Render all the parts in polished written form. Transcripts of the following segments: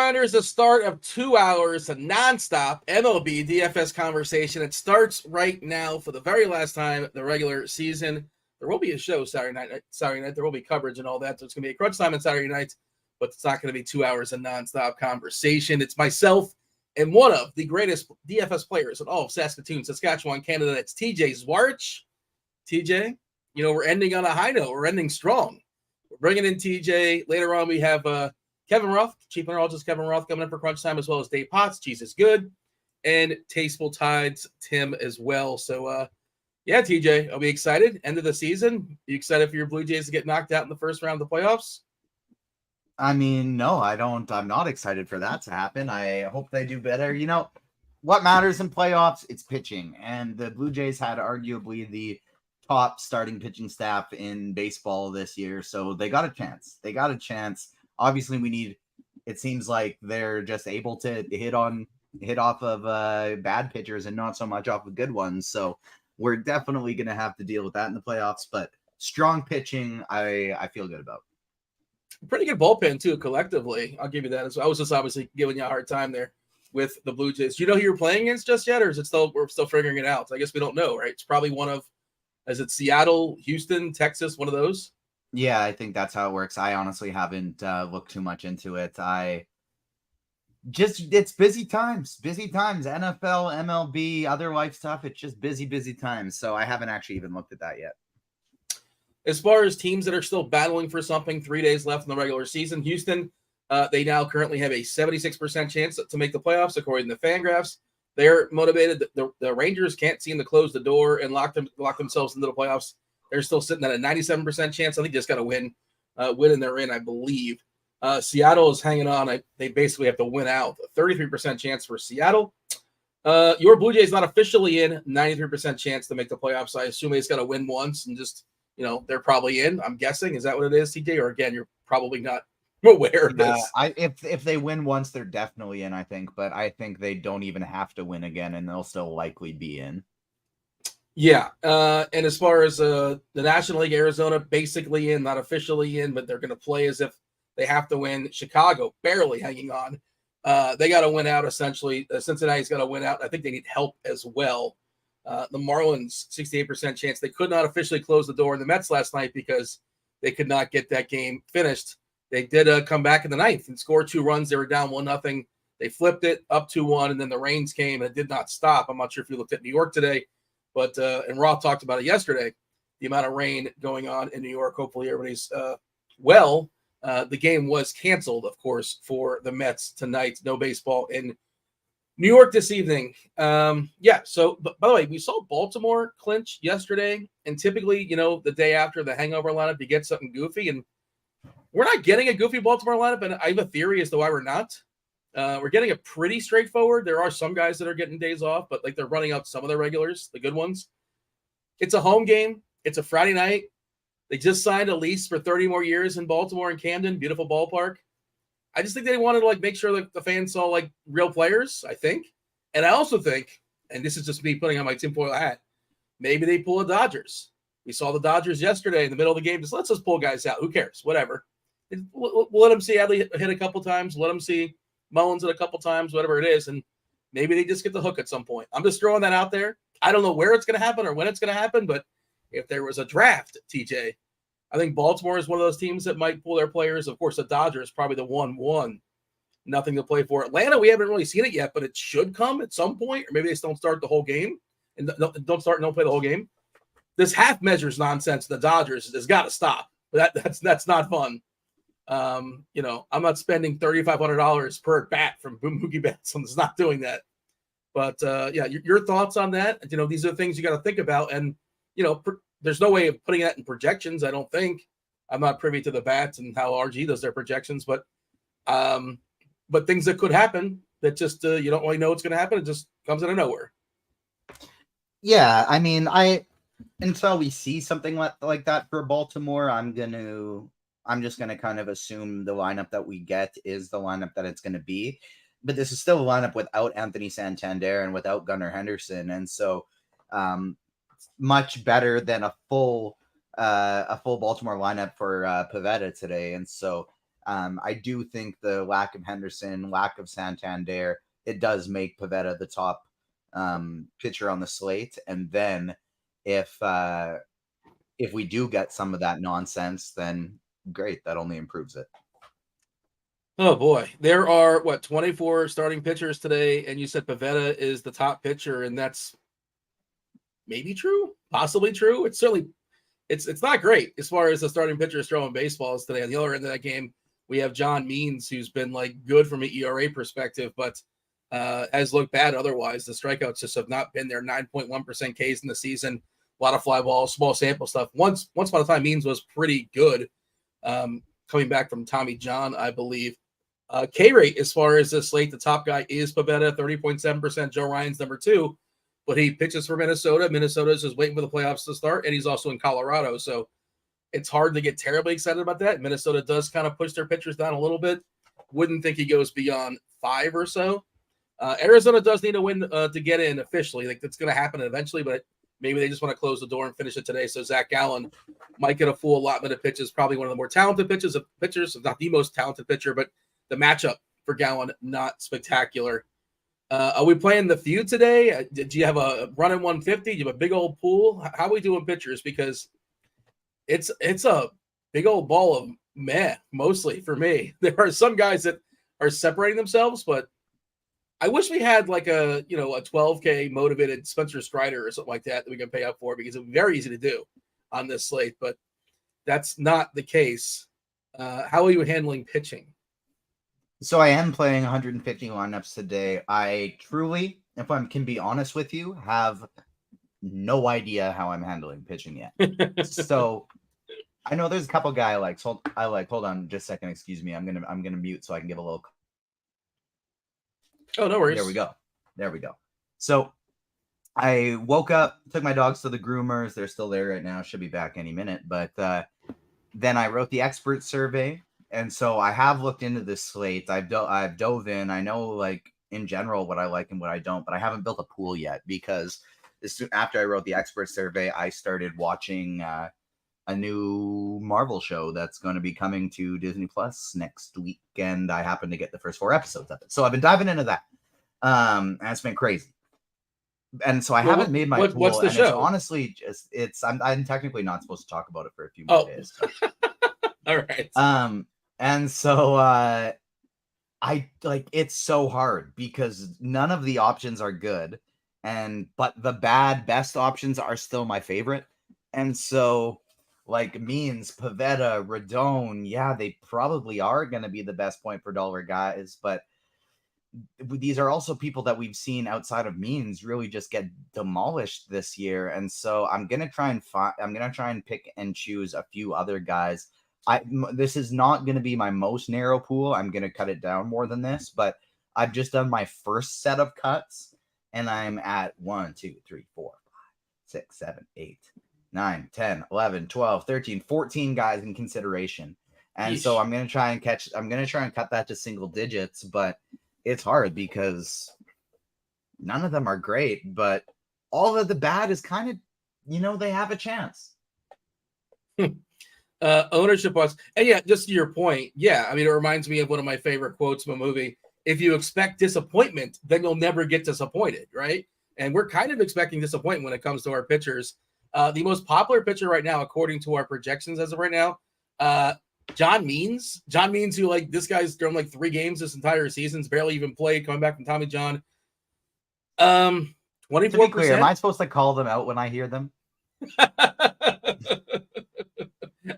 RotoGrinders, the start of 2 hours of nonstop Mlb DFS conversation. It starts right now for the very last time the regular season. There will be a show Saturday night. There will be coverage and all that. So it's going to be a crunch time on Saturday night, but it's not going to be 2 hours of nonstop conversation. It's myself and one of the greatest DFS players in all of Saskatoon, Saskatchewan, Canada. That's TJ Zwarch. TJ, we're ending on a high note. We're ending strong. We're bringing in TJ. Later on, we have Kevin Roth, chief mineralogist Kevin Roth, coming in for crunch time, as well as Dave Potts, CheeseIsGood, and TastefulTides Tim as well. So, yeah, TJ, I'll be excited. End of the season. You excited for your Blue Jays to get knocked out in the first round of the playoffs? I mean, no, I don't. I'm not excited for that to happen. I hope they do better. What matters in playoffs? It's pitching. And the Blue Jays had arguably the top starting pitching staff in baseball this year. So they got a chance. Obviously, it seems like they're just able to hit off of bad pitchers and not so much off of good ones. So we're definitely going to have to deal with that in the playoffs. But strong pitching, I feel good about. Pretty good bullpen, too, collectively. I'll give you that. I was just obviously giving you a hard time there with the Blue Jays. Do you know who you're playing against just yet, or is it we're still figuring it out? I guess we don't know, right? It's probably is it Seattle, Houston, Texas, one of those? Yeah, I think that's how it works. I honestly haven't looked too much into it. It's busy times, NFL, MLB, other life stuff. It's just busy times. So I haven't actually even looked at that yet. As far as teams that are still battling for something, 3 days left in the regular season, Houston, they now currently have a 76% chance to make the playoffs, according to Fangraphs. They're motivated. The Rangers can't seem to close the door and lock themselves into the playoffs. They're still sitting at a 97% chance. I think they just got to win and they're in, I believe. Seattle is hanging on. They basically have to win out. A 33% chance for Seattle. Your Blue Jays not officially in, 93% chance to make the playoffs. I assume they just got to win once and just, they're probably in, I'm guessing. Is that what it is, TJ? Or again, you're probably not aware of this. If they win once, they're definitely in, I think. But I think they don't even have to win again, and they'll still likely be in. Yeah, and as far as the National League, Arizona basically in, not officially in, but they're going to play as if they have to win. Chicago barely hanging on. They got to win out, essentially. Cincinnati's got to win out. I think they need help as well. The Marlins, 68% chance. They could not officially close the door in the Mets last night because they could not get that game finished. They did come back in the ninth and score 2 runs. They were down 1-0. They flipped it up 2-1, and then the rains came, and it did not stop. I'm not sure if you looked at New York today. But and Roth talked about it yesterday, the amount of rain going on in New York. Hopefully everybody's well. The game was canceled, of course, for the Mets tonight. No baseball in New York this evening. So by the way, we saw Baltimore clinch yesterday. And typically, the day after the hangover lineup, you get something goofy. And we're not getting a goofy Baltimore lineup. And I have a theory as to why we're not. We're getting a pretty straightforward. There are some guys that are getting days off, but they're running out some of their regulars, the good ones. It's a home game. It's a Friday night. They just signed a lease for 30 more years in Baltimore and Camden, beautiful ballpark. I just think they wanted to make sure that the fans saw real players, I think. And I also think, and this is just me putting on my tinfoil hat, maybe they pull the Dodgers. We saw the Dodgers yesterday in the middle of the game. Let's just pull guys out. Who cares? Whatever. We'll let them see Adley hit a couple times. Let them see Mullins it a couple times, whatever it is, and maybe they just get the hook at some point. I'm just throwing that out there. I don't know where it's going to happen or when it's going to happen, but if there was a draft, TJ, I think Baltimore is one of those teams that might pull their players. Of course, the Dodgers probably the 1-1. Nothing to play for. Atlanta, we haven't really seen it yet, but it should come at some point, or maybe they just don't start the whole game and don't play the whole game. This half measures nonsense. The Dodgers has got to stop. That's not fun. I'm not spending $3,500 per bat from Mookie Betts. I'm just not doing that. But your thoughts on that? These are the things you got to think about. And there's no way of putting that in projections. I don't think. I'm not privy to the bats and how RG does their projections, but things that could happen that just you don't really know what's going to happen. It just comes out of nowhere. Yeah, I mean, until we see something like that for Baltimore, I'm just going to kind of assume the lineup that we get is the lineup that it's going to be. But this is still a lineup without Anthony Santander and without Gunnar Henderson. And so much better than a full Baltimore lineup for Pivetta today. And so I do think the lack of Henderson, lack of Santander, it does make Pivetta the top pitcher on the slate. And then if we do get some of that nonsense, then great. That only improves it. Oh boy, there are 24 starting pitchers today, and you said Pivetta is the top pitcher, and that's maybe true, possibly true. It's certainly it's not great as far as the starting pitchers throwing baseballs today. On the other end of that game, we have John Means, who's been like good from an ERA perspective, but has looked bad otherwise. The strikeouts just have not been there. 9.1% Ks in the season, a lot of fly balls, small sample stuff. Once upon a time, Means was pretty good, coming back from Tommy John, I believe. K rate as far as the slate, the top guy is Pivetta, 30.7%. Joe Ryan's number 2, but he pitches for Minnesota. Minnesota's just waiting for the playoffs to start, and he's also in Colorado, so it's hard to get terribly excited about that. Minnesota does kind of push their pitchers down a little bit. Wouldn't think he goes beyond 5 or so. Arizona does need a win to get in officially. Like, that's going to happen eventually, but maybe they just want to close the door and finish it today. So Zach Gallen might get a full allotment of pitches. Probably one of the more talented pitchers, not the most talented pitcher, but the matchup for Gallen, not spectacular. Are we playing the feud today? Do you have a run in 150? Do you have a big old pool? How are we doing pitchers? Because it's a big old ball of meh, mostly for me. There are some guys that are separating themselves, but I wish we had like a 12K motivated Spencer Strider or something like that we can pay up for, because it's very easy to do on this slate, but that's not the case. How are you handling pitching? So I am playing 150 lineups today. I truly, if I can be honest with you, have no idea how I'm handling pitching yet. So I know there's a couple guy I like. So hold on just a second. Excuse me. I'm gonna mute so I can give a little. Oh, no worries. There we go. So I woke up, took my dogs to the groomers. They're still there right now. Should be back any minute. But then I wrote the expert survey. And so I have looked into this slate. I've dove in. I know, like, in general what I like and what I don't, but I haven't built a pool yet, because after I wrote the expert survey, I started watching a new Marvel show that's going to be coming to Disney Plus next week, and I happened to get the first 4 episodes of it. So I've been diving into that, and it's been crazy. And so I haven't made my pool. What's the show? It's honestly just I'm technically not supposed to talk about it for a few more days. So. All right. And so it's so hard because none of the options are good, but the best options are still my favorite. And so, like, Means, Pivetta, Rodon, yeah, they probably are going to be the best point per dollar guys, but these are also people that we've seen outside of Means really just get demolished this year. And so I'm going to try and pick and choose a few other guys. This is not going to be my most narrow pool. I'm going to cut it down more than this, but I've just done my first set of cuts, and I'm at 1, 2, 3, 4, 5, 6, 7, 8, 9, 10, 11, 12, 13, 14 guys in consideration. And so I'm going to try and cut that to single digits, but it's hard because none of them are great, but all of the bad is kind of, they have a chance. Ownership was, and yeah, just to your point, yeah, I mean, it reminds me of one of my favorite quotes from a movie. If you expect disappointment, then you'll never get disappointed, right? And we're kind of expecting disappointment when it comes to our pitchers. The most popular pitcher right now, according to our projections as of right now, John Means, who, like, this guy's thrown like 3 games this entire season's barely even played, coming back from Tommy John. 24%. To be clear, am I supposed to call them out when I hear them?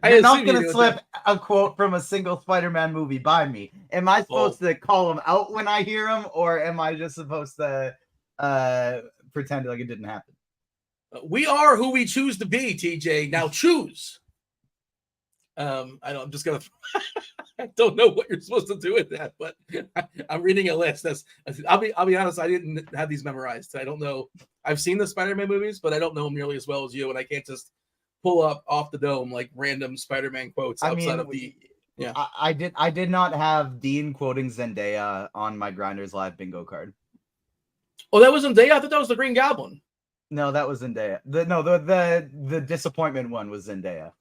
You're not going to slip a quote from a single Spider-Man movie by me. Am I supposed to call them out when I hear them, or am I just supposed to pretend like it didn't happen? We are who we choose to be, TJ. Now choose. I'm just gonna. I don't know what you're supposed to do with that, but I'm reading a list. I'll be honest. I didn't have these memorized. I don't know. I've seen the Spider-Man movies, but I don't know them nearly as well as you, and I can't just pull up off the dome like random Spider-Man quotes outside of the. Yeah, I did not have Dean quoting Zendaya on my GrindersLive bingo card. Oh, that was Zendaya. I thought that was the Green Goblin. No, that was Zendaya. The disappointment one was Zendaya.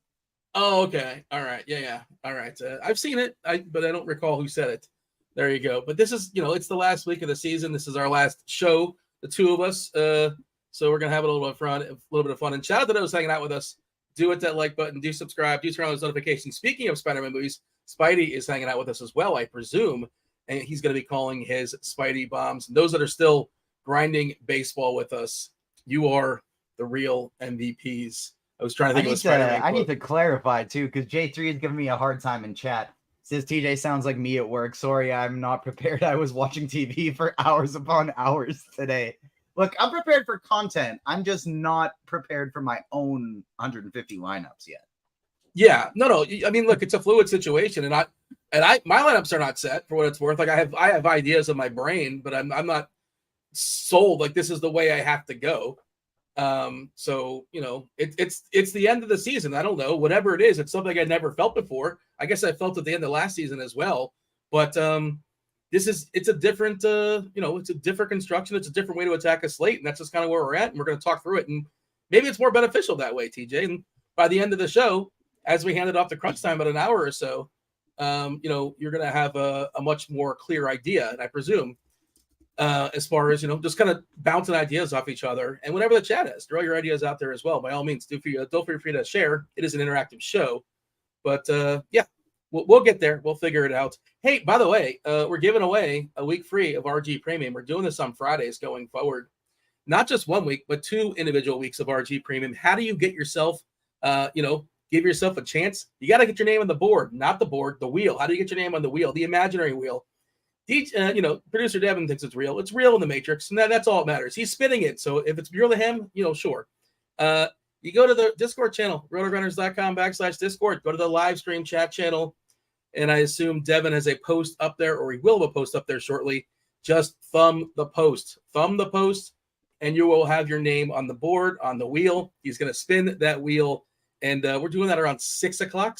Oh, okay. All right. Yeah. All right. I've seen it, but I don't recall who said it. There you go. But this is, it's the last week of the season. This is our last show, the two of us. So we're gonna have a little bit of fun. And shout out to those hanging out with us. Do hit that like button. Do subscribe. Do turn on those notifications. Speaking of Spider-Man movies, Spidey is hanging out with us as well, I presume, and he's going to be calling his Spidey bombs. And those that are still grinding baseball with us, you are the real MVPs. I was trying to think of a Spider-Man quote. I need to clarify too, because J3 is giving me a hard time in chat. Says TJ sounds like me at work. Sorry, I'm not prepared. I was watching TV for hours upon hours today. Look, I'm prepared for content. I'm just not prepared for my own 150 lineups yet. Yeah, no. I mean, look, it's a fluid situation, and my lineups are not set for what it's worth. Like I have ideas in my brain, but I'm not sold. Like this is the way I have to go. So it's the end of the season. I don't know, whatever it is. It's something I never felt before. I guess I felt at the end of last season as well. But it's a different it's a different construction. It's a different way to attack a slate, and that's just kind of where we're at. And we're going to talk through it, and maybe it's more beneficial that way, TJ. And by the end of the show, as we hand it off to crunch time at an hour or so, you're going to have a much more clear idea, and I presume. As far as just kind of bouncing ideas off each other, and whenever the chat is, throw your ideas out there as well. By all means, feel free to share. It is an interactive show, but we'll get there. We'll figure it out. Hey, by the way, we're giving away a week free of RG Premium. We're doing this on Fridays going forward, not just 1 week, but 2 individual weeks of RG Premium. How do you get yourself, give yourself a chance? You got to get your name on the board, not the board, the wheel. How do you get your name on the wheel, the imaginary wheel? Producer Devin thinks it's real. It's real in the Matrix, and that's all that matters. He's spinning it, so if it's real to him, sure. You go to the Discord channel, RotoGrinders.com/Discord. Go to the live stream chat channel, and I assume Devin has a post up there, or he will have a post up there shortly. Just thumb the post, and you will have your name on the board, on the wheel. He's going to spin that wheel, and we're doing that around 6 o'clock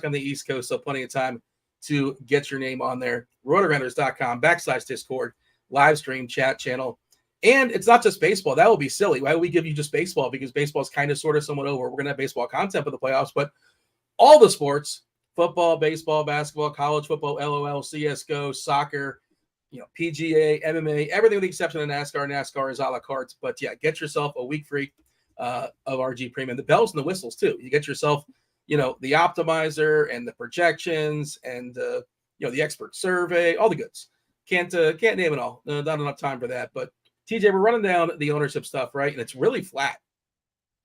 on the East Coast, so plenty of time to get your name on there. RotoGrinders.com/Discord, live stream chat channel. And it's not just baseball. That would be silly. Why would we give you just baseball? Because baseball is kind of sort of somewhat over. We're going to have baseball content for the playoffs, but all the sports, football, baseball, basketball, college football, LOL, CSGO, soccer, PGA, MMA, everything with the exception of NASCAR. NASCAR is a la carte. But yeah, get yourself a week free of RG Premium. The bells and the whistles too. You get yourself the optimizer and the projections and the expert survey, all the goods. Can't name it all. Not enough time for that. But TJ, we're running down the ownership stuff, right? And it's really flat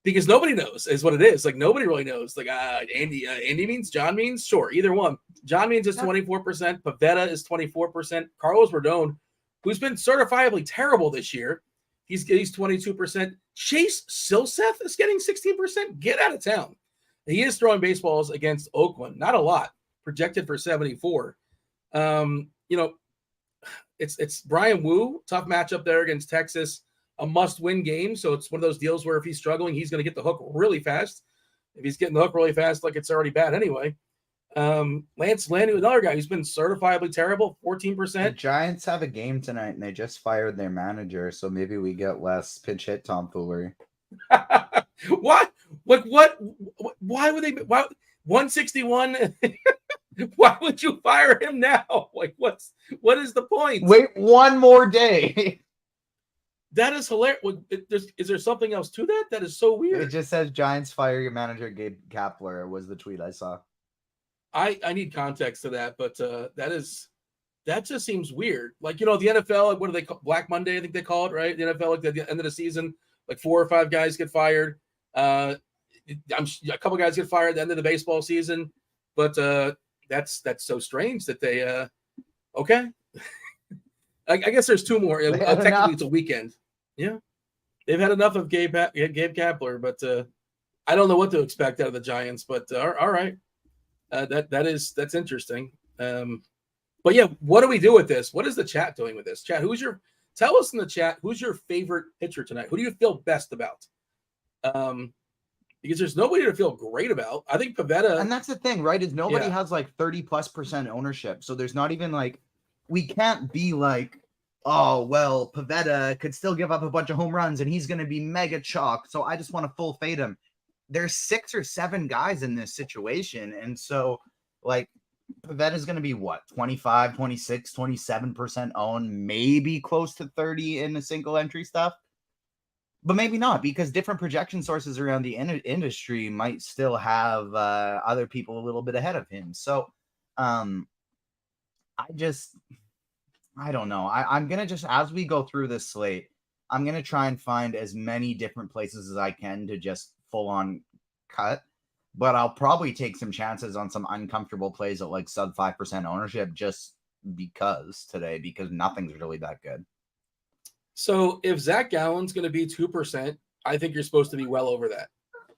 because nobody knows is what it is. Like nobody really knows. Like Andy means, John means, sure, either one. John means is 24%. Pavetta is 24%. Carlos Rodon, who's been certifiably terrible this year, he's 22%. Chase Silseth is getting 16%. Get out of town. He is throwing baseballs against Oakland. Not a lot. Projected for 74. It's Brian Wu. Tough matchup there against Texas. A must-win game. So it's one of those deals where if he's struggling, he's going to get the hook really fast. If he's getting the hook really fast, like it's already bad anyway. Lance Lynn, another guy who's been certifiably terrible, 14%. The Giants have a game tonight, and they just fired their manager, so maybe we get less pinch hit tomfoolery. What? Like what? Why would they? Why 161? Why would you fire him now? Like what is the point? Wait one more day. That is hilarious. Is there something else to that? That is so weird. It just says Giants fire your manager Gabe Kapler was the tweet I saw. I need context to that, but that just seems weird. Like the NFL, like what do they call Black Monday? I think they call it, right? The NFL, like at the end of the season, like 4 or 5 guys get fired. A couple guys get fired at the end of the baseball season, but that's so strange that they okay. I guess there's 2 more. Technically, it's a weekend. Yeah, they've had enough of Gabe Kapler, but I don't know what to expect out of the Giants. But all right, that's interesting. But yeah, what do we do with this? What is the chat doing with this? Chat, tell us in the chat who's your favorite pitcher tonight? Who do you feel best about? Because there's nobody to feel great about. I think Pavetta, and that's the thing, right? Is nobody has like 30+% ownership, so there's not even like we can't be like, oh well, Pavetta could still give up a bunch of home runs and he's going to be mega chalk, so I just want to full fade him. there's 6 or 7 guys in this situation. And so, like, Pivetta is going to be what, 25, 26, 27% owned, maybe close to 30 in the single entry stuff. But maybe not, because different projection sources around the industry might still have other people a little bit ahead of him. So I don't know. I'm going to just, as we go through this slate, I'm going to try and find as many different places as I can to just full on cut. But I'll probably take some chances on some uncomfortable plays at like sub 5% ownership just because nothing's really that good. So if Zach Gallen's going to be 2%, I think you're supposed to be well over that,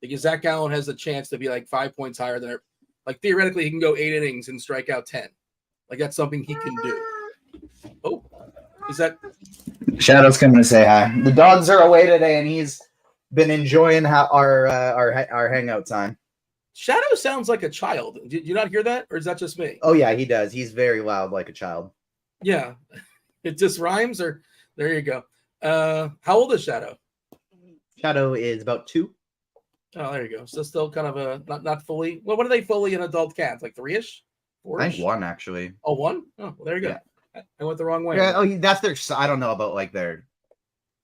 because Zach Gallen has a chance to be like 5 points higher than her. Like, theoretically, he can go 8 innings and strike out 10. Like, that's something he can do. Oh, is that Shadow's coming to say hi? The dogs are away today, and he's been enjoying our hangout time. Shadow sounds like a child. Did you not hear that, or is that just me? Oh yeah, he does. He's very loud, like a child. Yeah, it just rhymes. Or there you go. How old is Shadow? Shadow is about 2. Oh, there you go. So still kind of a not fully. Well, what are they fully an adult cats? Like 3-ish? 4-ish? I think 1 actually. Oh, 1? Oh, well, there you go. Yeah. I went the wrong way. Yeah, that's their. I don't know about like their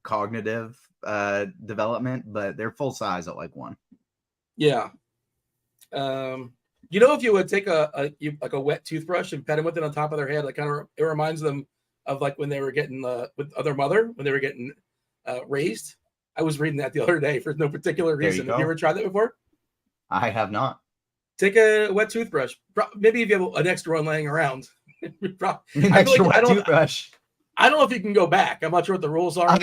cognitive development, but they're full size at like 1. Yeah. If you would take a wet toothbrush and pet them with it on top of their head, like it reminds them of like when they were getting with their mother, when they were getting raised. I was reading that the other day for no particular reason. Have you ever tried that before? I have not. Take a wet toothbrush. Maybe if you have an extra one laying around. Toothbrush. I don't know if you can go back. I'm not sure what the rules are.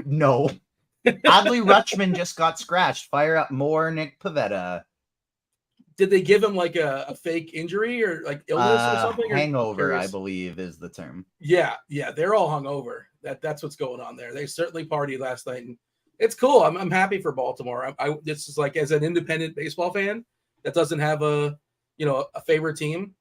No. Adley Rutschman just got scratched. Fire up more Nick Pivetta. Did they give him like a fake injury or like illness or something? Hangover, I believe, is the term. Yeah, they're all hungover. That's what's going on there. They certainly partied last night, and it's cool. I'm happy for Baltimore. This is like, as an independent baseball fan that doesn't have a favorite team,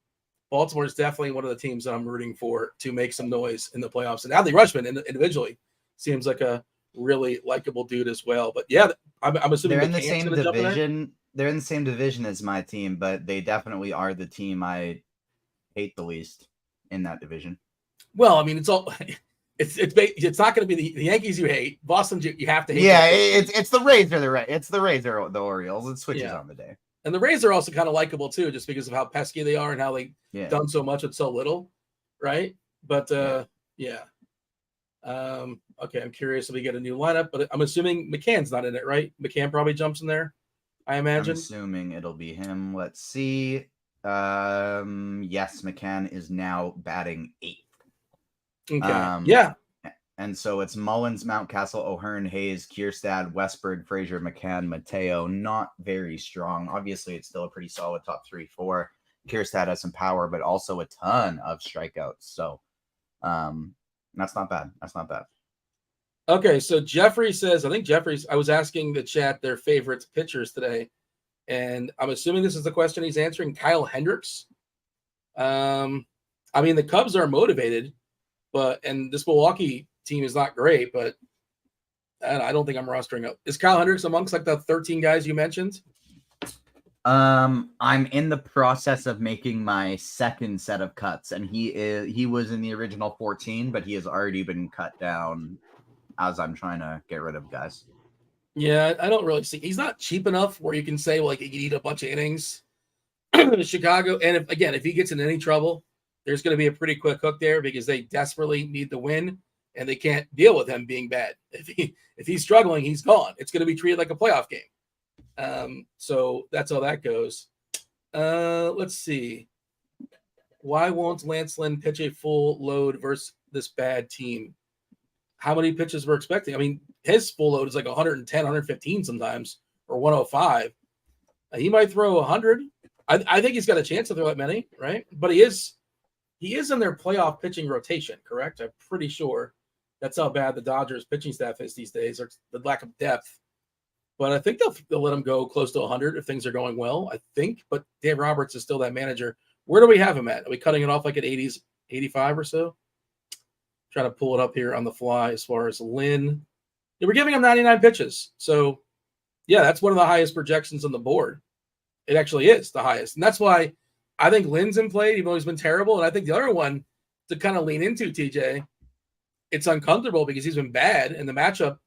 Baltimore is definitely one of the teams that I'm rooting for to make some noise in the playoffs. And Adley Rutschman individually seems like a really likable dude as well. But yeah, I'm assuming they're in the same division. They're in the same division as my team, but they definitely are the team I hate the least in that division. Well, I mean, it's all it's not going to be the Yankees you hate. Boston you have to hate. Yeah, it's the Rays or the Orioles. It switches on the day. And the Rays are also kind of likable too, just because of how pesky they are and how they've done so much with so little, right? But okay, I'm curious if we get a new lineup, but I'm assuming McCann's not in it, right? McCann probably jumps in there, I imagine. I'm assuming it'll be him. Let's see. Yes, McCann is now batting 8th. Okay. And so it's Mullins, Mountcastle, O'Hearn, Hayes, Kierstad, Westberg, Frazier, McCann, Mateo. Not very strong. Obviously, it's still a pretty solid top 3-4. Kierstad has some power, but also a ton of strikeouts. So that's not bad. Okay, so Jeffrey says, I was asking the chat their favorite pitchers today, and I'm assuming this is the question he's answering. Kyle Hendricks. I mean, the Cubs are motivated, and this Milwaukee team is not great, but I don't think I'm rostering up. Is Kyle Hendricks amongst like the 13 guys you mentioned? I'm in the process of making my second set of cuts, and he was in the original 14, but he has already been cut down as I'm trying to get rid of guys. Yeah, I don't really see. He's not cheap enough where you can say, well, like, he can eat a bunch of innings. Chicago, and if he gets in any trouble, there's going to be a pretty quick hook there because they desperately need the win, and they can't deal with him being bad. If he's struggling, he's gone. It's going to be treated like a playoff game. So that's how that goes. Let's see. Why won't Lance Lynn pitch a full load versus this bad team? How many pitches we're expecting? I mean, his full load is like 110, 115 sometimes, or 105. He might throw 100. I think he's got a chance to throw that many, right? But he is in their playoff pitching rotation, correct? I'm pretty sure that's how bad the Dodgers pitching staff is these days, or the lack of depth. But I think they'll let him go close to 100 if things are going well, I think. But Dave Roberts is still that manager. Where do we have him at? Are we cutting it off like at 80s, 85 or so? Trying to pull it up here on the fly as far as Lynn. Yeah, we're giving him 99 pitches. So Yeah, that's one of the highest projections on the board. It actually is the highest. And that's why I think Lynn's in play, even though he's been terrible. And I think the other one to kind of lean into, TJ, it's uncomfortable because he's been bad. And the matchup,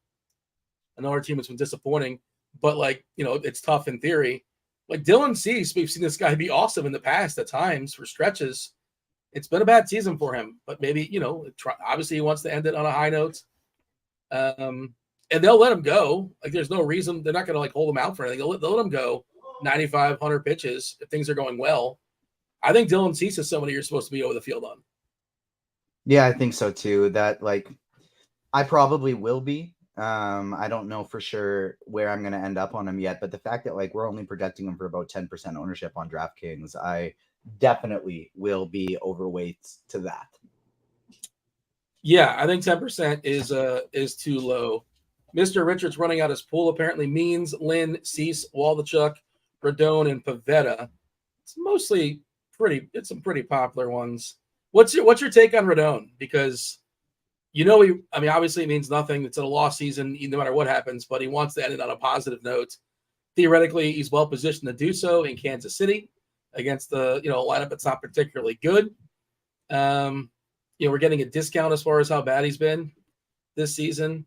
another team has been disappointing. But, like, you know, it's tough in theory. Like Dylan Cease, we've seen this guy be awesome in the past at times for stretches. It's been a bad season for him. But maybe, you know, obviously he wants to end it on a high note. And they'll let him go. Like, there's no reason. They're not going to, like, hold him out for anything. They'll let him go 95, 100 pitches if things are going well. I think Dylan Cease is somebody you're supposed to be over the field on. Yeah, I think so too. That, like, I probably will be. I don't know for sure where I'm going to end up on him yet, but the fact that, like, we're only projecting him for about 10% ownership on DraftKings, I definitely will be overweight to that. Yeah, I think 10% is too low. Mr. Richards running out his pool apparently means Lynn, Cease, Waldachuk, Rodon, and Pavetta. It's mostly it's some pretty popular ones. What's your take on Rodon? Because, you know, obviously it means nothing. It's a lost season, no matter what happens, but he wants to end it on a positive note. Theoretically, he's well positioned to do so in Kansas City against the, lineup that's not particularly good. We're getting a discount as far as how bad he's been this season.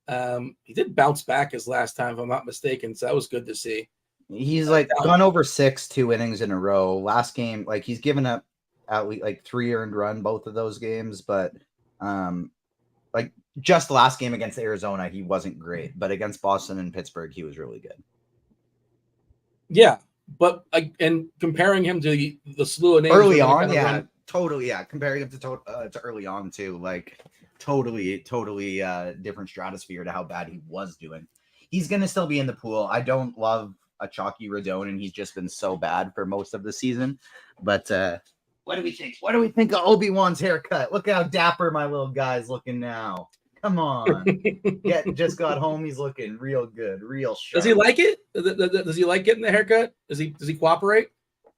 He did bounce back his last time, if I'm not mistaken, so that was good to see. He's gone over 2 innings in a row. Last game, like, he's given up at least like 3 earned run both of those games, but like, just the last game against Arizona, he wasn't great, but against Boston and Pittsburgh, he was really good. Yeah, but and comparing him to the slew of names early on, totally, comparing him to early on too, like, totally different stratosphere to how bad he was doing. He's gonna still be in the pool. I don't love a chalky Rodon, and he's just been so bad for most of the season. But what do we think? What do we think of Obi-Wan's haircut? Look how dapper my little guy's looking now. Come on. Just got home. He's looking real good, real sharp. Does he like it? Does he like getting the haircut? Does he cooperate?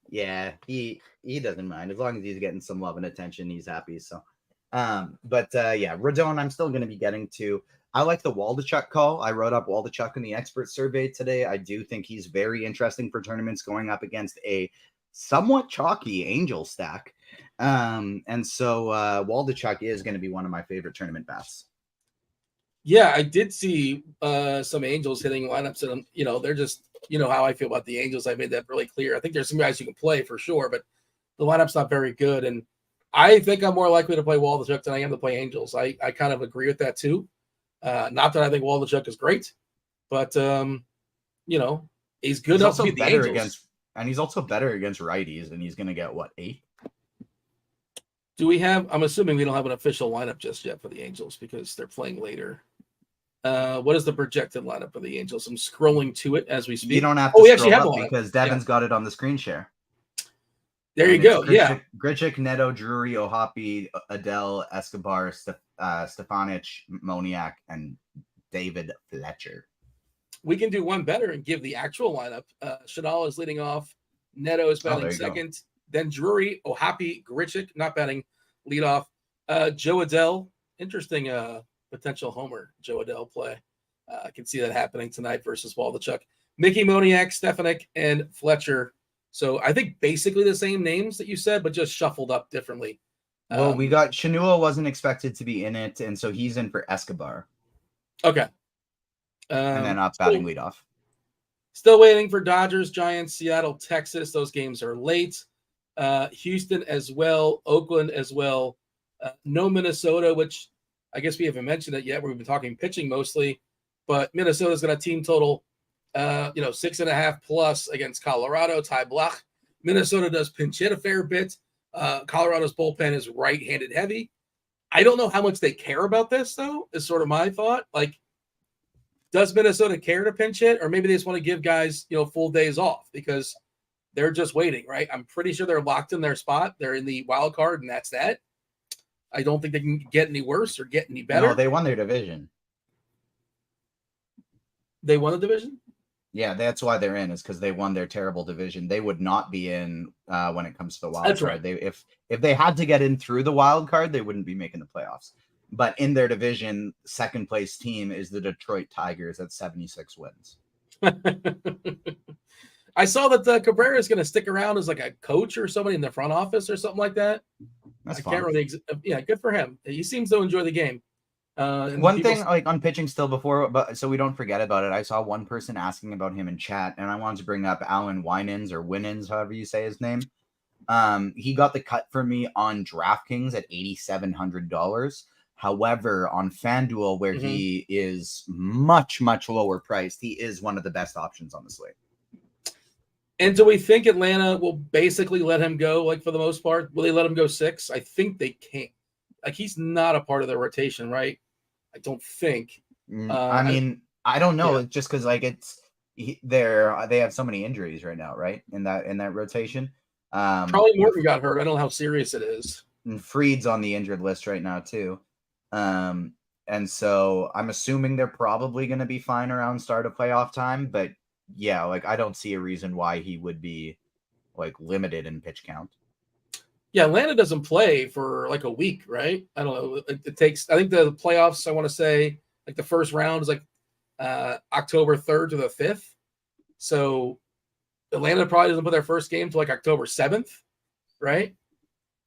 Yeah, he doesn't mind. As long as he's getting some love and attention, he's happy. So Rodon, I'm still going to be getting to. I like the Waldachuk call. I wrote up Waldachuk in the expert survey today. I do think he's very interesting for tournaments going up against a somewhat chalky Angel stack. And so Waldachuk is going to be one of my favorite tournament bats. Yeah, I did see some Angels hitting lineups, and they're just, how I feel about the Angels. I made that really clear. I think there's some guys you can play for sure, but the lineup's not very good. And I think I'm more likely to play Waldachuk than I am to play Angels. I kind of agree with that too. Not that I think Waldachuk is great, but he's good enough to beat the Angels. And he's also better against righties, and he's going to get, 8? Do we have? I'm assuming we don't have an official lineup just yet for the Angels because they're playing later. What is the projected lineup for the Angels? I'm scrolling to it as we speak. You don't have to scroll up because Devin's got it on the screen share. There you go. Grichuk, Neto, Drury, Ohapi, Adele, Escobar, Stefanich, Moniak, and David Fletcher. We can do one better and give the actual lineup. Shadal is leading off. Neto is batting second. Go. Then Drury, Ohapi, Grichuk, not batting leadoff. Joe Adele, interesting potential homer Joe Adele play. I can see that happening tonight versus Waldachuk. Mickey Moniak, Stefanik, and Fletcher. So I think basically the same names that you said, but just shuffled up differently. Well, we got Chinua wasn't expected to be in it, and so he's in for Escobar. Okay. And then up batting leadoff. Still waiting for Dodgers, Giants, Seattle, Texas. Those games are late. Houston as well. Oakland as well. No Minnesota, which I guess we haven't mentioned it yet. We've been talking pitching mostly. But Minnesota's got a team total 6.5 plus against Colorado. Ty Blach. Minnesota does pinch hit a fair bit. Colorado's bullpen is right-handed heavy. I don't know how much they care about this, though, is sort of my thought. Like, does Minnesota care to pinch hit? Or maybe they just want to give guys, full days off because they're just waiting, right? I'm pretty sure they're locked in their spot. They're in the wild card, and that's that. I don't think they can get any worse or get any better. No, they won their division. They won the division? Yeah, that's why they're in, is because they won their terrible division. They would not be in when it comes to the wild that's card. Right. If they had to get in through the wild card, they wouldn't be making the playoffs. But in their division, second place team is the Detroit Tigers at 76 wins. I saw that Cabrera is going to stick around as like a coach or somebody in the front office or something like that. That's I fun. can't really. Yeah, good for him. He seems to enjoy the game. And One thing, like on pitching still before, but so we don't forget about it. I saw one person asking about him in chat, and I wanted to bring up Alan Winans or Winans, however you say his name. He got the cut for me on DraftKings at $8,700. However, on Fanduel, where he is much, much lower priced, he is one of the best options on the slate. And do we think Atlanta will basically let him go, like for the most part? Will they let him go 6? I think they can't. Like he's not a part of the rotation, right? I don't think. I mean, I don't know. Yeah. Just because like they have so many injuries right now, right? In that rotation. Probably Morton got hurt. I don't know how serious it is. And Fried's on the injured list right now too. And so I'm assuming they're probably going to be fine around start of playoff time. But yeah, like I don't see a reason why he would be like limited in pitch count. Yeah, Atlanta doesn't play for like a week, right? I don't know. It takes, I think the playoffs, I want to say, like the first round is like October 3rd to the 5th. So Atlanta probably doesn't put their first game to like October 7th, right?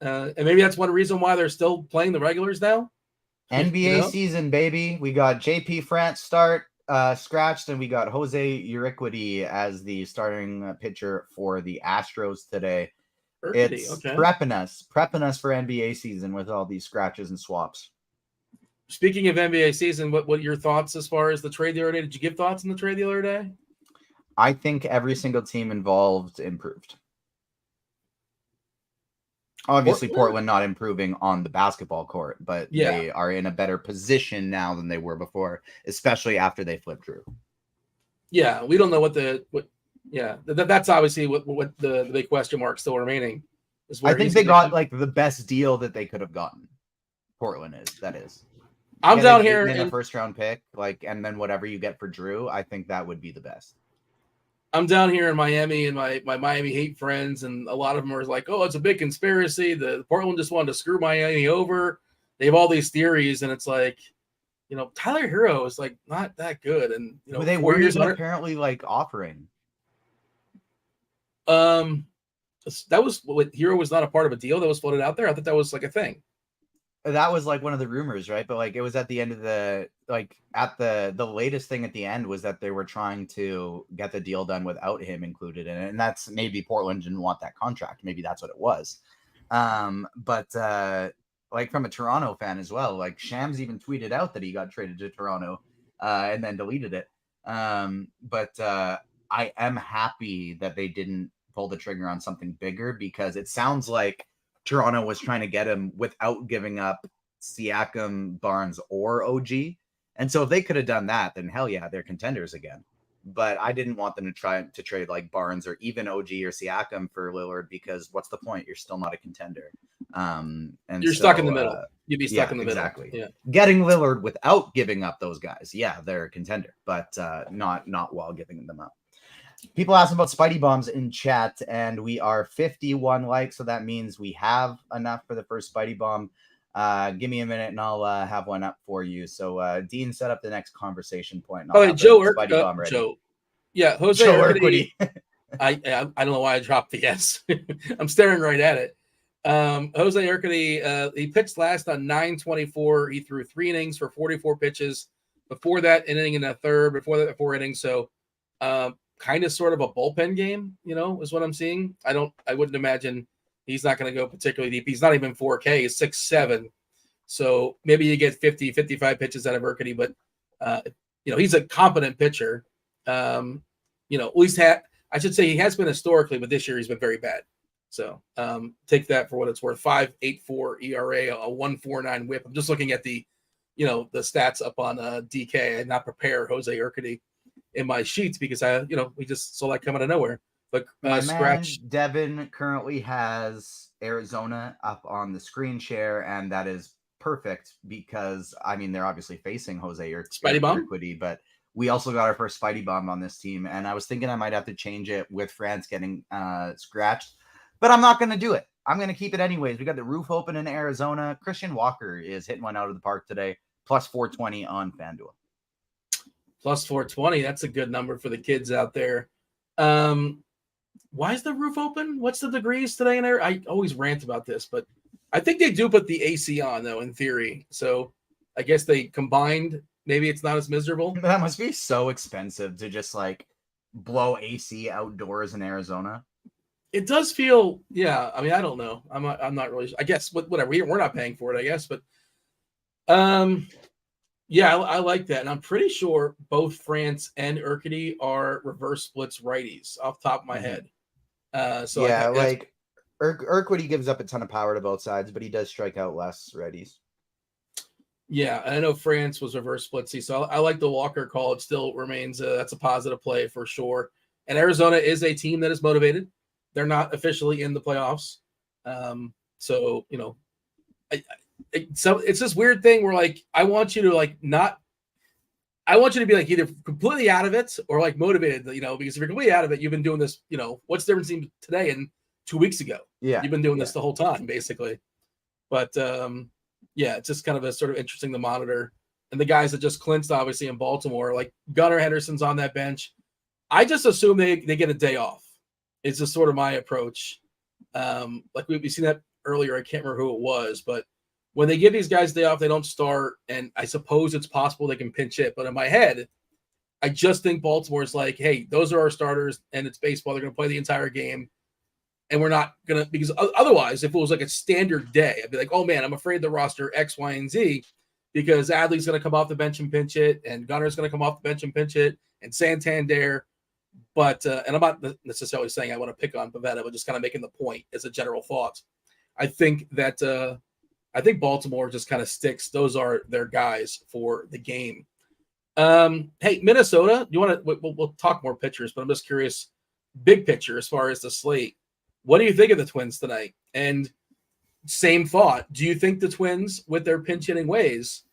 And maybe that's one reason why they're still playing the regulars now. NBA season, baby. We got JP France start scratched, and we got Jose Urquidy as the starting pitcher for the Astros today. It's prepping us for NBA season with all these scratches and swaps. Speaking of NBA season, what are your thoughts as far as the trade the other day? Did you give thoughts on the trade the other day? I think every single team involved improved. Obviously, Portland not improving on the basketball court, but they are in a better position now than they were before, especially after they flipped Drew. Yeah, we don't know that's obviously what the big question mark still remaining. I think they got like the best deal that they could have gotten. Portland is. I'm down here in a first round pick, like, and then whatever you get for Drew, I think that would be the best. I'm down here in Miami, and my Miami Heat friends, and a lot of them are like, "Oh, it's a big conspiracy. The Portland just wanted to screw Miami over." They have all these theories, and it's like, Tyler Hero is like not that good, and they were apparently like offering. That was what Hero was not a part of a deal that was floated out there. I thought that was like a thing. That was like one of the rumors, right? But like it was at the end of the latest thing at the end was that they were trying to get the deal done without him included in it, and that's maybe Portland didn't want that contract. Maybe that's what it was. But like from a Toronto fan as well, like Shams even tweeted out that he got traded to Toronto, and then deleted it. But I am happy that they didn't pull the trigger on something bigger, because it sounds like Toronto was trying to get him without giving up Siakam, Barnes, or OG. And so if they could have done that, then hell yeah, they're contenders again. But I didn't want them to try to trade like Barnes or even OG or Siakam for Lillard, because what's the point? You're still not a contender. And you're stuck in the middle. You'd be stuck in the middle. Exactly. Yeah. Getting Lillard without giving up those guys, yeah, they're a contender, but not while giving them up. People asking about Spidey Bombs in chat, and we are 51 likes, so that means we have enough for the first Spidey Bomb. Give me a minute, and I'll have one up for you. So, Dean, set up the next conversation point. Oh, Joe Joe. Yeah, Jose Urquidy. I don't know why I dropped the S. I'm staring right at it. Jose Urquidy, he pitched last on 9/24. He threw 3 innings for 44 pitches. Before that, an inning in the third. Before that, 4 innings. So, kind of sort of a bullpen game, is what I'm seeing. I wouldn't imagine he's not going to go particularly deep. He's not even 4K, he's 6'7". So maybe you get 50, 55 pitches out of Urquidy, but he's a competent pitcher. At least I should say he has been historically, but this year he's been very bad. So take that for what it's worth. 5.84 ERA, a 1.49 WHIP. I'm just looking at the stats up on DK. I did not prepare Jose Urquidy in my sheets because we just saw that come out of nowhere. But my man Devin currently has Arizona up on the screen share, and that is perfect because they're obviously facing Jose Urquidy, but we also got our first Spidey Bomb on this team, and I was thinking I might have to change it with France getting scratched, but I'm not going to do it. I'm going to keep it anyways. We got the roof open in Arizona. Christian Walker is hitting one out of the park today, plus 420 on FanDuel. Plus 420. That's a good number for the kids out there. Why is the roof open? What's the degrees today in there? I always rant about this, but I think they do put the AC on, though, in theory. So I guess they combined. Maybe it's not as miserable. That must be so expensive to just like blow AC outdoors in Arizona. It does feel, yeah. I mean, I don't know. I'm not really. I guess whatever. We're not paying for it, I guess. But yeah, I like that, and I'm pretty sure both France and Urquidy are reverse splits righties off the top of my head. So yeah, like Urquidy gives up a ton of power to both sides, but he does strike out less righties. Yeah, and I know France was reverse splitsy, so I like the Walker call. It still remains that's a positive play for sure. And Arizona is a team that is motivated. They're not officially in the playoffs, so you know, so it's this weird thing where like I want you to like not. I want you to be like either completely out of it or like motivated, you know, because if you're completely out of it, you've been doing this, you know, what's the difference between today and 2 weeks ago? Yeah. You've been doing this the whole time, basically. But yeah, it's just kind of a sort of interesting to monitor. And the guys that just clinched, obviously, in Baltimore, like Gunnar Henderson's on that bench. I just assume they get a day off. It's just sort of my approach. Like we've seen that earlier. I can't remember who it was, but when they give these guys a day off, they don't start. And I suppose it's possible they can pinch hit. But in my head, I just think Baltimore's like, hey, those are our starters, and it's baseball. They're going to play the entire game. And we're not going to, because otherwise, if it was like a standard day, I'd be like, oh man, I'm afraid the roster X, Y, and Z, because Adley's going to come off the bench and pinch it, and Gunner's going to come off the bench and pinch it, and Santander. But, and I'm not necessarily saying I want to pick on Pavetta, but just kind of making the point as a general thought. I think that, I think Baltimore just kind of sticks. Those are their guys for the game. Hey, Minnesota, do you want to, we'll talk more pitchers, but I'm just curious, big picture as far as the slate. What do you think of the Twins tonight? And same thought. Do you think the Twins, with their pinch hitting ways,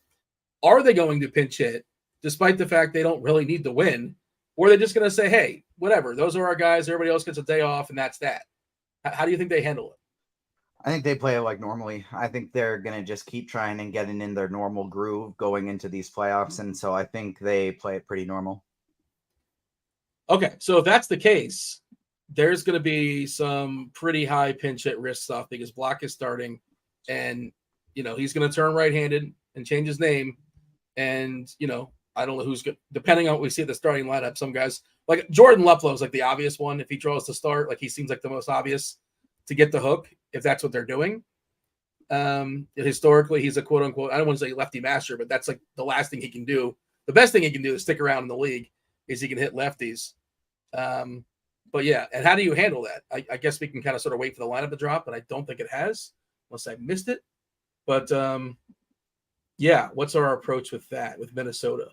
are they going to pinch hit despite the fact they don't really need to win? Or are they just going to say, hey, whatever, those are our guys. Everybody else gets a day off, and that's that. How do you think they handle it? I think they play it like normally. I think they're going to just keep trying and getting in their normal groove going into these playoffs. And so I think they play it pretty normal. Okay, so if that's the case, there's going to be some pretty high pinch hit risk stuff because Block is starting, and you know he's going to turn right-handed and change his name, and you know I don't know who's good. Depending on what we see at the starting lineup, some guys like Jordan Luplow is like the obvious one. If he draws to start, like he seems like the most obvious to get the hook if that's what they're doing. Historically, he's a quote unquote, I don't want to say lefty master, but that's like the last thing he can do. The best thing he can do is stick around in the league is he can hit lefties. But yeah, and how do you handle that? I guess we can kind of sort of wait for the lineup to drop, but I don't think it has, unless I missed it. But yeah, what's our approach with that, with Minnesota?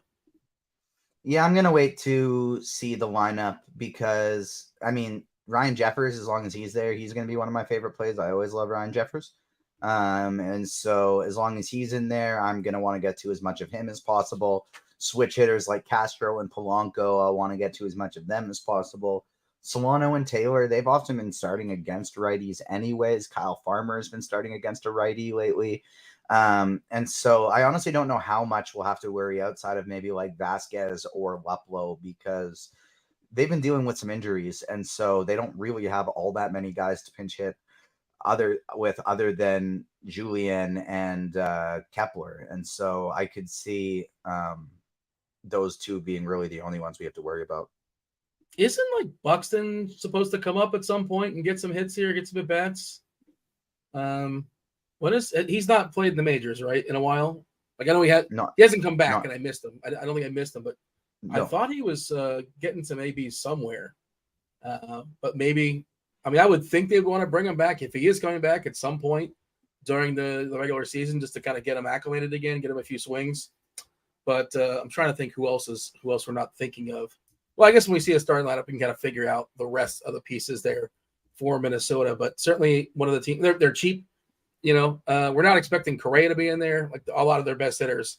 Yeah, I'm going to wait to see the lineup because, I mean, Ryan Jeffers, as long as he's there, he's going to be one of my favorite plays. I always love Ryan Jeffers. And so as long as he's in there, I'm going to want to get to as much of him as possible. Switch hitters like Castro and Polanco, I want to get to as much of them as possible. Solano and Taylor, they've often been starting against righties anyways. Kyle Farmer has been starting against a righty lately. And so I honestly don't know how much we'll have to worry outside of maybe like Vasquez or Luplow because they've been dealing with some injuries. And so they don't really have all that many guys to pinch hit other than Julian and Kepler. And so I could see those two being really the only ones we have to worry about. Isn't like Buxton supposed to come up at some point and get some hits here, get some at bats? He's not played in the majors, right? In a while. Like I know he hasn't come back, and I missed him. I don't think I missed him, but no. I thought he was getting some ABs somewhere. But maybe, I mean, I would think they'd want to bring him back if he is coming back at some point during the regular season, just to kind of get him acclimated again, get him a few swings. But I'm trying to think who else we're not thinking of. Well, I guess when we see a starting lineup, we can kind of figure out the rest of the pieces there for Minnesota. But certainly one of the teams, they're cheap. You know, we're not expecting Correa to be in there. Like a lot of their best hitters,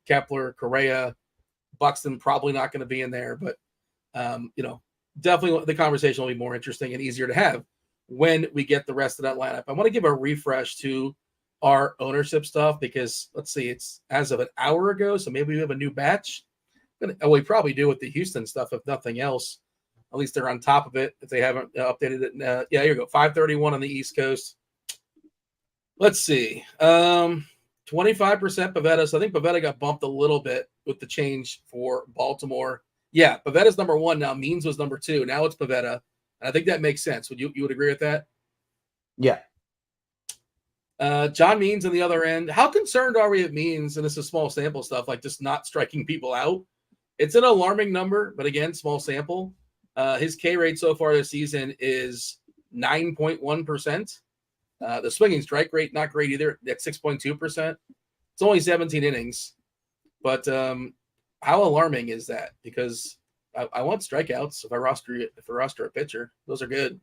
Kepler, Correa, Buxton probably not going to be in there. But, you know, definitely the conversation will be more interesting and easier to have when we get the rest of that lineup. I want to give a refresh to our ownership stuff because, let's see, it's as of an hour ago. So maybe we have a new batch. We probably do with the Houston stuff, if nothing else. At least they're on top of it if they haven't updated it. Yeah, here you go. 531 on the East Coast. Let's see. 25% Pavetta. So I think Pavetta got bumped a little bit with the change for Baltimore. Yeah, Pavetta's number 1 now. Means was number 2. Now it's Pavetta. And I think that makes sense. You would agree with that? Yeah. John Means on the other end. How concerned are we at Means, and this is small sample stuff, like just not striking people out? It's an alarming number, but again, small sample. His K rate so far this season is 9.1%. The swinging strike rate, not great either, at 6.2%. It's only 17 innings. But how alarming is that? Because I want strikeouts if I roster a pitcher. Those are good.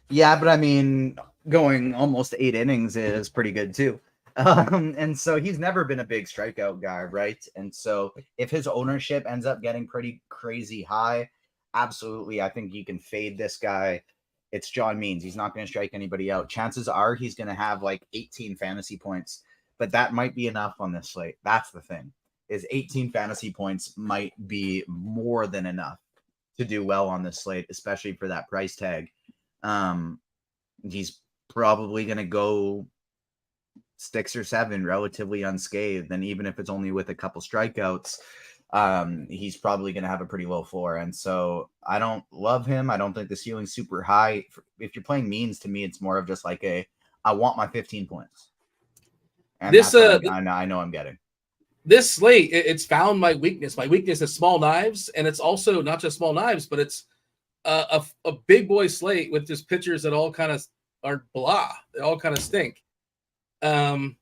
Yeah, but I mean, going almost 8 innings is pretty good too. And so he's never been a big strikeout guy, right? And so if his ownership ends up getting pretty crazy high, absolutely, I think you can fade this guy. It's John Means. He's not going to strike anybody out. Chances are he's going to have like 18 fantasy points, but that might be enough on this slate. That's the thing, is 18 fantasy points might be more than enough to do well on this slate, especially for that price tag. He's probably going to go 6 or 7 relatively unscathed. And even if it's only with a couple strikeouts, he's probably going to have a pretty low floor. And so I don't love him. I don't think the ceiling's super high. If you're playing Means, to me, it's more of just like I want my 15 points. And this, that's what I know I'm getting. This slate, it's found my weakness. My weakness is small knives. And it's also not just small knives, but it's a big boy slate with just pitchers that all kind of are blah. They all kind of stink. I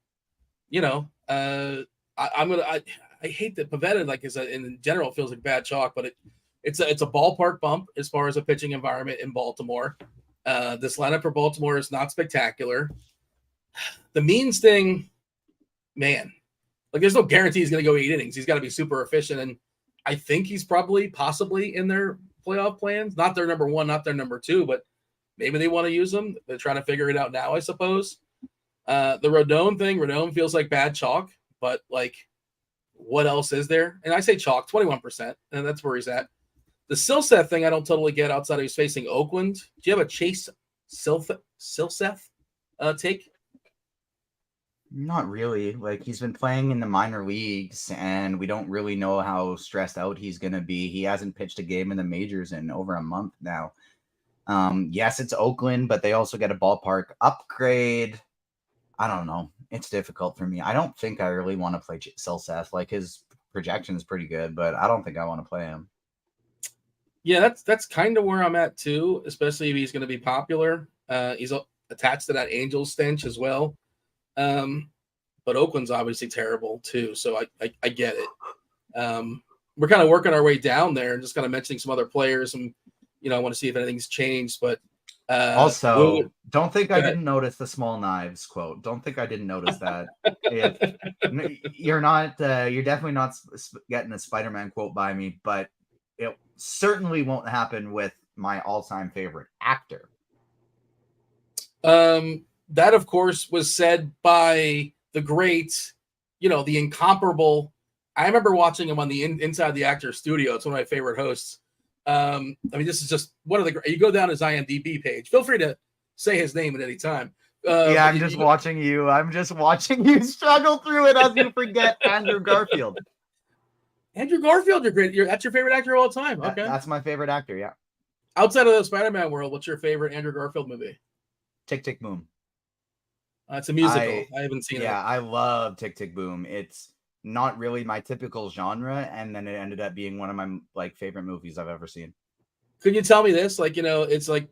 hate that Pavetta in general feels like bad chalk, but it's a ballpark bump as far as a pitching environment in Baltimore. This lineup for Baltimore is not spectacular. The Means thing, man, like there's no guarantee he's going to go 8 innings. He's got to be super efficient, and I think he's possibly in their playoff plans. Not their number 1, not their number 2, but maybe they want to use him. They're trying to figure it out now, I suppose. The Rodon thing, Rodon feels like bad chalk, but like, what else is there? And I say chalk, 21%, and that's where he's at. The Silseth thing I don't totally get outside of he's facing Oakland. Do you have a Chase Silseth take? Not really. Like, he's been playing in the minor leagues, and we don't really know how stressed out he's going to be. He hasn't pitched a game in the majors in over a month now. Yes, it's Oakland, but they also get a ballpark upgrade. I don't know. It's difficult for me. I don't think I really want to play Silseth. Like, his projection is pretty good, but I don't think I want to play him. Yeah, that's kind of where I'm at too, especially if he's going to be popular. He's attached to that Angels stench as well. But Oakland's obviously terrible too, so I get it. We're kind of working our way down there and just kind of mentioning some other players, and I want to see if anything's changed. But also, don't think I didn't notice the small knives quote. Don't think I didn't notice that. You're definitely not getting a Spider-Man quote by me, but it certainly won't happen with my all-time favorite actor. That, of course, was said by the great, the incomparable. I remember watching him on the Inside the Actor studio. It's one of my favorite hosts. This is just one of the. You go down his IMDb page. Feel free to say his name at any time. I'm just watching you. I'm just watching you struggle through it as you forget Andrew Garfield. Andrew Garfield, you're great. That's your favorite actor of all time. Okay, that's my favorite actor. Yeah. Outside of the Spider-Man world, what's your favorite Andrew Garfield movie? Tick, Tick, Boom. It's a musical. I haven't seen it. Yeah, I love Tick, Tick, Boom. It's not really my typical genre, and then it ended up being one of my favorite movies I've ever seen. Could you tell me this? It's like,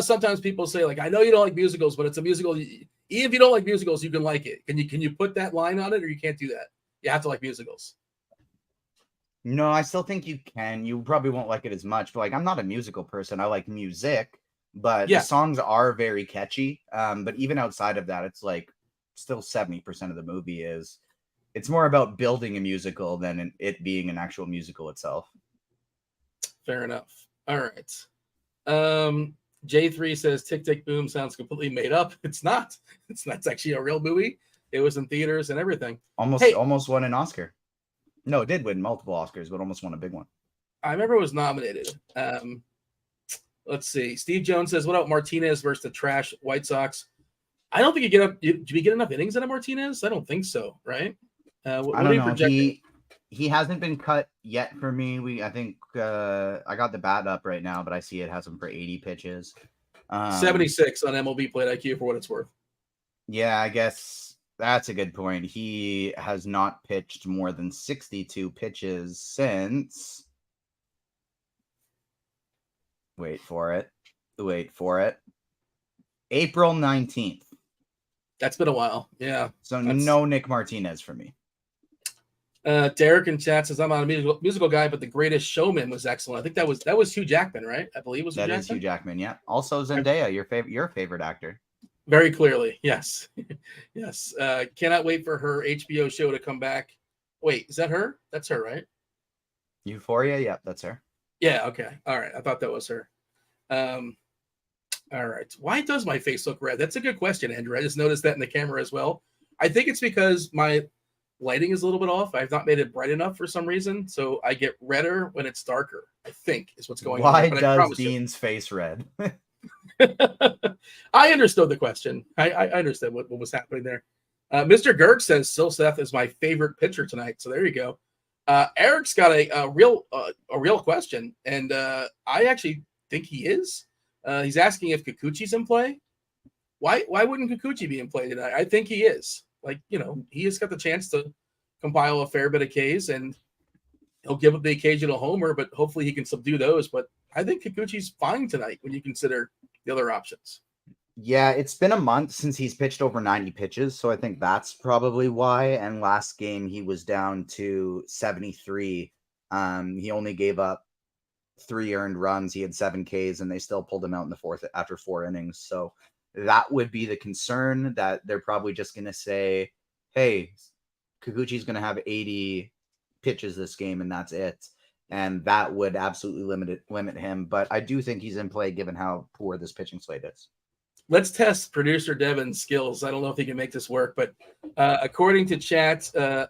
sometimes people say, like, I know you don't like musicals, but it's a musical. Even if you don't like musicals, you can like it. Can you put that line on it, or you can't do that? You have to like musicals. No, I still think you can. You probably won't like it as much, but I'm not a musical person. I like music, but the songs are very catchy. But even outside of that, it's like still 70% of the movie is. It's more about building a musical than it being an actual musical itself. Fair enough. All right. J3 says Tick, Tick, Boom sounds completely made up. It's not. It's actually a real movie. It was in theaters and everything. Almost won an Oscar. No, it did win multiple Oscars, but almost won a big one. I remember it was nominated. Let's see. Steve Jones says, "What about Martinez versus the trash White Sox?" I don't think you get up. Did we get enough innings out of Martinez? I don't think so. Right? I don't know. He hasn't been cut yet for me. I think I got the bat up right now, but I see it has him for 80 pitches. 76 on MLB Plate IQ for what it's worth. Yeah, I guess that's a good point. He has not pitched more than 62 pitches since. Wait for it. April 19th. That's been a while. Yeah. So no Nick Martinez for me. Derek in chat says, "I'm not a musical guy, but The Greatest Showman was excellent." I think that was Hugh Jackman, right? I believe it was Hugh Jackman. That is Hugh Jackman, yeah. Also Zendaya, your favorite actor. Very clearly, yes. Yes. Cannot wait for her HBO show to come back. Wait, is that her? That's her, right? Euphoria? Yeah, that's her. Yeah, okay. All right. I thought that was her. All right. Why does my face look red? That's a good question, Andrew. I just noticed that in the camera as well. I think it's because my lighting is a little bit off. I've not made it bright enough for some reason, so I get redder when it's darker, I think is what's going on. Why does Dean's face red? I understood the question. I understood what was happening there. Mr. Gerg says Silseth is my favorite pitcher tonight, so there you go. Eric's got a real question, and I actually think he is. He's asking if Kikuchi's in play. Why wouldn't Kikuchi be in play tonight? I think he is. Like, he has got the chance to compile a fair bit of Ks, and he'll give up the occasional homer, but hopefully he can subdue those. But I think Kikuchi's fine tonight when you consider the other options. Yeah, it's been a month since he's pitched over 90 pitches, so I think that's probably why. And last game he was down to 73. He only gave up 3 earned runs. He had 7 Ks, and they still pulled him out in the fourth after 4 innings. So that would be the concern, that they're probably just going to say, hey, Kikuchi's going to have 80 pitches this game, and that's it. And that would absolutely limit him. But I do think he's in play given how poor this pitching slate is. Let's test producer Devin's skills. I don't know if he can make this work, but according to chat, I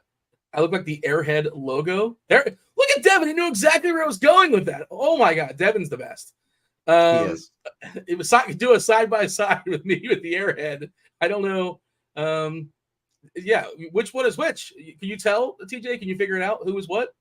look like the Airhead logo. There, look at Devin. He knew exactly where I was going with that. Oh my God, Devin's the best. He is. It was do a side by side with me with the Airhead. I don't know. Yeah, which one is which? Can you tell, TJ? Can you figure it out? Who is what?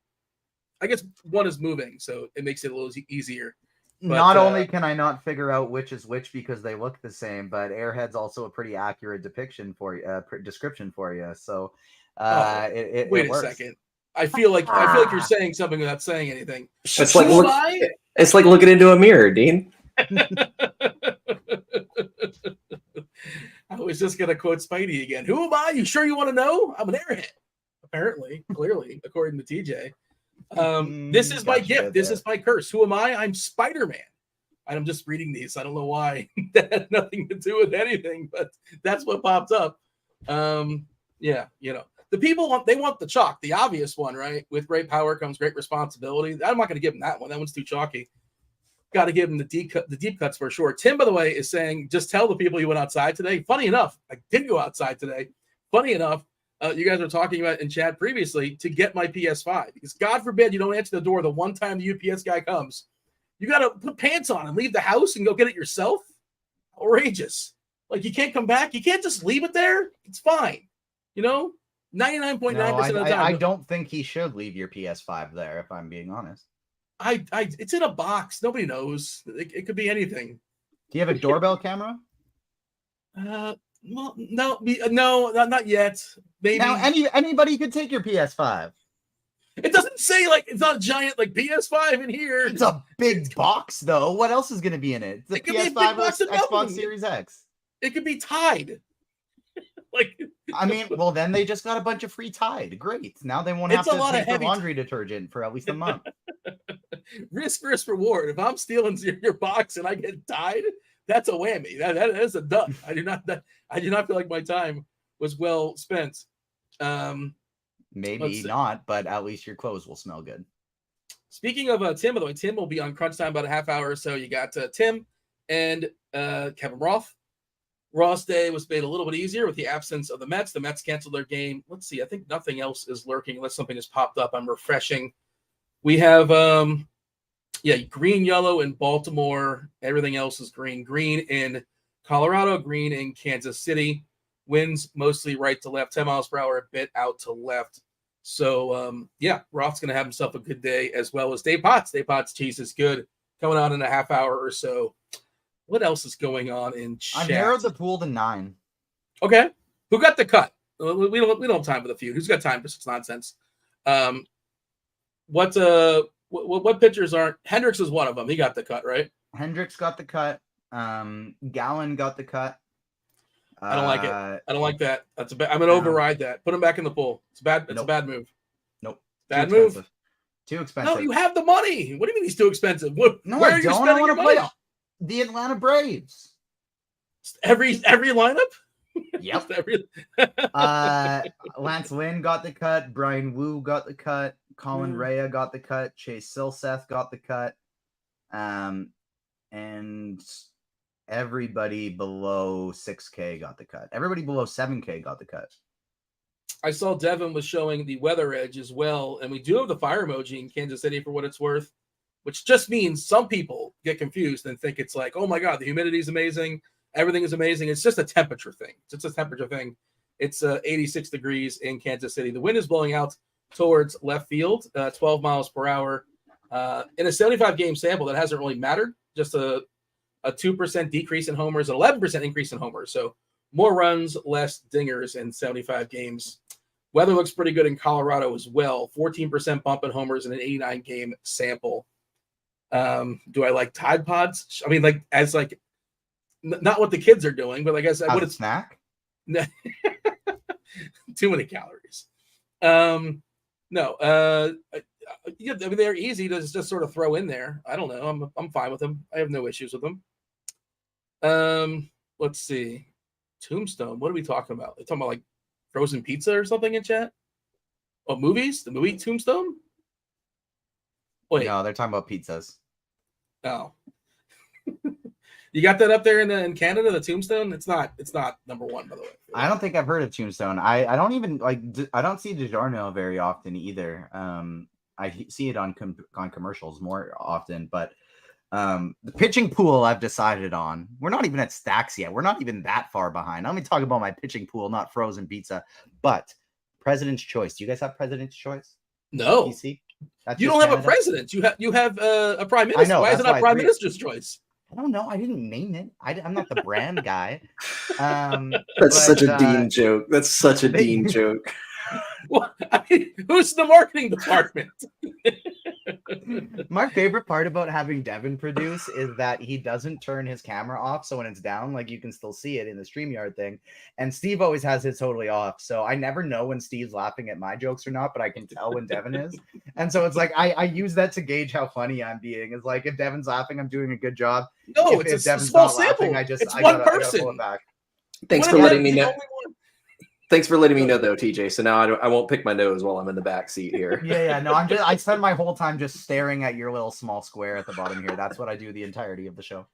I guess one is moving, so it makes it a little easier. But, not only can I not figure out which is which because they look the same, but Airhead's also a pretty accurate depiction for you, description for you. So, wait a second. I feel like you're saying something without saying anything. It's like looking into a mirror, Dean. I was just gonna quote Spidey again. Who am I? You sure you want to know? I'm an Airhead. Apparently, clearly, according to TJ. This is my gift. This is my curse. Who am I? I'm Spider-Man. I'm just reading these. I don't know why. That had nothing to do with anything, but that's what popped up. Yeah, the people want the chalk, the obvious one, right? With great power comes great responsibility. I'm not going to give him that one. That one's too chalky. Got to give him the deep cuts for sure. Tim, by the way, is saying just tell the people you went outside today. Funny enough, I did go outside today. Funny enough. You guys were talking about in chat previously to get my PS5 because God forbid you don't answer the door the one time the UPS guy comes. You got to put pants on and leave the house and go get it yourself. Outrageous. Like you can't come back. You can't just leave it there. It's fine. 99.9% of the time. I don't think he should leave your PS5 there, if I'm being honest. It's in a box. Nobody knows. It could be anything. Do you have a doorbell camera? Well, no, not yet. Maybe now anybody could take your PS5. It doesn't say it's not a giant PS5 in here. It's a big box though. What else is going to be in it? The PS5 or Xbox Series X. It could be Tide. Well, then they just got a bunch of free Tide. Great. Now they won't have to pay for laundry detergent for at least a month. Risk versus reward. If I'm stealing your box and I get Tide, that's a whammy. That is a duck. I do not feel like my time was well spent. Maybe not, but at least your clothes will smell good. Speaking of Tim, by the way, Tim will be on crunch time about a half hour or so. You got Tim and Kevin Roth. Ross Day was made a little bit easier with the absence of the Mets. The Mets canceled their game. Let's see. I think nothing else is lurking unless something has popped up. I'm refreshing. We have, green, yellow in Baltimore. Everything else is green. Green in Colorado, green in Kansas City. Winds mostly right to left, 10 miles per hour, a bit out to left. So, Roth's going to have himself a good day, as well as Dave Potts. Dave Potts' Cheese is Good, coming on in a half hour or so. What else is going on in chat? I narrowed the pool to 9. Okay. Who got the cut? We don't have time for the feud. Who's got time for such nonsense? What pitchers aren't? Hendricks is one of them. He got the cut, right? Hendricks got the cut. Gallen got the cut. I don't like it. I don't like that. That's a bad. I'm gonna override that. Put him back in the pool. It's bad. It's a bad move. Nope. Bad move. Too expensive. No, you have the money. What do you mean he's too expensive? No, where I are you don't. spending I your want to money? play the Atlanta Braves. Every lineup. Yep. Every... Lance Lynn got the cut. Brian Wu got the cut. Colin Rea got the cut. Chase Silseth got the cut. And everybody below 6K got the cut. Everybody below 7K got the cut. I saw Devin was showing the weather edge as well, and we do have the fire emoji in Kansas City for what it's worth, which just means some people get confused and think it's like, oh my God, the humidity is amazing. Everything is amazing. It's just a temperature thing. It's just a temperature thing. It's 86 degrees in Kansas City. The wind is blowing out towards left field, 12 miles per hour. In a 75-game sample, that hasn't really mattered. Just a 2% decrease in homers, an 11% increase in homers. So more runs, less dingers in 75 games. Weather looks pretty good in Colorado as well. 14% bump in homers in an 89-game sample. Do I like Tide Pods? I mean, not what the kids are doing, but I guess what a snack. Too many calories. No. I mean, they're easy to just sort of throw in there. I don't know. I'm fine with them. I have no issues with them. Let's see. Tombstone. What are we talking about? They're talking about like frozen pizza or something in chat. Oh, movies? The movie Tombstone? Wait. No, they're talking about pizzas. Oh. You got that up there in Canada, the Tombstone? It's not number one, by the way. I don't think I've heard of Tombstone. I don't even I don't see DiGiorno very often either. I see it on commercials more often, but the pitching pool I've decided on. We're not even at stacks yet. We're not even that far behind. I'm going to talk about my pitching pool, not frozen pizza, but President's Choice. Do you guys have President's Choice? No. PC? You don't have a president. You have a prime minister. I know, why is it not Prime Minister's Choice? I don't know. I didn't name it. I'm not the brand guy. That's such a Dean joke. That's such a Dean joke. Well, I mean, who's the marketing department? My favorite part about having Devin produce is that he doesn't turn his camera off, so when it's down, like you can still see it in the StreamYard thing. And Steve always has his totally off, so I never know when Steve's laughing at my jokes or not, but I can tell when Devin is. And so it's like I use that to gauge how funny I'm being. It's like if Devin's laughing, I'm doing a good job. No, if it's a Devin's small not sample. laughing, It's I one gotta person. pull it back. Thanks for letting me know. Thanks for letting me know, though, TJ. So now I won't pick my nose while I'm in the back seat here. Yeah. No, I spend my whole time just staring at your little small square at the bottom here. That's what I do the entirety of the show.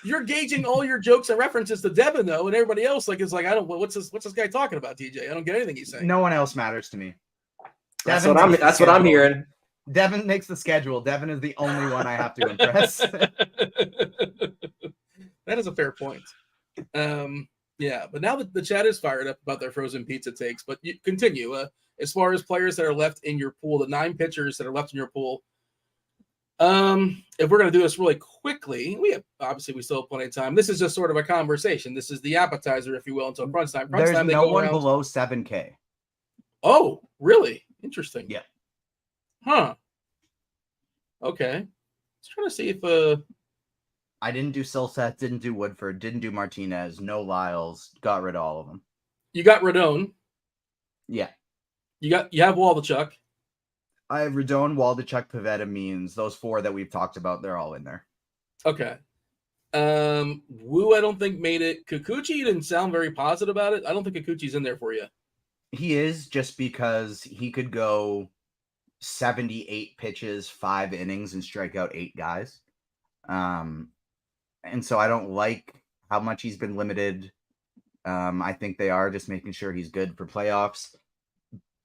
You're gauging all your jokes and references to Devin, though, and everybody else is like, I don't. What's this guy talking about, TJ? I don't get anything he's saying. No one else matters to me. That's what I'm hearing. Devin makes the schedule. Devin is the only one I have to impress. That is a fair point. Yeah, but now that the chat is fired up about their frozen pizza takes, but you continue. As far as players that are left in your pool, the 9 pitchers that are left in your pool. If we're going to do this really quickly, we still have plenty of time. This is just sort of a conversation. This is the appetizer, if you will, until crunch time. There's no one below 7K. Oh, really? Interesting. Yeah. Huh. Okay. Let's try to see if I didn't do Silseth, didn't do Woodford, didn't do Martinez, no Lyles, got rid of all of them. You got Rodon. Yeah. You have Waldichuk. I have Rodon, Waldichuk, Pivetta, Means. Those 4 that we've talked about, they're all in there. Okay. Wu, I don't think made it. Kikuchi, you didn't sound very positive about it. I don't think Kikuchi's in there for you. He is, just because he could go 78 pitches, 5 innings, and strike out 8 guys. And so I don't like how much he's been limited. I think they are just making sure he's good for playoffs.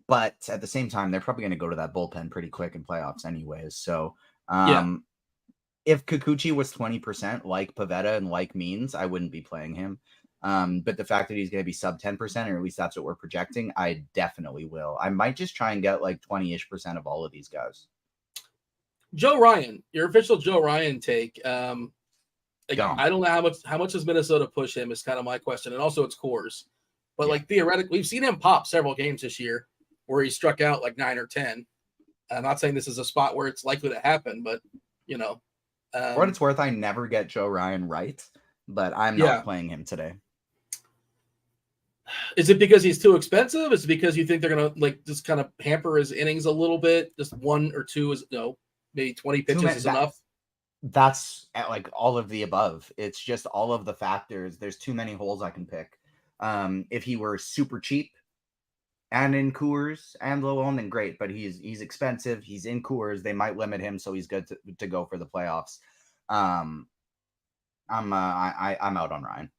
But at the same time, they're probably going to go to that bullpen pretty quick in playoffs anyways. So if Kikuchi was 20% like Pavetta and like Means, I wouldn't be playing him. But the fact that he's going to be sub 10%, or at least that's what we're projecting, I definitely will. I might just try and get like 20-ish% of all of these guys. Joe Ryan, your official Joe Ryan take. I don't know how much does Minnesota push him is kind of my question. And also it's Coors. But like theoretically, we've seen him pop several games this year where he struck out like 9 or 10. I'm not saying this is a spot where it's likely to happen, but you know. For what it's worth, I never get Joe Ryan right, but I'm not playing him today. Is it because he's too expensive? Is it because you think they're going to like just kind of hamper his innings a little bit? Just 1 or 2 is maybe 20 pitches is enough? That's like all of the above. It's just all of the factors. There's too many holes I can pick. If he were super cheap and in Coors and low owned, then great. But he's expensive. He's in Coors. They might limit him, so he's good to go for the playoffs. I'm out on Ryan.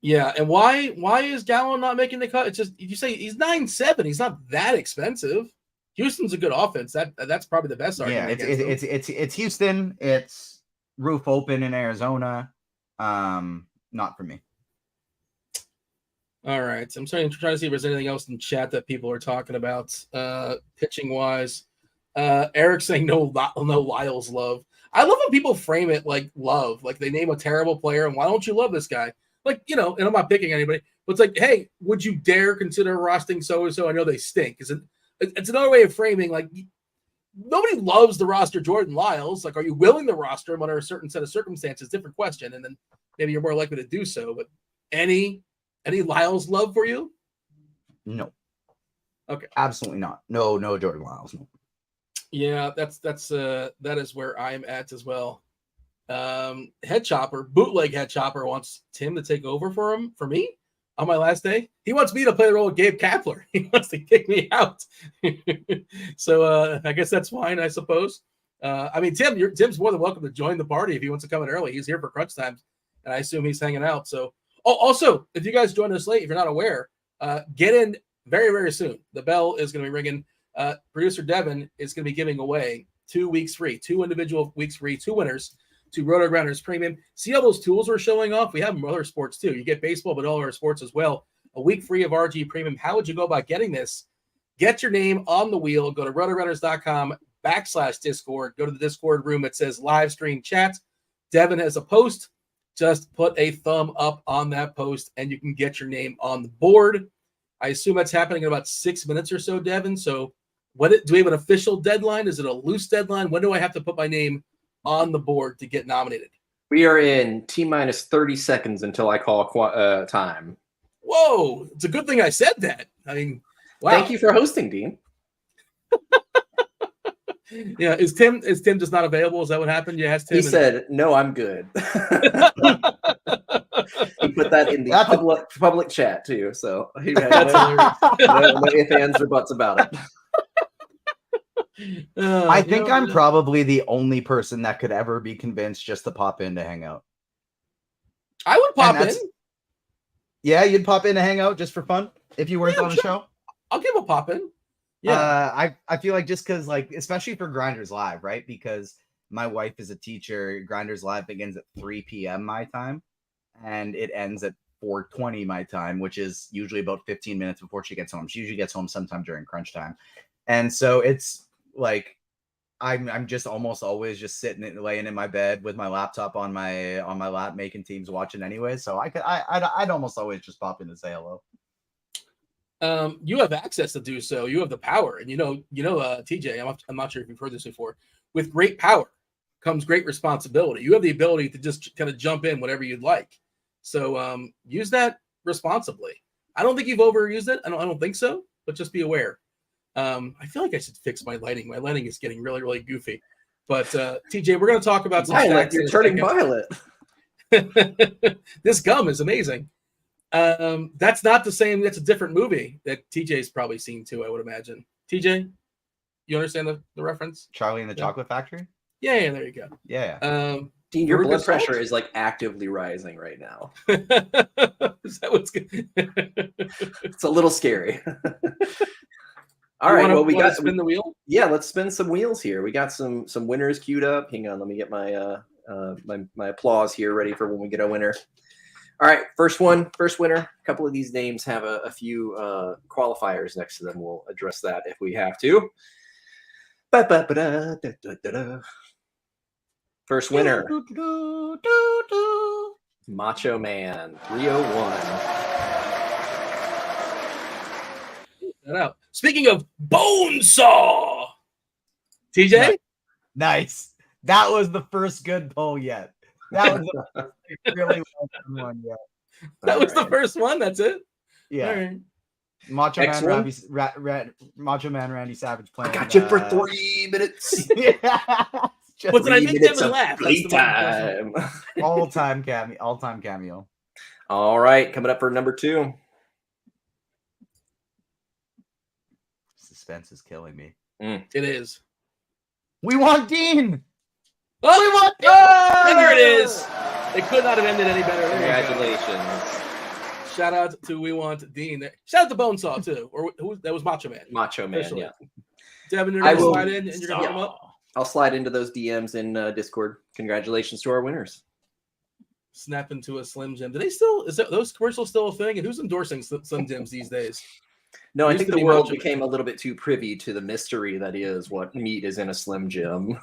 Yeah, and why is Gallen not making the cut? It's just you say he's 9.7. He's not that expensive. Houston's a good offense. That's probably the best argument. Yeah, it's Houston. It's roof open in Arizona. Not for me. All right. So I'm trying to see if there's anything else in chat that people are talking about pitching wise. Eric saying no Lyles love. I love when people frame it like love, like they name a terrible player and why don't you love this guy? Like, and I'm not picking anybody, but it's like, hey, would you dare consider roasting so-and-so? I know they stink. It's another way of framing, like, nobody loves the roster Jordan Lyles. Like, are you willing to roster him under a certain set of circumstances? Different question. And then maybe you're more likely to do so. But any Lyles love for you? No. Okay. Absolutely not. No Jordan Lyles. No. Yeah, that is where I'm at as well. Bootleg Head Chopper wants Tim to take over for me on my last day. He wants me to play the role of Gabe Kapler. He wants to kick me out. So I guess that's fine, I suppose. Tim's more than welcome to join the party if he wants to come in early. He's here for crunch times, and I assume he's hanging out. So, also, if you guys join us late, if you're not aware, get in very, very soon. The bell is going to be ringing. Producer Devin is going to be giving away 2 weeks free, 2 individual weeks free, 2 winners to RotoGrinders Premium. See all those tools we're showing off? We have them in other sports too. You get baseball, but all our sports as well. A week free of RG Premium. How would you go about getting this? Get your name on the wheel. Go to rotogrinders.com/Discord. Go to the Discord room that says live stream chat. Devin has a post. Just put a thumb up on that post and you can get your name on the board. I assume that's happening in about 6 minutes or so, Devin. So do we have an official deadline? Is it a loose deadline? When do I have to put my name on the board to get nominated? We are in T-minus 30 seconds until I call time. Whoa, it's a good thing I said that. I mean, wow. Thank you for hosting, Dean. Yeah, is Tim just not available? Is that what happened? You asked him. He said, "No, I'm good." He put that in the public chat too, so he had no ifs, ands, or buts about it. I think I'm probably the only person that could ever be convinced just to pop in to hang out. I would pop in. Yeah, you'd pop in to hang out just for fun if you weren't on the show. I'll give a pop in. Yeah, I feel like just because, like, especially for Grinders Live, right? Because my wife is a teacher. Grinders Live begins at 3 p.m. my time, and it ends at 4:20 my time, which is usually about 15 minutes before she gets home. She usually gets home sometime during crunch time, and so it's like I'm just almost always just laying in my bed with my laptop on my lap making teams watching anyway. So I'd almost always just pop in and say hello. You have access to do so. You have the power, and TJ. I'm not sure if you've heard this before. With great power comes great responsibility. You have the ability to just kind of jump in whatever you'd like. So use that responsibly. I don't think you've overused it. I don't think so. But just be aware. I feel like I should fix my lighting. My lighting is getting really, really goofy. But TJ, we're going to talk about some stats. You're turning violet. This gum is amazing. That's not the same. That's a different movie that TJ's probably seen too, I would imagine. TJ, you understand the reference? Charlie and the Chocolate Factory? Yeah, there you go. Yeah. Dean, your Veruca blood Salt? pressure is like actively rising right now. Is that what's good? It's a little scary. All You right. wanna- Well, we wanna got spin the wheel. Yeah, let's spin some wheels here. We got some winners queued up. Hang on, let me get my my applause here ready for when we get a winner. All right, first winner. A couple of these names have a few qualifiers next to them. We'll address that if we have to. Ba-ba-ba-da-da-da-da-da. First winner, Macho Man 301. Out. Speaking of Bonesaw, TJ, Nice. That was the first good poll yet. That was the really well done one yet. that was the first one. That's it. Yeah. All right. Macho Next Man, one? Macho Man Randy Savage playing. I got you for 3 minutes. Yeah. Just But did I 3 make minutes Devin of laugh? That's the playtime. all-time cameo. All right, coming up for number 2. Suspense is killing me. It is. We want Dean. Oh, We want Dean. there it is. It could not have ended any better. There you go. Congratulations, Shout out to We Want Dean. There. Shout out to Bonesaw too, or who? That was Macho Man. Macho Man. Officially. Yeah, Devin, you're I gonna will- slide in and you're gonna pick him up. I'll slide into those DMs in Discord. Congratulations to our winners. Snap into a Slim Jim. Do they still? Is that, those commercials still a thing? And who's endorsing Slim Jims these days? No, I Used think to the be world Macho Man. became a little bit too privy to the mystery that is what meat is in a Slim Jim.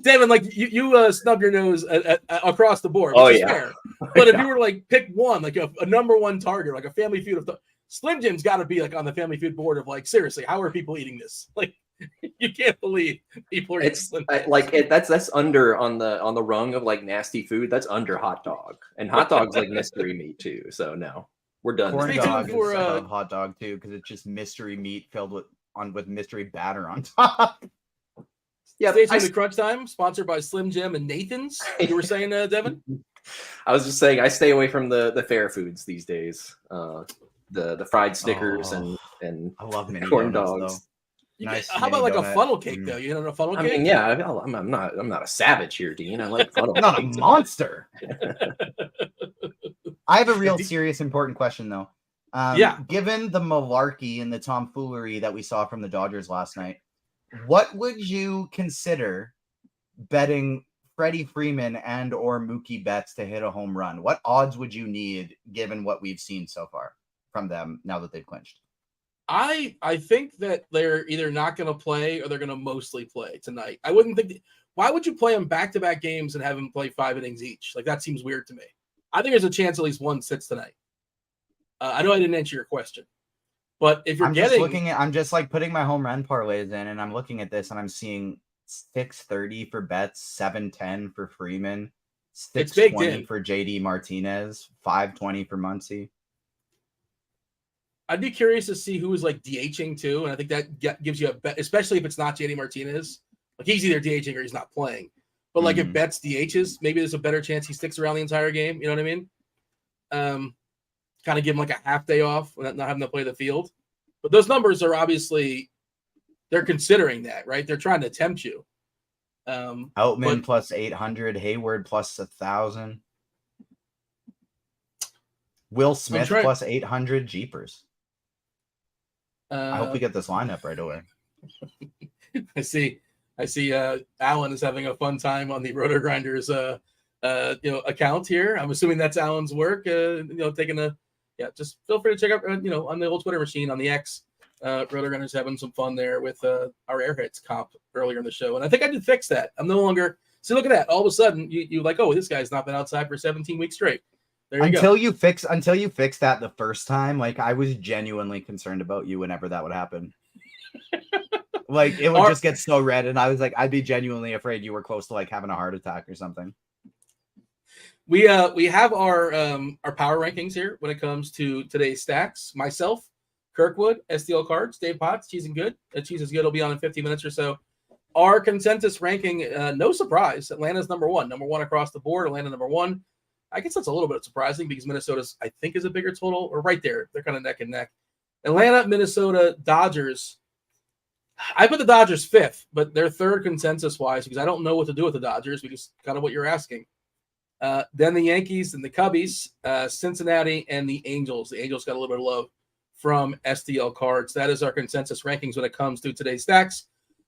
Devin, like you snub your nose across the board, which Oh, is yeah. fair. But if you were to like pick one, like a number one target, like a Family Feud of Slim Jim's got to be like on the Family Feud board of like, seriously, how are people eating this? Like, you can't believe people are eating It's Slim Jims. that's under on the rung of like nasty food. That's under hot dog, and hot dog's like mystery meat too. So no, we're done. Corn Stay dog tuned is for, above hot dog too, because it's just mystery meat filled with mystery batter on top. Yeah, Stay tuned to Crunch Time, sponsored by Slim Jim and Nathan's. You were saying, Devin? I was just saying I stay away from the fair foods these days. The fried Snickers and I love mini corn donuts, dogs. Nice How about mini like a donut. funnel cake though? You know, a funnel I cake. mean, yeah, I'm not a savage here, Dean. I like funnel I'm not a cakes. monster. I have a real serious important question though. Given the malarkey and the tomfoolery that we saw from the Dodgers last night, what would you consider betting Freddie Freeman and or Mookie Betts to hit a home run? What odds would you need given what we've seen so far from them now that they've clinched? I think that they're either not going to play or they're going to mostly play tonight. I wouldn't think. Why would you play them back-to-back games and have them play 5 innings each? Like, that seems weird to me. I think there's a chance at least one sits tonight. I know I didn't answer your question, but if you're I'm just like putting my home run parlays in, and I'm looking at this, and I'm seeing 630 for Betts, 710 for Freeman, 620 for JD Martinez, 520 for Muncy. I'd be curious to see who is like DHing too, and I think that gives you a bet, especially if it's not JD Martinez. Like, he's either DHing or he's not playing. But like if Betts DHs, maybe there's a better chance he sticks around the entire game. You know what I mean? Kind of give him like a half day off, not having to play the field. But those numbers are obviously, they're considering that, right? They're trying to tempt you. Outman plus 800, Hayward plus 1,000, Will Smith plus 800. Jeepers! I hope we get this lineup right away. I see. Alan is having a fun time on the RotoGrinders account here. I'm assuming that's Alan's work. Just feel free to check out on the old Twitter machine on the X. RotoGrinders having some fun there with our Airheads comp earlier in the show, and I think I did fix that. I'm no longer. See, look at that. All of a sudden, you like, oh, this guy's not been outside for 17 weeks straight. There you go. Until you fix that the first time, like, I was genuinely concerned about you whenever that would happen. Like, it would just get so red, and I was like, I'd be genuinely afraid you were close to like having a heart attack or something. We have our power rankings here when it comes to today's stacks. Myself, Kirkwood, STL Cards, Dave Potts, Cheese and Good. Cheese is Good will be on in 50 minutes or so. Our consensus ranking, no surprise, Atlanta's number one across the board. Atlanta number one. I guess that's a little bit surprising because Minnesota's, I think, is a bigger total, or right there. They're kind of neck and neck. Atlanta, Minnesota, Dodgers. I put the Dodgers 5th, but they're 3rd consensus-wise because I don't know what to do with the Dodgers, because kind of what you're asking. Then the Yankees and the Cubbies, Cincinnati, and the Angels. The Angels got a little bit of love from STL Cards. That is our consensus rankings when it comes to today's stacks.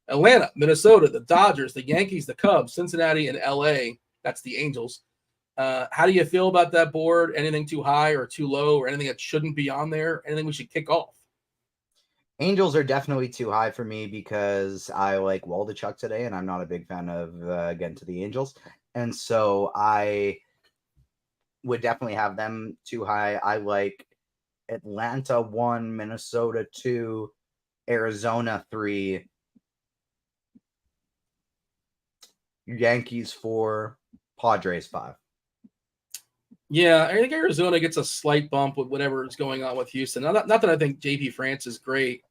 Atlanta, Minnesota, the Dodgers, the Yankees, the Cubs, Cincinnati, and LA. That's the Angels. How do you feel about that board? Anything too high or too low, or anything that shouldn't be on there? Anything we should kick off? Angels are definitely too high for me because I like Waldichuk today, and I'm not a big fan of getting to the Angels. And so I would definitely have them too high. I like Atlanta 1, Minnesota 2, Arizona 3, Yankees 4, Padres 5. Yeah, I think Arizona gets a slight bump with whatever is going on with Houston. Not that I think JP France is great,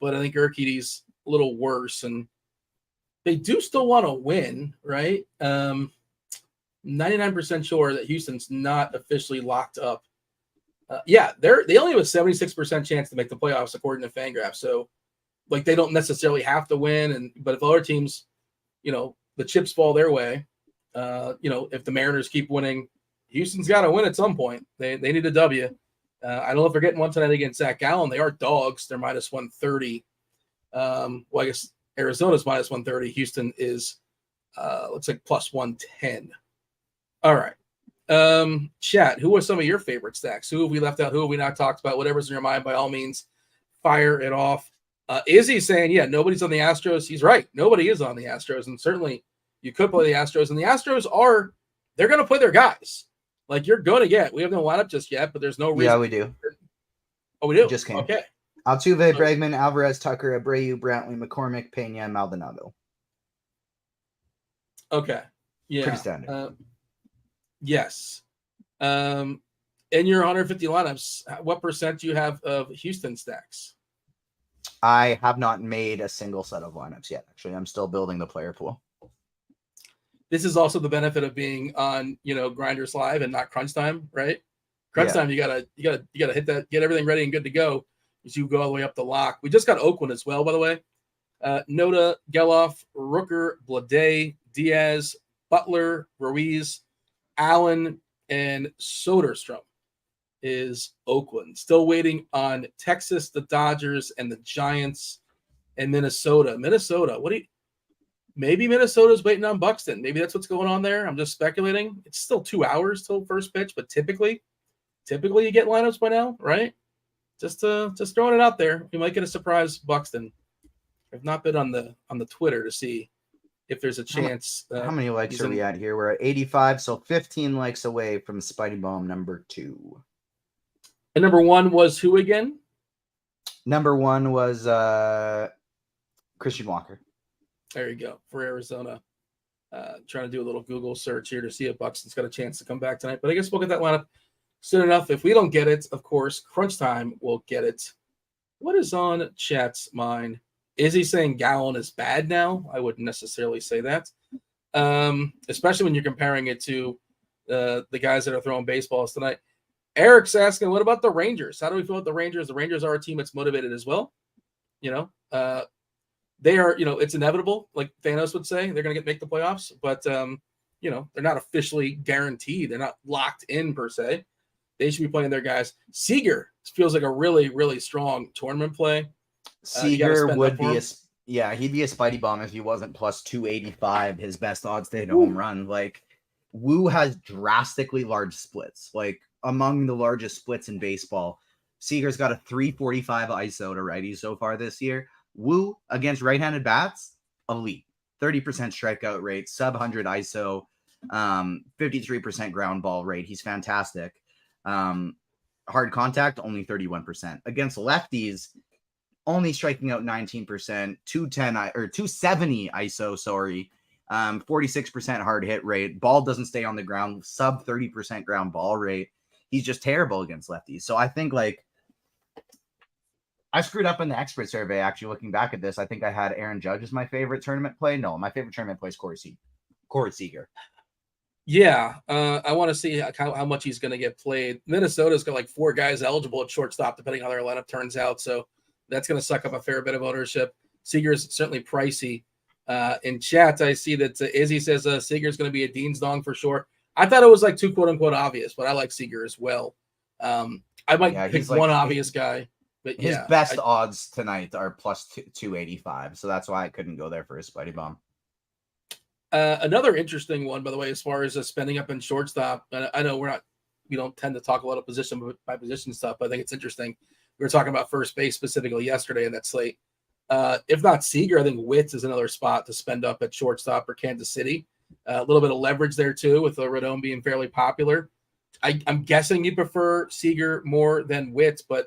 but I think Urquidy's a little worse, and they do still want to win, right? 99% sure that Houston's not officially locked up. Yeah, they only have a 76% chance to make the playoffs according to Fangraphs. So, like, they don't necessarily have to win, but if other teams, the chips fall their way, if the Mariners keep winning, Houston's got to win at some point. They need a W. I don't know if they're getting one tonight against Zach Gallen. They are dogs. They're minus 130. Well, I guess Arizona's minus 130. Houston is, looks like plus 110. All right. Chat, who are some of your favorite stacks? Who have we left out? Who have we not talked about? Whatever's in your mind, by all means, fire it off. Izzy's saying, yeah, nobody's on the Astros. He's right. Nobody is on the Astros. And certainly you could play the Astros. And the Astros they're going to play their guys. Like, you're going to get, we have no lineup just yet, but there's no reason. Yeah, we do. Oh, we do? Just came. Okay. Altuve, Bregman, Alvarez, Tucker, Abreu, Brantley, McCormick, Pena, Maldonado. Okay. Yeah. Pretty standard. Yes. In your 150 lineups, what percent do you have of Houston stacks? I have not made a single set of lineups yet. Actually, I'm still building the player pool. This is also the benefit of being on, Grinders Live and not Crunch Time, right? Crunch Time, you gotta hit that, get everything ready and good to go as you go all the way up the lock. We just got Oakland as well, by the way. Noda, Geloff, Rooker, Blade, Diaz, Butler, Ruiz, Allen, and Soderstrom is Oakland. Still waiting on Texas, the Dodgers, and the Giants, and Minnesota. Maybe Minnesota's waiting on Buxton. Maybe that's what's going on there. I'm just speculating. It's still 2 hours till first pitch, but typically you get lineups by now, right? Just throwing it out there. We might get a surprise Buxton. I've not been on the Twitter to see if there's a chance. How many likes are we at here? We're at 85, so 15 likes away from Spidey Bomb number 2. And number 1 was who again? Number 1 was Christian Walker. There you go, for Arizona. Trying to do a little Google search here to see if Buxton's got a chance to come back tonight. But I guess we'll get that lineup soon enough. If we don't get it, of course, Crunch Time will get it. What is on chat's mind? Is he saying Gallen is bad now? I wouldn't necessarily say that. Especially when you're comparing it to the guys that are throwing baseballs tonight. Eric's asking, what about the Rangers? How do we feel about the Rangers? The Rangers are a team that's motivated as well. They are, it's inevitable, like Thanos would say. They're going to make the playoffs, but, they're not officially guaranteed. They're not locked in, per se. They should be playing their guys. Seager feels like a really, really strong tournament play. Seager would be he'd be a Spidey Bomb if he wasn't plus 285, his best odds to hit a home run. Like, Wu has drastically large splits, like among the largest splits in baseball. Seager's got a 345 ISO to righties so far this year. Wu against right-handed bats, elite. 30% strikeout rate, sub 100 ISO, 53% ground ball rate. He's fantastic. Hard contact, only 31%. Against lefties, only striking out 19%, 270 ISO, 46% hard hit rate. Ball doesn't stay on the ground, sub 30% ground ball rate. He's just terrible against lefties. So I think, like, I screwed up in the expert survey, actually, looking back at this. I think I had Aaron Judge as my favorite tournament play. No, my favorite tournament play is Corey Seager. Yeah, I want to see how much he's going to get played. Minnesota's got like 4 guys eligible at shortstop, depending on how their lineup turns out. So that's going to suck up a fair bit of ownership. Seager's certainly pricey. In chat, I see that Izzy says Seager's going to be a Dean's Dong for sure. I thought it was like too quote unquote obvious, but I like Seager as well. I might pick one obvious guy, but his best odds tonight are plus 285, so that's why I couldn't go there for a Spidey Bomb. Another interesting one, by the way, as far as spending up in shortstop. I know we don't tend to talk a lot of position by position stuff, but I think it's interesting. We were talking about first base specifically yesterday in that slate. If not Seager, I think Witts is another spot to spend up at shortstop for Kansas City. A little bit of leverage there too, with Rodon being fairly popular. I'm guessing you prefer Seager more than Witts, but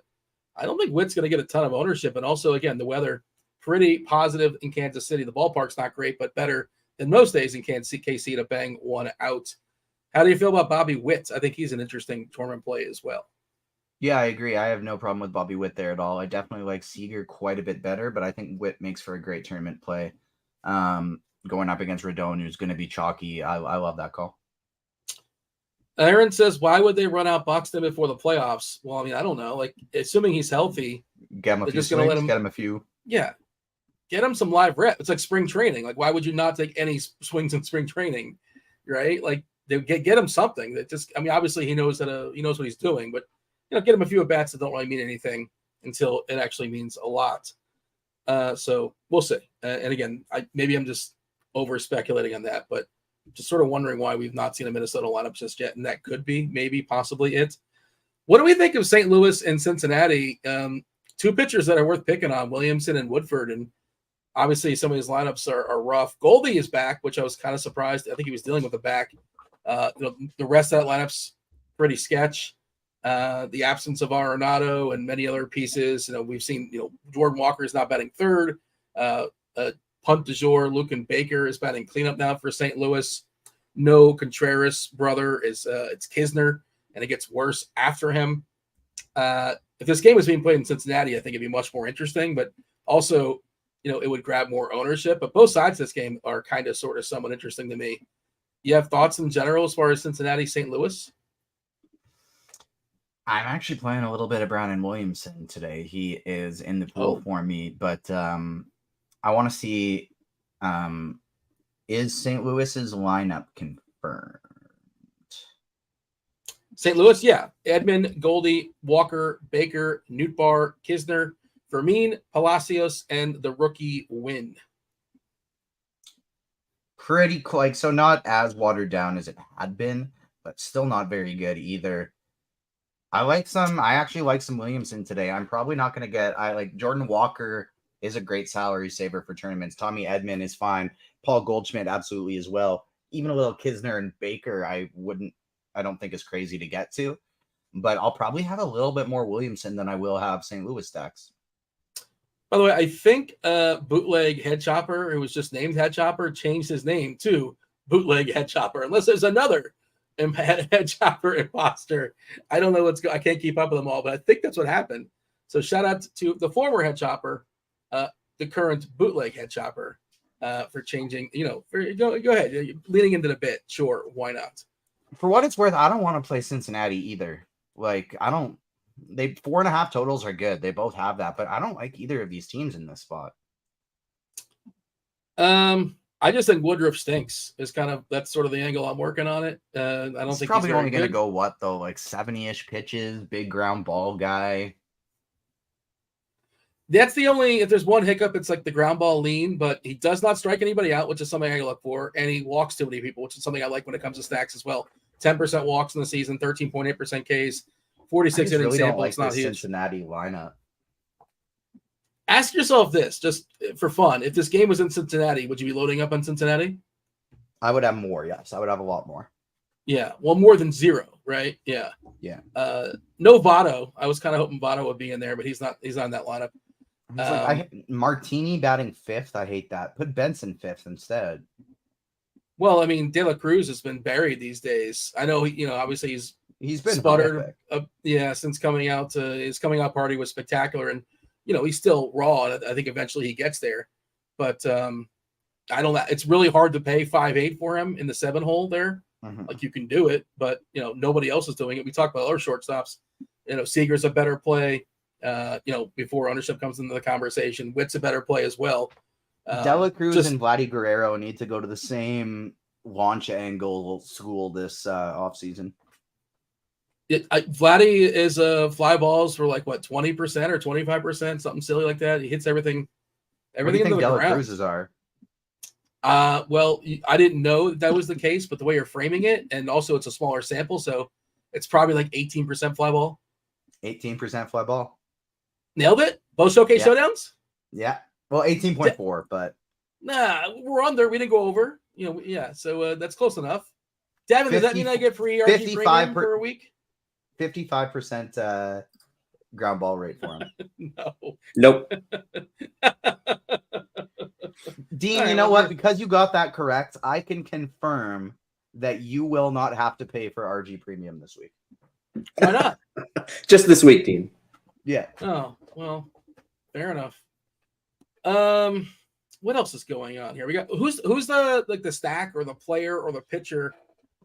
I don't think Witt's going to get a ton of ownership. And also, again, the weather pretty positive in Kansas City. The ballpark's not great, but better than most days in KC to bang one out. How do you feel about Bobby Witt? I think he's an interesting tournament play as well. Yeah, I agree. I have no problem with Bobby Witt there at all. I definitely like Seager quite a bit better, but I think Witt makes for a great tournament play. Going up against Rodon, who's going to be chalky. I love that call. Aaron says, why would they run out Buxton before the playoffs? Well, I mean, I don't know. Like, assuming he's healthy, get him a few swings, get him a few. Yeah. Get him some live rep. It's like spring training. Like, why would you not take any swings in spring training? Right? Like, they get him something that just, I mean, obviously he knows he knows what he's doing, but get him a few at bats that don't really mean anything until it actually means a lot. So we'll see. And again, maybe I'm just over speculating on that, but just sort of wondering why we've not seen a Minnesota lineup just yet. And that could be possibly it. What do we think of St. Louis and Cincinnati? Two pitchers that are worth picking on, Williamson and Woodford. And obviously some of his lineups are rough. Goldie is back, which I was kind of surprised. I think he was dealing with a back. The rest of that lineup's pretty sketch. The absence of Arenado and many other pieces. We've seen, Jordan Walker is not batting third. Punt du jour, Lucan Baker is batting cleanup now for St. Louis. No Contreras brother it's Kisner, and it gets worse after him. If this game was being played in Cincinnati, I think it'd be much more interesting, but also, it would grab more ownership. But both sides of this game are kind of sort of somewhat interesting to me. You have thoughts in general as far as Cincinnati, St. Louis? I'm actually playing a little bit of Brown and Williamson today. He is in the pool for me, but I want to see, is St. Louis's lineup confirmed? St. Louis, yeah. Edman, Goldie, Walker, Baker, Nootbaar, Kisner, Fermin, Palacios, and the rookie Wynn. Pretty cool. So not as watered down as it had been, but still not very good either. I actually like some Williamson today. I'm probably not going to get, Jordan Walker is a great salary saver for tournaments. Tommy Edman is fine. Paul Goldschmidt absolutely as well. Even a little Kisner and Baker, I don't think is crazy to get to, but I'll probably have a little bit more Williamson than I will have St. Louis stacks. By the way, I think Bootleg Head Chopper, who was just named Head Chopper, changed his name to Bootleg Head Chopper, unless there's another Head Chopper imposter. I don't know I can't keep up with them all, but I think that's what happened. So shout out to the former Head Chopper, the current Bootleg Head Chopper, for changing, go ahead. You're leaning into the bit. Sure. Why not? For what it's worth, I don't want to play Cincinnati either. They 4.5 totals are good. They both have that, but I don't like either of these teams in this spot. I just think Woodruff stinks. That's sort of the angle I'm working on it. I don't think probably he's only going to go 70-ish pitches, big ground ball guy. That's the only, if there's one hiccup, it's like the ground ball lean, but he does not strike anybody out, which is something I look for. And he walks too many people, which is something I like when it comes to stacks as well. 10% walks in the season, 13.8% Ks, 46 inning sample. It's not huge. Cincinnati lineup. Ask yourself this, just for fun. If this game was in Cincinnati, would you be loading up on Cincinnati? I would have more, yes. I would have a lot more. Yeah, well, more than zero, right? Yeah. Yeah. No Votto. I was kind of hoping Votto would be in there, but he's not in that lineup. Martini batting fifth. I hate that. Put Benson fifth instead. Well, I mean, De La Cruz has been buried these days. I know, obviously he's been sputtered. Since coming out. His coming out party was spectacular, and he's still raw. And I think eventually he gets there, but I don't know. It's really hard to pay 5.8 for him in the 7 hole there. Mm-hmm. Like, you can do it, but nobody else is doing it. We talked about other shortstops. Seager's a better play. before ownership comes into the conversation. Witt's a better play as well. Dela Cruz and Vladdy Guerrero need to go to the same launch angle school this offseason. Vladdy is fly balls for like what 20% or 25%, something silly like that. He hits everything What do you think into the Dela ground. Cruz's are? Well, I didn't know that was the case, but the way you're framing it, and also it's a smaller sample, so it's probably like 18% fly ball. 18% fly ball. Nailed it. Both showcase showdowns. Yeah. Well, 18.4, but nah, we're under. We didn't go over. Yeah. So that's close enough. Devin, does that mean I get free RG premium for a week? 55% ground ball rate for him. No. Nope. Dean, you know what? Because you got that correct, I can confirm that you will not have to pay for RG premium this week. Why not? Just this week, Dean. Yeah. Oh, well, fair enough. What else is going on here? We got who's the stack or the player or the pitcher?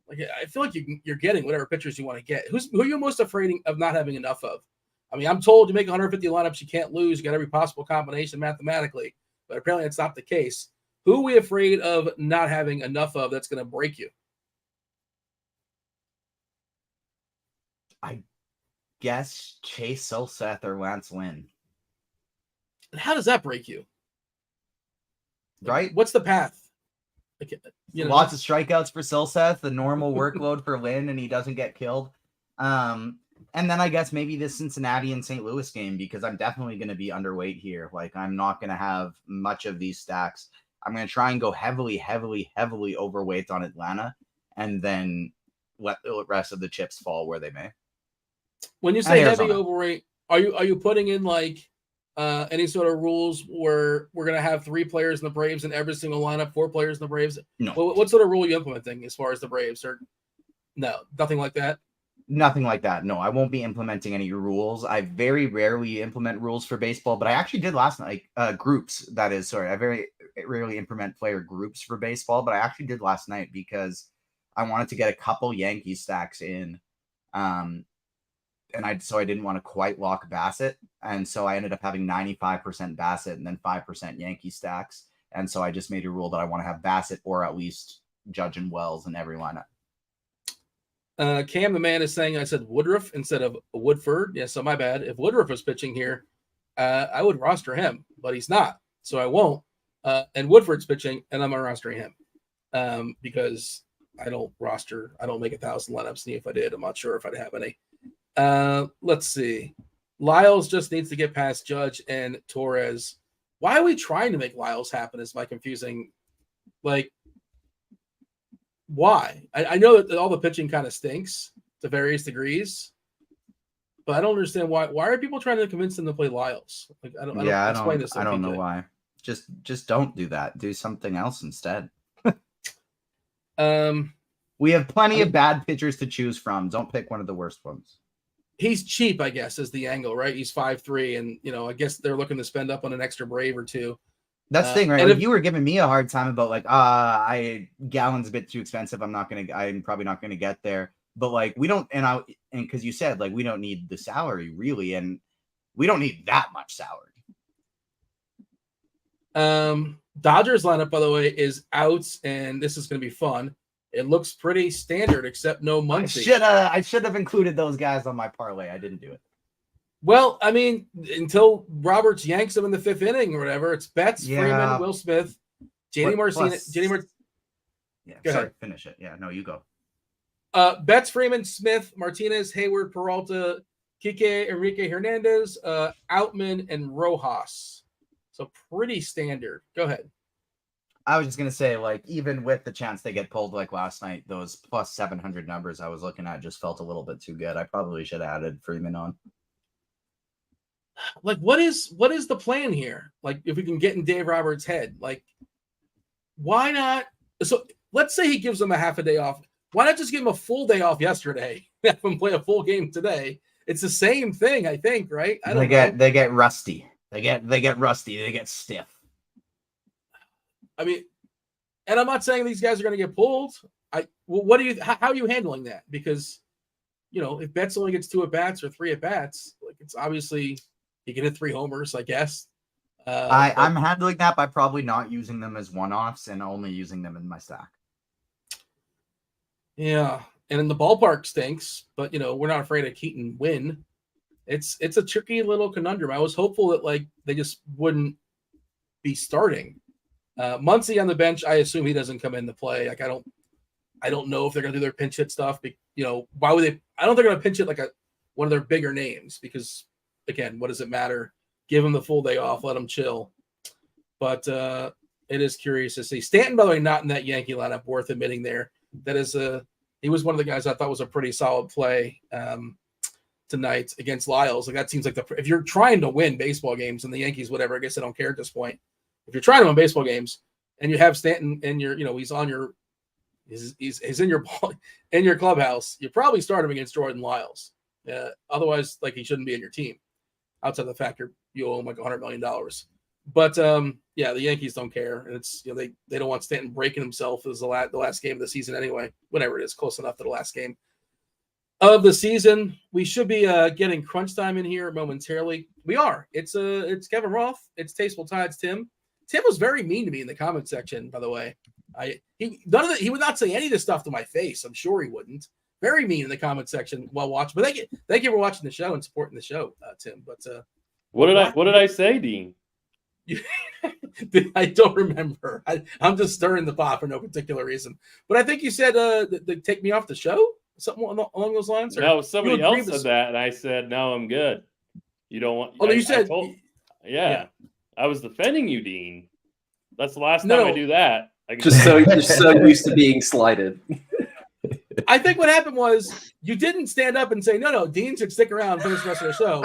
Like, I feel like you're getting whatever pitchers you want to get. Who are you most afraid of not having enough of? I mean, I'm told you make 150 lineups, you can't lose. You got every possible combination mathematically, but apparently that's not the case. Who are we afraid of not having enough of that's going to break you? I guess Chase Silseth or Lance Lynn. And how does that break you? Right? What's the path? Lots of strikeouts for Silseth, the normal workload for Lynn, and he doesn't get killed. And then I guess maybe this Cincinnati and St. Louis game, because I'm definitely going to be underweight here. Like, I'm not going to have much of these stacks. I'm going to try and go heavily overweight on Atlanta, and then let the rest of the chips fall where they may. When you say heavy overweight, are you putting in like any sort of rules where we're going to have 3 players in the Braves in every single lineup, 4 players in the Braves? No. What sort of rule are you implementing as far as the Braves? Or no, nothing like that? Nothing like that. No, I won't be implementing any rules. I very rarely implement rules for baseball, but I actually did last night. Groups, that is. Sorry, I very rarely implement player groups for baseball, but I actually did last night because I wanted to get a couple Yankee stacks in. So I didn't want to quite lock Bassett. And so I ended up having 95% Bassett and then 5% Yankee stacks. And so I just made a rule that I want to have Bassett or at least Judge and Wells in every lineup. Cam the man is saying I said Woodruff instead of Woodford. Yeah, so my bad. If Woodruff was pitching here, I would roster him, but he's not, so I won't. And Woodford's pitching, and I'm rostering him because I don't make 1,000 lineups. And if I did, I'm not sure if I'd have any. Let's see. Lyles just needs to get past Judge and Torres. Why are we trying to make Lyles happen is my confusing. Like, why? I know that all the pitching kind of stinks to various degrees, but I don't understand why. Why are people trying to convince them to play Lyles? Like, I don't know why. Just don't do that. Do something else instead. We have plenty of bad pitchers to choose from. Don't pick one of the worst ones. He's cheap, I guess, is the angle, right? He's 5'3", and I guess they're looking to spend up on an extra Brave or 2. That's the thing, right? Like, you were giving me a hard time about Gallen's a bit too expensive. I'm probably not gonna get there. But like, we don't, and because you said like we don't need the salary really, and we don't need that much salary. Dodgers lineup, by the way, is out, and this is gonna be fun. It looks pretty standard, except no Muncy. I should have included those guys on my parlay. I didn't do it. Well, I mean, until Roberts yanks them in the 5th inning or whatever, it's Betts, Freeman, Will Smith, JD Martinez. Yeah, sorry, finish it. Yeah, no, you go. Betts, Freeman, Smith, Martinez, Hayward, Peralta, Kike, Enrique Hernandez, Outman, and Rojas. So pretty standard. Go ahead. I was just going to say, like, even with the chance they get pulled like last night, those plus 700 numbers I was looking at just felt a little bit too good. I probably should have added Freeman on. Like, what is the plan here? Like, if we can get in Dave Roberts' head, like, why not? So let's say he gives them a half a day off. Why not just give him a full day off yesterday? Have him play a full game today. It's the same thing, I think, right? They get rusty. They get rusty. They get stiff. I mean, and I'm not saying these guys are going to get pulled. How are you handling that? Because, if Betts only gets 2 at-bats or 3 at-bats, like, it's obviously He can hit 3 homers, I guess. I'm handling that by probably not using them as one-offs and only using them in my stack. Yeah, and in the ballpark stinks, but we're not afraid of Keaton win. It's a tricky little conundrum. I was hopeful that like they just wouldn't be starting. Muncy on the bench, I assume he doesn't come into play. Like I don't know if they're gonna do their pinch hit stuff. Why would they? I don't think they're gonna pinch hit like one of their bigger names because again, what does it matter? Give him the full day off, let him chill. But it is curious to see. Stanton, by the way, not in that Yankee lineup, worth admitting there. That is he was one of the guys I thought was a pretty solid play tonight against Lyles. Like that seems like if you're trying to win baseball games and the Yankees, whatever, I guess I don't care at this point. If you're trying to win baseball games and you have Stanton and he's on he's in your clubhouse, you probably start him against Jordan Lyles. Otherwise, like he shouldn't be in your team. Outside of the fact you owe him like $100 million. But the Yankees don't care, and it's they don't want Stanton breaking himself as the last game of the season anyway. Whatever it is, close enough to the last game of the season. We should be getting crunch time in here momentarily. We are. It's Kevin Roth. It's TastefulTides. Tim was very mean to me in the comment section. By the way, he would not say any of this stuff to my face. I'm sure he wouldn't. Very mean in the comment section while watching. But thank you for watching the show and supporting the show, Tim. But what did I say, Dean? I don't remember. I'm just stirring the pot for no particular reason. But I think you said they take me off the show, something along those lines. Or no, somebody else said that, and I said no, I'm good. You don't want. Oh, you said. Yeah, I was defending you, Dean. That's the last time I do that. Just so you're so used to being slighted. I think what happened was you didn't stand up and say, no, Dean should stick around for the rest of the show.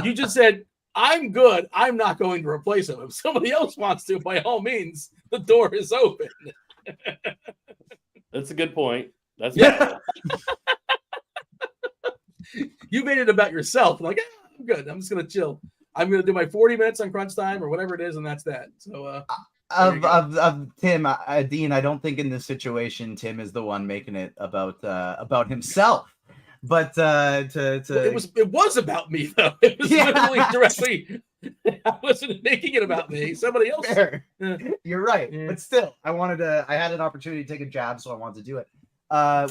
You just said, I'm good. I'm not going to replace him. If somebody else wants to, by all means, the door is open. That's a good point. That's You made it about yourself. Like, I'm good. I'm just going to chill. I'm going to do my 40 minutes on crunch time or whatever it is, and that's that. So, of Tim, Dean, I don't think in this situation Tim is the one making it about himself. But it was about me though. It was literally directly. I wasn't making it about me. Somebody else. You're right, but still, I had an opportunity to take a jab, so I wanted to do it.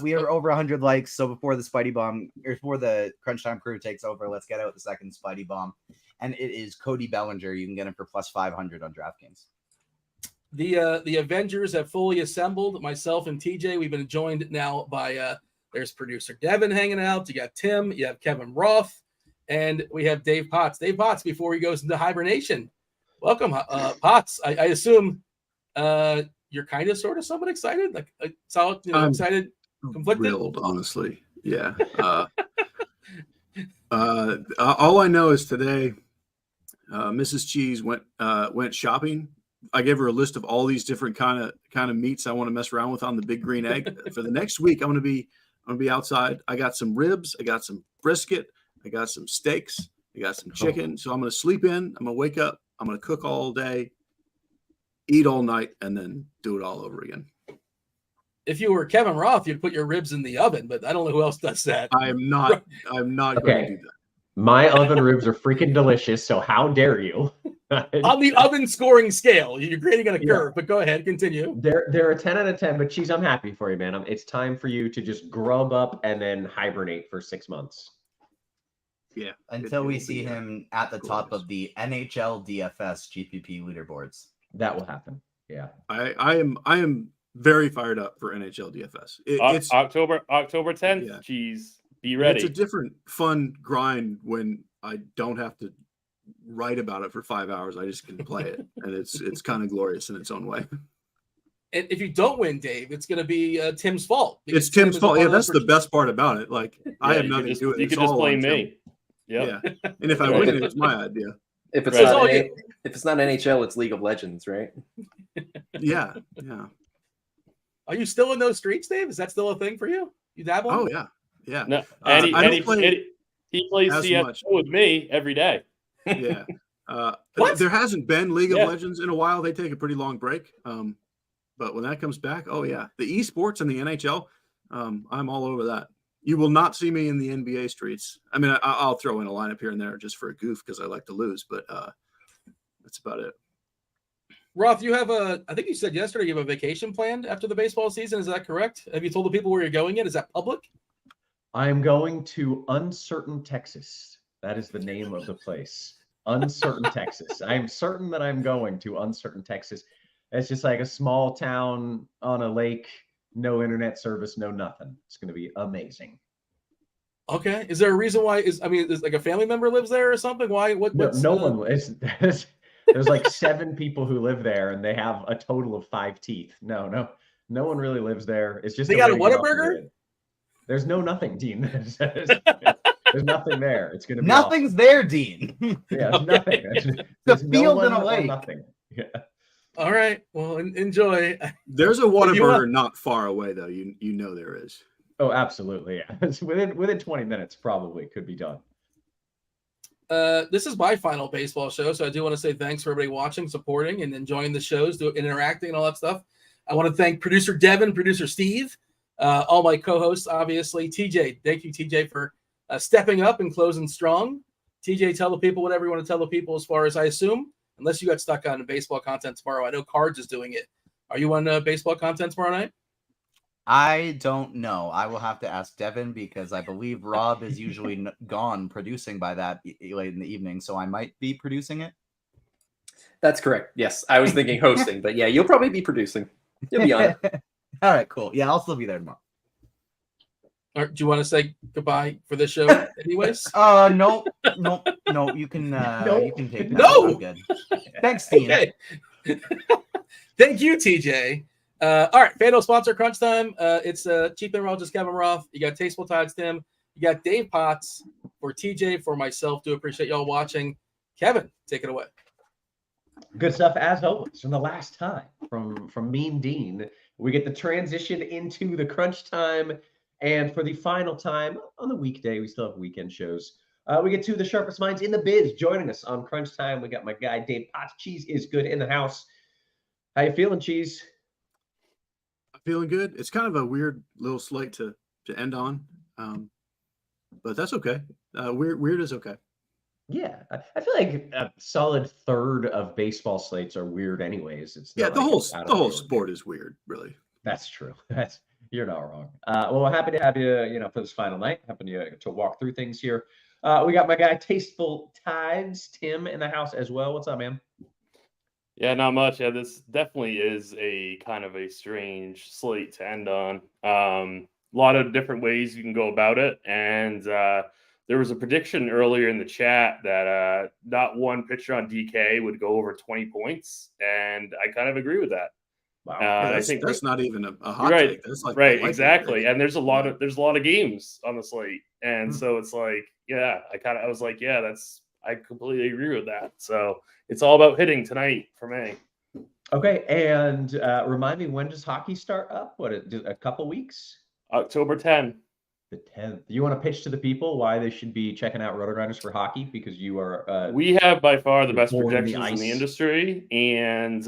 We are over 100 likes, so before the Spidey bomb, or before the Crunch Time crew takes over, let's get out the second Spidey bomb, and it is Cody Bellinger. You can get him for plus 500 on DraftKings. The Avengers have fully assembled. Myself and TJ, we've been joined now by there's producer Devin hanging out. You got Tim, you have Kevin Roth, and we have Dave Potts. Dave Potts, before he goes into hibernation. Welcome, Potts. I assume you're kind of sort of somewhat excited, like solid, excited, conflicted. Thrilled, honestly. Yeah. All I know is today, Mrs. Cheese went shopping. I gave her a list of all these different kind of meats I want to mess around with on the Big Green Egg. For the next week, I'm gonna be outside. I got some ribs, I got some brisket, I got some steaks, I got some chicken. So I'm gonna sleep in, I'm gonna wake up, I'm gonna cook all day, eat all night, and then do it all over again. If you were Kevin Roth, you'd put your ribs in the oven, but I don't know who else does that. I'm not going to do that. My oven ribs are freaking delicious, so how dare you? On the oven scoring scale, you're grading on a curve, but go ahead, continue. They're a 10 out of 10, but Cheese, I'm happy for you, man. It's time for you to just grub up and then hibernate for 6 months. Yeah. Until we see him at the top of the NHL DFS GPP leaderboards. That will happen. Yeah. I am very fired up for NHL DFS. It's October 10th. Yeah. Cheese. Be ready. It's a different fun grind when I don't have to write about it for 5 hours. I just can play it, and it's kind of glorious in its own way. And if you don't win, Dave, it's going to be Tim's fault. It's Tim's fault. Yeah, that's the best part about it. Like I have nothing to do with it. You can just blame me. Yep. Yeah, and if I win, it's my idea. If it's not NHL, it's League of Legends, right? Yeah. Are you still in those streets, Dave? Is that still a thing for you? You dabble? Oh yeah. Yeah. No, he plays CS:GO with me every day. Yeah. What? There hasn't been League of Legends in a while. They take a pretty long break. But when that comes back, oh yeah, the esports and the NHL, I'm all over that. You will not see me in the NBA streets. I mean, I'll throw in a lineup here and there just for a goof because I like to lose, but that's about it. Roth, you have I think you said yesterday you have a vacation planned after the baseball season. Is that correct? Have you told the people where you're going yet? Is that public? I am going to Uncertain, Texas. That is the name of the place. Uncertain, Texas. I am certain that I'm going to Uncertain, Texas. It's just like a small town on a lake, no internet service, no nothing. It's going to be amazing. Okay. Is there a reason why? Is like a family member lives there or something? Why? No one is. There's like 7 people who live there, and they have a total of 5 teeth. No one really lives there. It's just They got a Whataburger? There's nothing, Dean. There's nothing there. It's going to be Nothing's awesome. there, Dean. Yeah, Okay. nothing. The There's field and a or lake. Nothing. Yeah. All right. Well, enjoy. There's a Whataburger not far away, though. You know there is. Oh, absolutely. Yeah. It's within 20 minutes, probably could be done. This is my final baseball show, so I do want to say thanks for everybody watching, supporting, and enjoying the shows, interacting, and all that stuff. I want to thank producer Devin, producer Steve, all my co-hosts, obviously. TJ, thank you, TJ, for stepping up and closing strong. TJ, tell the people whatever you want to tell the people as far as I assume, unless you got stuck on baseball content tomorrow. I know Cards is doing it. Are you on baseball content tomorrow night? I don't know. I will have to ask Devin because I believe Rob is usually gone producing by that late in the evening, so I might be producing it. That's correct. Yes, I was thinking hosting, but yeah, you'll probably be producing. You'll be on it. All right, cool. Yeah, I'll still be there tomorrow. Or do you want to say goodbye for this show anyways? No. You can you can take that. No! I'm good. Thanks, Dean. Okay. Thank you, TJ. All right, Fanduel sponsor Crunch Time. It's Chief Meteorologist Kevin Roth. You got TastefulTides Tim. You got Dave Potts for TJ, for myself. Do appreciate y'all watching. Kevin, take it away. Good stuff as always. From the last time from Mean Dean, we get the transition into the crunch time, and for the final time on the weekday, we still have weekend shows. We get 2 of the sharpest minds in the biz joining us on crunch time. We got my guy Dave Potts. Cheese is good in the house. How you feeling, Cheese? Feeling good. It's kind of a weird little slate to end on, but that's okay. Weird is okay. Yeah, I feel like a solid third of baseball slates are weird, anyways. It's Yeah, not the like whole it's out of the whole the sport ordinary. is weird, really. That's true. You're not wrong. Well, we're happy to have you, for this final night. Happy to walk through things here. We got my guy TastefulTides Tim in the house as well. What's up, man? Yeah, not much. Yeah, this definitely is a kind of a strange slate to end on. A lot of different ways you can go about it. And there was a prediction earlier in the chat that not one pitcher on DK would go over 20 points. And I kind of agree with that. Wow. Yeah, I think that's not even a hot right, take. That's like right, the exactly. pick. And there's a lot of games on the slate. And so it's like, yeah, I was like, yeah, I completely agree with that. So it's all about hitting tonight for me. Okay, and remind me, when does hockey start up? What, a couple weeks? October 10. The 10th. You want to pitch to the people why they should be checking out RotoGrinders for hockey? Because you are we have by far the best born in the projections in the ice. industry. And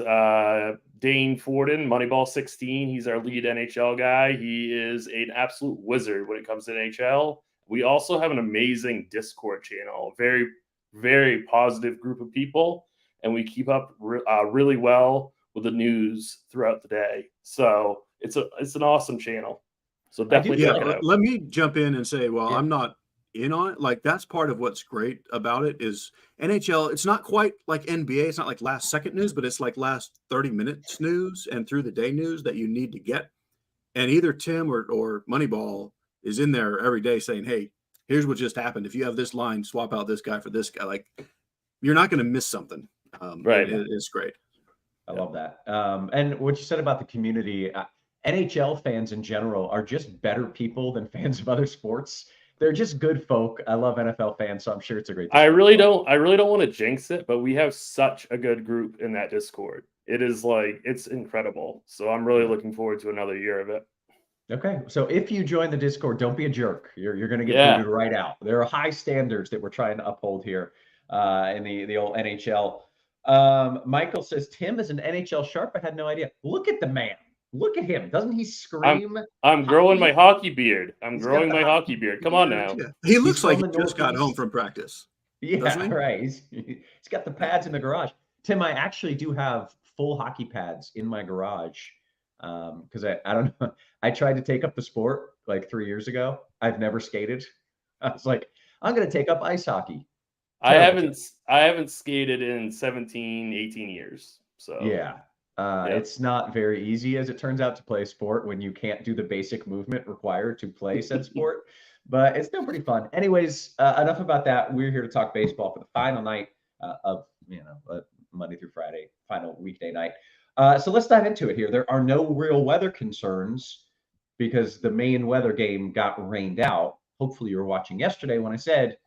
Dane Forden, Moneyball 16, he's our lead NHL guy. He is an absolute wizard when it comes to NHL. We also have an amazing Discord channel, very, very positive group of people, and we keep up really well with the news throughout the day. So it's an awesome channel. So definitely check it out. Let me jump in and say, well, Yeah. I'm not in on it. Like, that's part of what's great about it is NHL. It's not quite like NBA. It's not like last second news, but it's like last 30 minutes news and through the day news that you need to get. And either Tim or Moneyball is in there every day saying, hey, here's what just happened. If you have this line, swap out this guy for this guy. Like, you're not going to miss something. Right. It's great. I love that. And what you said about the community, NHL fans in general are just better people than fans of other sports. They're just good folk. I love NFL fans, so I'm sure it's a great. I really don't want to jinx it, but we have such a good group in that Discord. It is like, it's incredible. So I'm really looking forward to another year of it. Okay, so if you join the Discord, don't be a jerk. You're going to get booted right out. There are high standards that we're trying to uphold here in the old NHL. Michael says, Tim is an NHL sharp. I had no idea. Look at the man. Look at him. Doesn't he scream? I'm growing my hockey beard. I'm He's growing got my the hockey beard. Come on now. Yeah. He looks like he from the just got home Northeast. from practice. Yeah, Doesn't he? right. He's got the pads in the garage. Tim, I actually do have full hockey pads in my garage. Because I don't know. I tried to take up the sport like 3 years ago. I've never skated. I was like, I'm gonna take up ice hockey. I Terrible. haven't skated in 17, 18 years. So Yeah. It's not very easy, as it turns out, to play a sport when you can't do the basic movement required to play said sport, but it's still pretty fun. Anyways, enough about that. We're here to talk baseball for the final night of Monday through Friday, final weekday night. So let's dive into it here. There are no real weather concerns because the main weather game got rained out. Hopefully you were watching yesterday when I said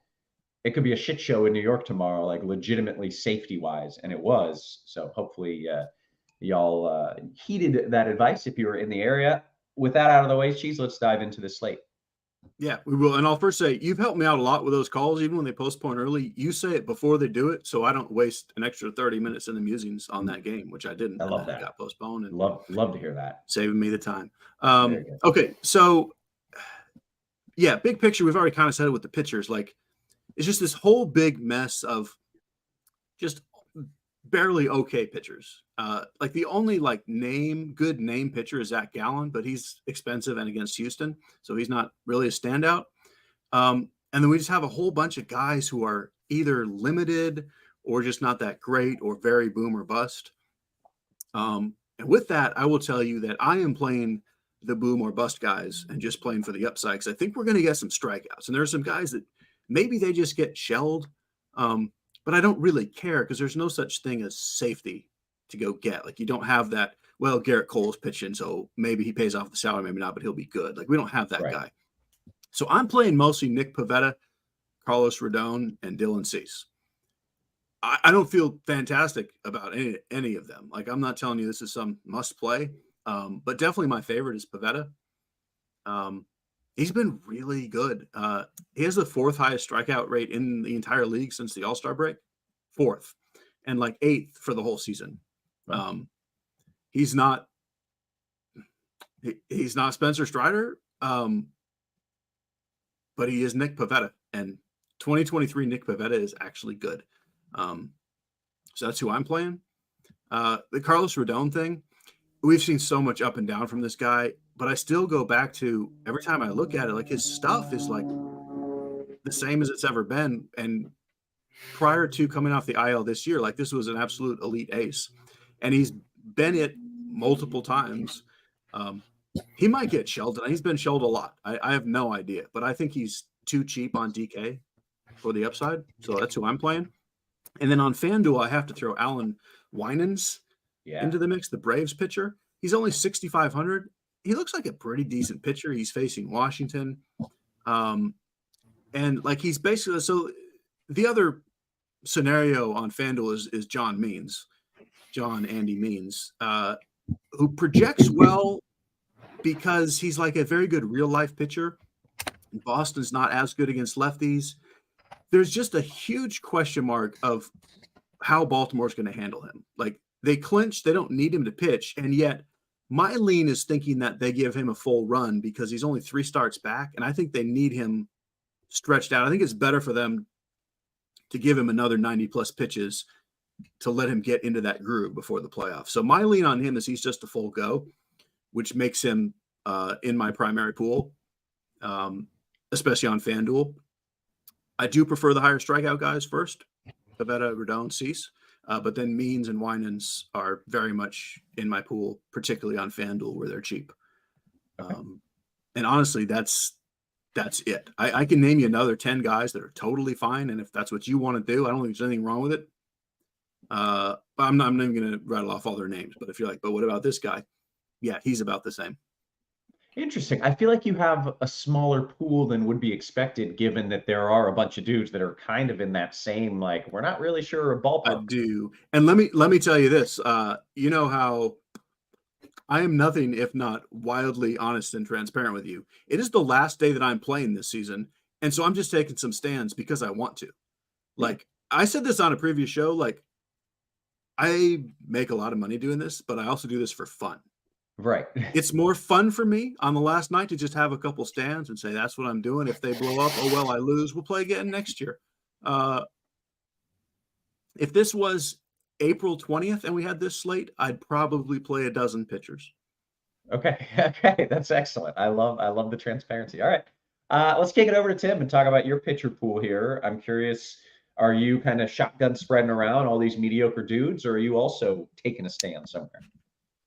it could be a shit show in New York tomorrow, like legitimately safety wise, and it was. So hopefully y'all heeded that advice if you were in the area. With that out of the way, Cheese, let's dive into the slate. Yeah, we will. And I'll first say, you've helped me out a lot with those calls, even when they postpone early. You say it before they do it, so I don't waste an extra 30 minutes in the musings on that game, which I didn't. I love and then that. It got postponed. And Love to hear that. saving me the time. Very good. Okay, so yeah, big picture, we've already kind of said it with the pitchers. Like, it's just this whole big mess of just barely okay pitchers. Like the only like good name pitcher is Zach Gallen, but he's expensive and against Houston, so he's not really a standout. And then we just have a whole bunch of guys who are either limited or just not that great or very boom or bust. And with that, I will tell you that I am playing the boom or bust guys and just playing for the upside, because I think we're going to get some strikeouts. And there are some guys that maybe they just get shelled, but I don't really care because there's no such thing as safety to go get. Like, you don't have that, well, Garrett Cole's pitching, so maybe he pays off the salary, maybe not, but he'll be good. Like, we don't have that guy. So I'm playing mostly Nick Pivetta, Carlos Rodon, and Dylan Cease. I don't feel fantastic about any of them. Like, I'm not telling you this is some must play, but definitely my favorite is Pivetta. He's been really good. He has the 4th highest strikeout rate in the entire league since the All-Star break, 4th, and like 8th for the whole season. He's not Spencer Strider, but he is Nick Pivetta, and 2023 Nick Pivetta is actually good. So that's who I'm playing. The Carlos Rodon thing, we've seen so much up and down from this guy, but I still go back to every time I look at it, like his stuff is like the same as it's ever been. And prior to coming off the IL this year, like this was an absolute elite ace, and he's been it multiple times. He might get shelled. He's been shelled a lot. I have no idea, but I think he's too cheap on DK for the upside. So that's who I'm playing. And then on FanDuel, I have to throw Alan Winans into the mix, the Braves pitcher. He's only 6,500. He looks like a pretty decent pitcher. He's facing Washington. And like he's basically, so the other scenario on FanDuel is John Andy Means, who projects well because he's like a very good real life pitcher. Boston's not as good against lefties. There's just a huge question mark of how Baltimore's going to handle him. Like, they clinch, they don't need him to pitch, and yet my lean is thinking that they give him a full run because he's only 3 starts back, and I think they need him stretched out. I think it's better for them to give him another 90-plus pitches to let him get into that groove before the playoffs. So my lean on him is he's just a full go, which makes him in my primary pool, especially on FanDuel. I do prefer the higher strikeout guys first, Pivetta, Rodon, Cease, but then Means and Winans are very much in my pool, particularly on FanDuel where they're cheap. And honestly, that's it. I can name you another 10 guys that are totally fine, and if that's what you want to do, I don't think there's anything wrong with it. But I'm not even going to rattle off all their names, but if you're like, but what about this guy? Yeah, he's about the same. Interesting. I feel like you have a smaller pool than would be expected, given that there are a bunch of dudes that are kind of in that same, like, we're not really sure a ballpark. I do. And let me tell you this. You know how I am nothing if not wildly honest and transparent with you. It is the last day that I'm playing this season, and so I'm just taking some stands because I want to. Like, I said this on a previous show, like, I make a lot of money doing this, but I also do this for fun. Right. It's more fun for me on the last night to just have a couple stands and say, that's what I'm doing. If they blow up, oh, well, I lose. We'll play again next year. If this was April 20th and we had this slate, I'd probably play a dozen pitchers. Okay. Okay. That's excellent. I love the transparency. All right. Let's kick it over to Tim and talk about your pitcher pool here. I'm curious, are you kind of shotgun spreading around all these mediocre dudes, or are you also taking a stand somewhere?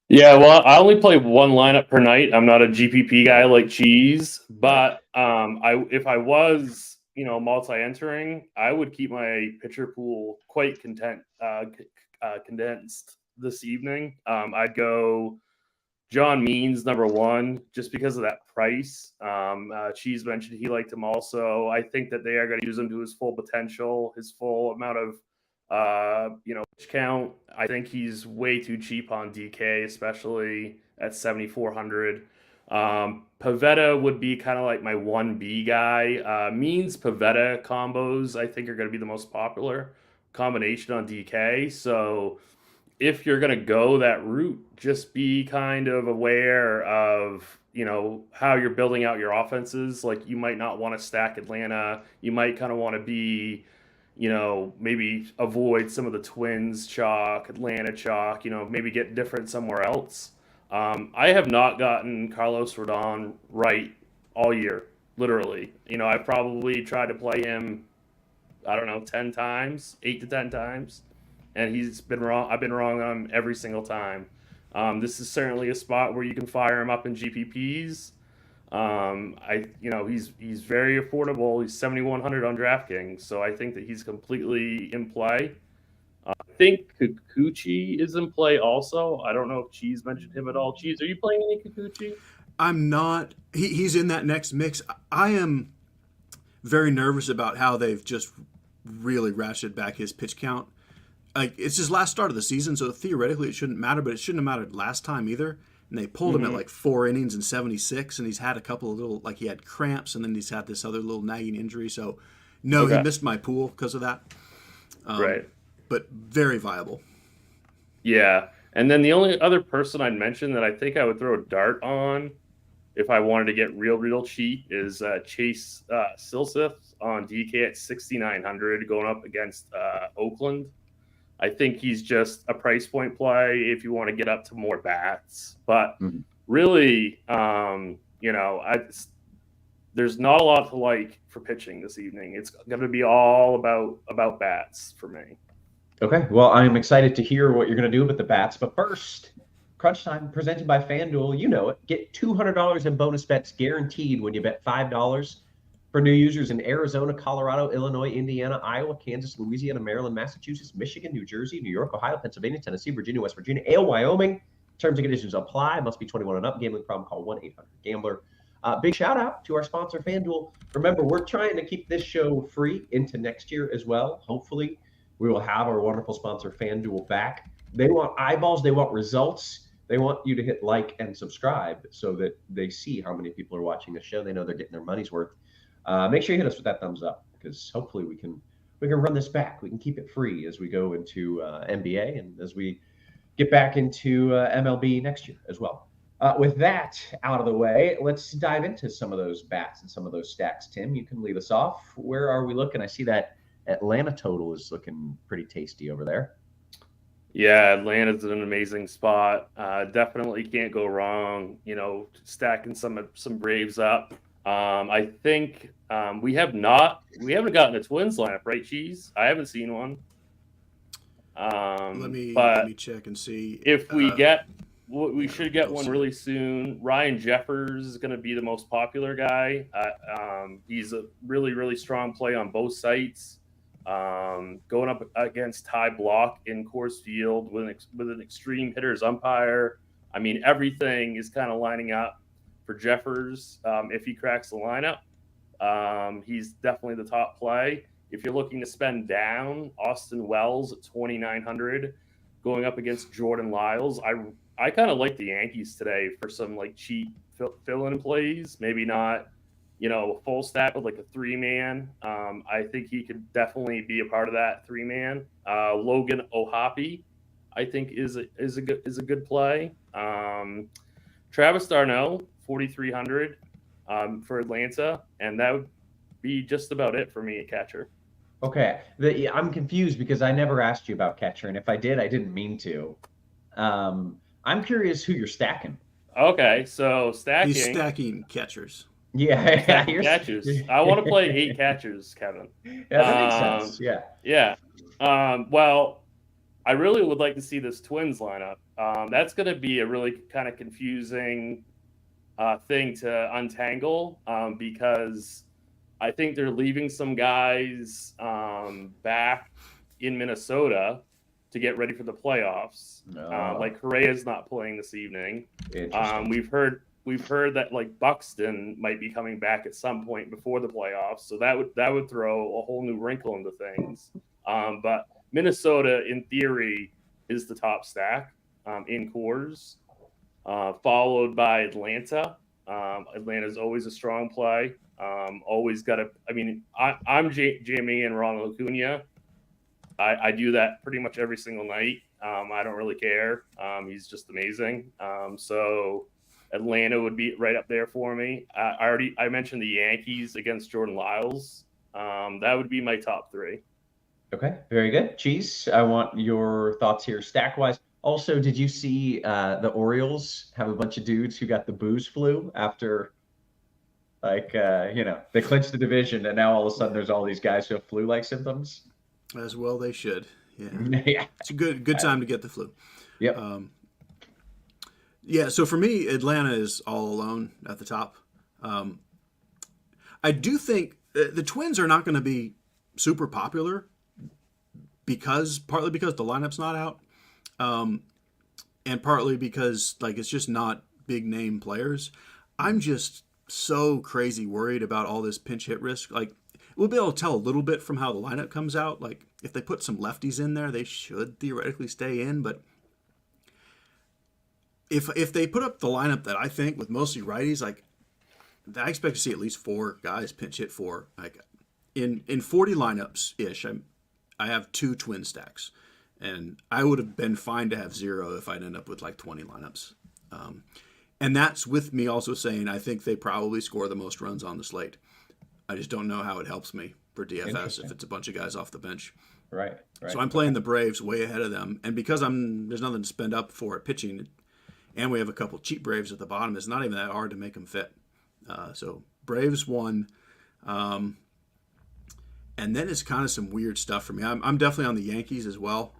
Yeah, well, I only play one lineup per night. I'm not a GPP guy like Cheese, but if I was, multi-entering, I would keep my pitcher pool quite condensed this evening. I'd go John Means number one, just because of that price. Cheese mentioned he liked him also. I think that they are going to use him to his full potential, his full amount of pitch count. I think he's way too cheap on DK, especially at 7,400. Pavetta would be kind of like my 1B guy. Means Pavetta combos, I think, are going to be the most popular combination on DK. So if you're going to go that route, just be kind of aware of, how you're building out your offenses. Like, you might not want to stack Atlanta. You might kind of want to be, maybe avoid some of the Twins chalk, Atlanta chalk, maybe get different somewhere else. I have not gotten Carlos Rodon right all year, literally. I've probably tried to play him, 10 times, 8 to 10 times. And he's been wrong. I've been wrong on him every single time. This is certainly a spot where you can fire him up in GPPs. He's very affordable. He's 7,100 on DraftKings, so I think that he's completely in play. I think Kikuchi is in play also. I don't know if Cheese mentioned him at all. Cheese, are you playing any Kikuchi? I'm not. He's in that next mix. I am very nervous about how they've just really ratcheted back his pitch count. Like, it's his last start of the season, so theoretically it shouldn't matter, but it shouldn't have mattered last time either. And they pulled him at like 4 innings and 76, and he's had a couple of little, like he had cramps, and then he's had this other little nagging injury. So, no, he missed my pool because of that. Right. But very viable. Yeah. And then the only other person I'd mention that I think I would throw a dart on if I wanted to get real cheap is Chase Silseth on DK at 6,900 going up against Oakland. I think he's just a price point play if you want to get up to more bats. But really, there's not a lot to like for pitching this evening. It's going to be all about bats for me. Okay, well, I'm excited to hear what you're going to do with the bats. But first, Crunch Time presented by FanDuel. You know it. Get $200 in bonus bets guaranteed when you bet $5 for new users in Arizona, Colorado, Illinois, Indiana, Iowa, Kansas, Louisiana, Maryland, Massachusetts, Michigan, New Jersey, New York, Ohio, Pennsylvania, Tennessee, Virginia, West Virginia, and Wyoming. Terms and conditions apply. Must be 21 and up. Gambling problem, call 1-800-GAMBLER. Big shout out to our sponsor, FanDuel. Remember, we're trying to keep this show free into next year as well. Hopefully, we will have our wonderful sponsor, FanDuel, back. They want eyeballs. They want results. They want you to hit like and subscribe so that they see how many people are watching the show. They know they're getting their money's worth. Make sure you hit us with that thumbs up, because hopefully we can run this back. We can keep it free as we go into NBA and as we get back into MLB next year as well. With that out of the way, let's dive into some of those bats and some of those stacks. Tim, you can lead us off. Where are we looking? I see that Atlanta total is looking pretty tasty over there. Yeah, Atlanta's in an amazing spot. Definitely can't go wrong. Stacking some Braves up. I think we haven't gotten a Twins lineup, right, Cheese? I haven't seen one. Let me check and see if we we should get one really soon. Ryan Jeffers is going to be the most popular guy. He's a really strong play on both sites. Going up against Ty Block in Coors Field with an extreme hitter's umpire. I mean, everything is kind of lining up for Jeffers. If he cracks the lineup, he's definitely the top play. If you're looking to spend down, Austin Wells at 2,900 going up against Jordan Lyles. I kind of like the Yankees today for some like cheap fill-in plays. Maybe not, a full stack with like a 3-man. I think he could definitely be a part of that 3-man. Logan O'Hoppe, I think is a good play. Travis Darno, 4,300 for Atlanta, and that would be just about it for me at catcher. Okay. I'm confused because I never asked you about catcher, and if I did, I didn't mean to. I'm curious who you're stacking. Okay, so stacking. He's stacking catchers. Yeah, Stacking catchers. I want to play 8 catchers, Kevin. Yeah, that makes sense. Yeah. Yeah. Well, I really would like to see this Twins lineup. That's going to be a really kind of confusing thing to untangle because I think they're leaving some guys back in Minnesota to get ready for the playoffs. No. Like Correa's not playing this evening. Interesting. We've heard that like Buxton might be coming back at some point before the playoffs, so that would throw a whole new wrinkle into things. But Minnesota, in theory, is the top stack in cores, followed by Atlanta. Atlanta's always a strong play. Always got to. I mean, I'm jamming in Ronald Acuna. I do that pretty much every single night. I don't really care. He's just amazing. So Atlanta would be right up there for me. I mentioned the Yankees against Jordan Lyles. That would be my top 3. Okay, very good. Cheese, I want your thoughts here stack wise. Also, did you see the Orioles have a bunch of dudes who got the booze flu after, like, they clinched the division, and now all of a sudden there's all these guys who have flu-like symptoms? As well they should. Yeah. Yeah. It's a good time to get the flu. Yep. Yeah, so for me, Atlanta is all alone at the top. I do think the Twins are not going to be super popular partly because the lineup's not out, and partly because like it's just not big name players. I'm just so crazy worried about all this pinch hit risk. Like we'll be able to tell a little bit from how the lineup comes out. Like if they put some lefties in there, they should theoretically stay in, but if they put up the lineup that I think with mostly righties, like I expect to see at least 4 guys pinch hit for. Like in 40 lineups ish, I have 2 twin stacks, and I would have been fine to have 0 if I'd end up with like 20 lineups. And that's with me also saying I think they probably score the most runs on the slate. I just don't know how it helps me for DFS if it's a bunch of guys off the bench. Right. So I'm playing the Braves way ahead of them, and because there's nothing to spend up for at pitching, and we have a couple cheap Braves at the bottom, it's not even that hard to make them fit. So Braves 1, and then it's kind of some weird stuff for me. I'm definitely on the Yankees as well,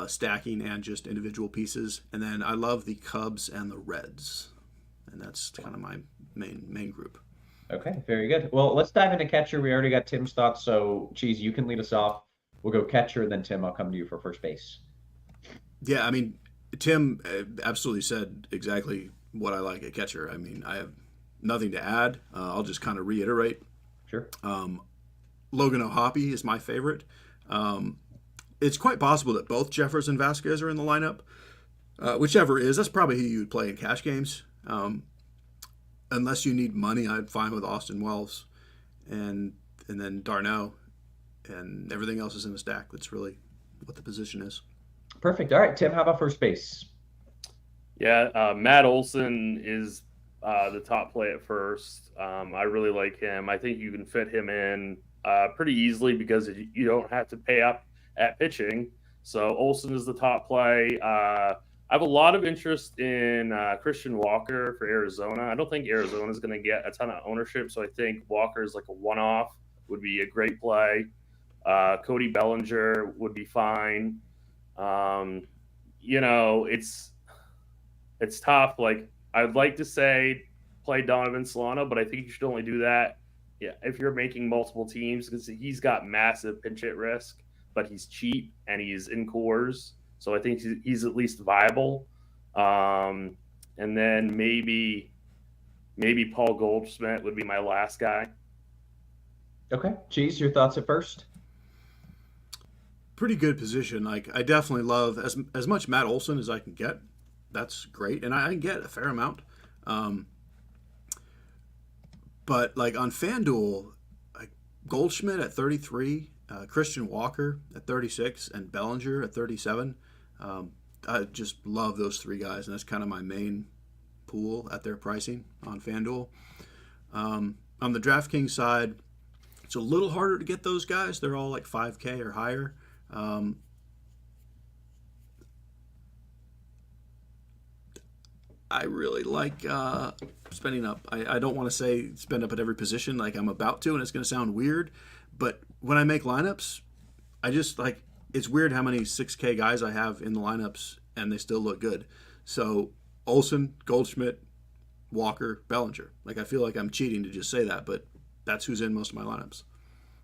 stacking and just individual pieces, and then I love the Cubs and the Reds, and that's kind of my main group. Okay, very good. Well, let's dive into catcher. We already got Tim's thoughts, so Cheese, you can lead us off. We'll go catcher, then Tim, I'll come to you for first base. Yeah, I mean, Tim absolutely said exactly what I like at catcher. I mean, I have nothing to add. I'll just kind of reiterate. Sure. Logan O'Hoppe is my favorite. It's quite possible that both Jeffers and Vasquez are in the lineup. Whichever is, that's probably who you would play in cash games. Unless you need money, I'm fine with Austin Wells and then Darno, and everything else is in the stack. That's really what the position is. Perfect. All right, Tim, how about first base? Yeah, Matt Olson is the top play at first. I really like him. I think you can fit him in pretty easily because you don't have to pay up at pitching. So Olson is the top play. I have a lot of interest in Christian Walker for Arizona. I don't think Arizona is going to get a ton of ownership, so I think Walker is like a one-off, would be a great play. Cody Bellinger would be fine. It's tough. Like I'd like to say play Donovan Solano, but I think you should only do that if you're making multiple teams because he's got massive pinch hit risk, but he's cheap and he's in cores. So I think he's at least viable. And then maybe Paul Goldschmidt would be my last guy. Okay. Cheese, your thoughts at first? Pretty good position. Like I definitely love as much Matt Olson as I can get. That's great, and I can get a fair amount. But like on FanDuel, like Goldschmidt at 33, Christian Walker at 36, and Bellinger at 37. I just love those 3 guys, and that's kind of my main pool at their pricing on FanDuel. On the DraftKings side, it's a little harder to get those guys. They're all like 5K or higher. I really like spending up. I don't want to say spend up at every position like I'm about to, and it's going to sound weird, but when I make lineups, I just like, it's weird how many 6K guys I have in the lineups and they still look good. So Olsen, Goldschmidt, Walker, Bellinger. Like, I feel like I'm cheating to just say that, but that's who's in most of my lineups.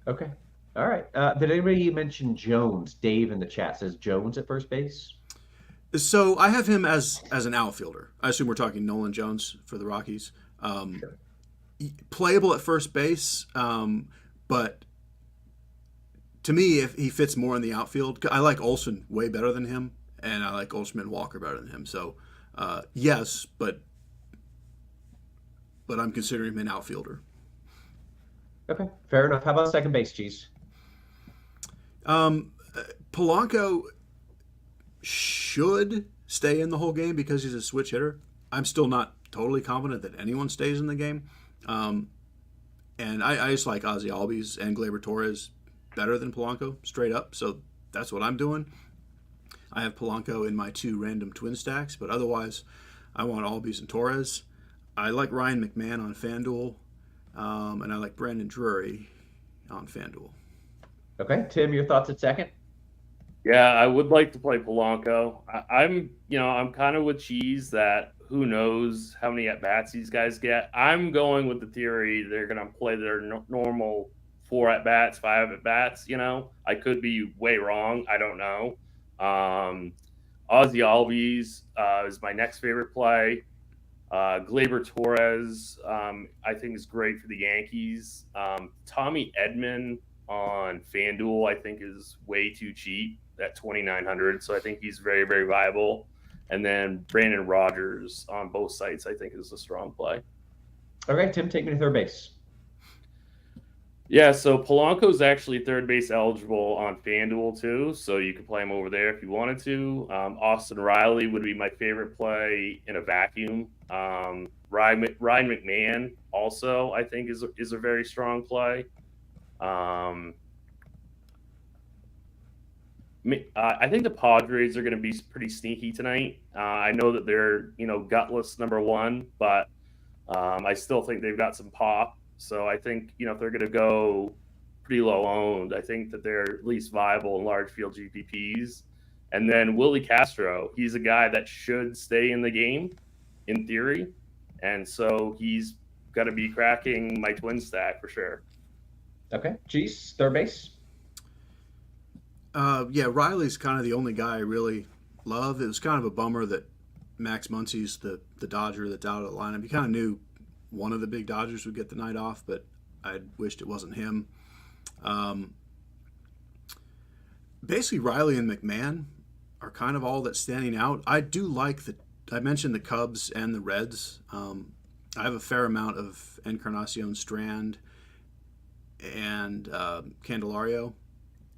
Okay. All right. Did anybody mention Jones? Dave in the chat says Jones at first base. So I have him as an outfielder. I assume we're talking Nolan Jones for the Rockies. Sure. Playable at first base, but to me, if he fits more in the outfield, I like Olsen way better than him, and I like Goldschmidt and Walker better than him. So yes, but I'm considering him an outfielder. Okay, fair enough. How about second base, Cheese? Polanco should stay in the whole game because he's a switch hitter. I'm still not totally confident that anyone stays in the game. And I just like Ozzy Albies and Gleyber Torres better than Polanco, straight up. So that's what I'm doing. I have Polanco in my 2 random twin stacks, but otherwise I want Albies and Torres. I like Ryan McMahon on FanDuel, and I like Brandon Drury on FanDuel. Okay, Tim, your thoughts at second? Yeah, I would like to play Polanco. I'm kind of with Cheese that who knows how many at-bats these guys get. I'm going with the theory they're going to play their normal 4 at-bats, 5 at-bats, I could be way wrong. I don't know. Ozzy Albies is my next favorite play. Gleyber Torres, I think is great for the Yankees. Tommy Edman on FanDuel, I think, is way too cheap at $2,900. So I think he's very, very viable. And then Brandon Rogers on both sites, I think, is a strong play. Okay, Tim, take me to third base. Yeah, so Polanco's actually third base eligible on FanDuel too, so you can play him over there if you wanted to. Austin Riley would be my favorite play in a vacuum. Ryan McMahon also, I think, is a very strong play. I think the Padres are going to be pretty sneaky tonight. I know that they're gutless number 1, but I still think they've got some pop. So I think, if they're going to go pretty low owned, I think that they're at least viable in large field GPPs. And then Willie Castro, he's a guy that should stay in the game in theory. And so he's got to be cracking my twin stack for sure. Okay. Cheese, third base. Yeah, Riley's kind of the only guy I really love. It was kind of a bummer that Max Muncy's the Dodger that's out of the lineup. You kind of knew one of the big Dodgers would get the night off, but I wished it wasn't him. Basically, Riley and McMahon are kind of all that's standing out. I do like I mentioned the Cubs and the Reds. I have a fair amount of Encarnacion Strand and Candelario.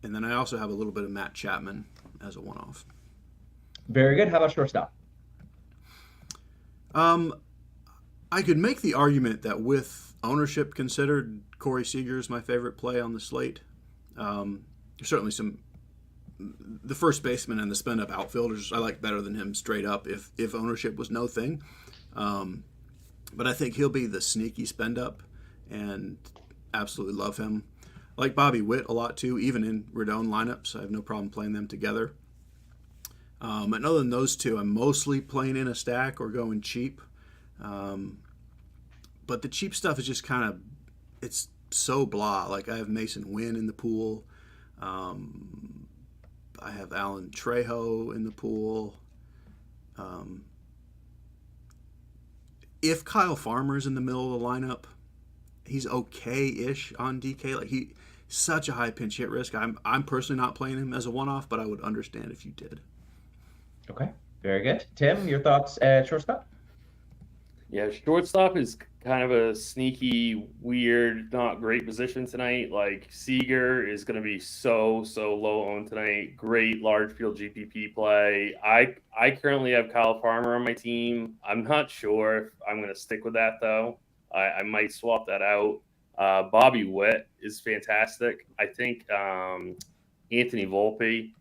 And then I also have a little bit of Matt Chapman as a one-off. Very good. How about shortstop? I could make the argument that with ownership considered, Corey Seager is my favorite play on the slate. Certainly the first baseman and the spend-up outfielders I like better than him straight up if ownership was no thing. But I think he'll be the sneaky spend-up and absolutely love him. I like Bobby Witt a lot too, even in Rodon lineups. I have no problem playing them together. And other than those two, I'm mostly playing in a stack or going cheap. But the cheap stuff is just kind of, it's so blah. Like I have Mason Wynn in the pool. I have Alan Trejo in the pool. If Kyle Farmer's in the middle of the lineup, he's okay-ish on DK. Like he's such a high pinch hit risk. I'm personally not playing him as a one-off, but I would understand if you did. Okay, very good. Tim, your thoughts at shortstop? Yeah, shortstop is kind of a sneaky, weird, not great position tonight. Like Seager is going to be so low owned tonight. Great large field GPP play. I currently have Kyle Farmer on my team. I'm not sure if I'm going to stick with that though. I might swap that out. Bobby Witt is fantastic. I think Anthony Volpe,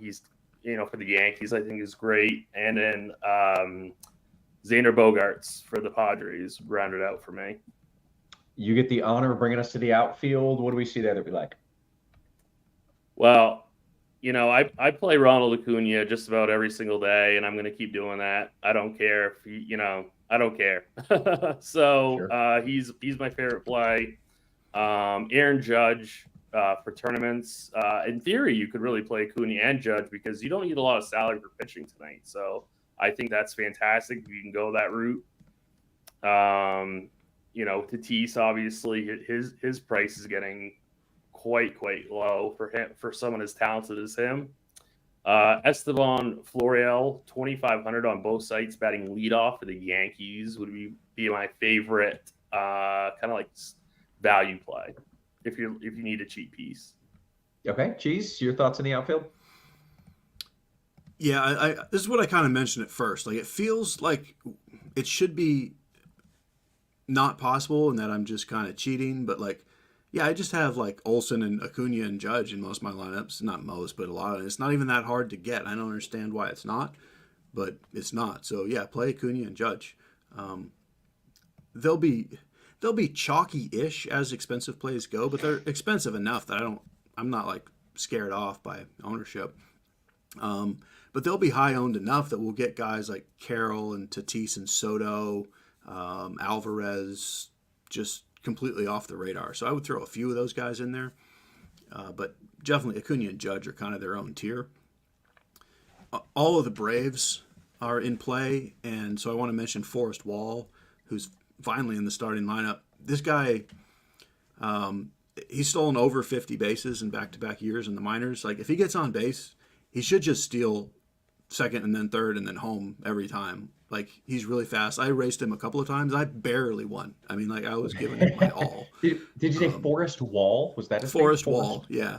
he's for the Yankees, I think is great. And then Xander Bogaerts for the Padres rounded out for me. You get the honor of bringing us to the outfield. What do we see there that we like? Well, I play Ronald Acuna just about every single day, and I'm going to keep doing that. I don't care if I don't care. So Sure. He's my favorite play. Aaron Judge for tournaments. In theory, you could really play Acuna and Judge because you don't need a lot of salary for pitching tonight. So I think that's fantastic if you can go that route. Tatis, obviously, his price is getting quite low for someone as talented as him. Esteban Florial, 2,500 on both sites, batting leadoff for the Yankees would be my favorite kind of like value play if you need a cheap piece. Okay, Cheese, your thoughts on the outfield? Yeah, I this is what I kind of mentioned at first. Like, it feels like it should be not possible and that I'm just kind of cheating, but like, yeah, I just have like Olsen and Acuna and Judge in most of my lineups. Not most, but a lot of it. It's not even that hard to get. I don't understand why it's not, but it's not. So yeah, play Acuna and Judge. They'll be chalky-ish as expensive plays go, but they're expensive enough that I'm not like scared off by ownership. But they'll be high owned enough that we'll get guys like Carroll and Tatis and Soto, Alvarez, just completely off the radar. So I would throw a few of those guys in there. But definitely Acuna and Judge are kind of their own tier. All of the Braves are in play, and so I want to mention Forrest Wall, who's finally in the starting lineup. This guy, he's stolen over 50 bases in back-to-back years in the minors. Like, if he gets on base, he should just steal second and then third and then home every time. Like, he's really fast. I raced him a couple of times. I barely won. I mean, like, I was giving him my all. Did you say Forrest Wall? Was that his Forrest name? Wall, yeah.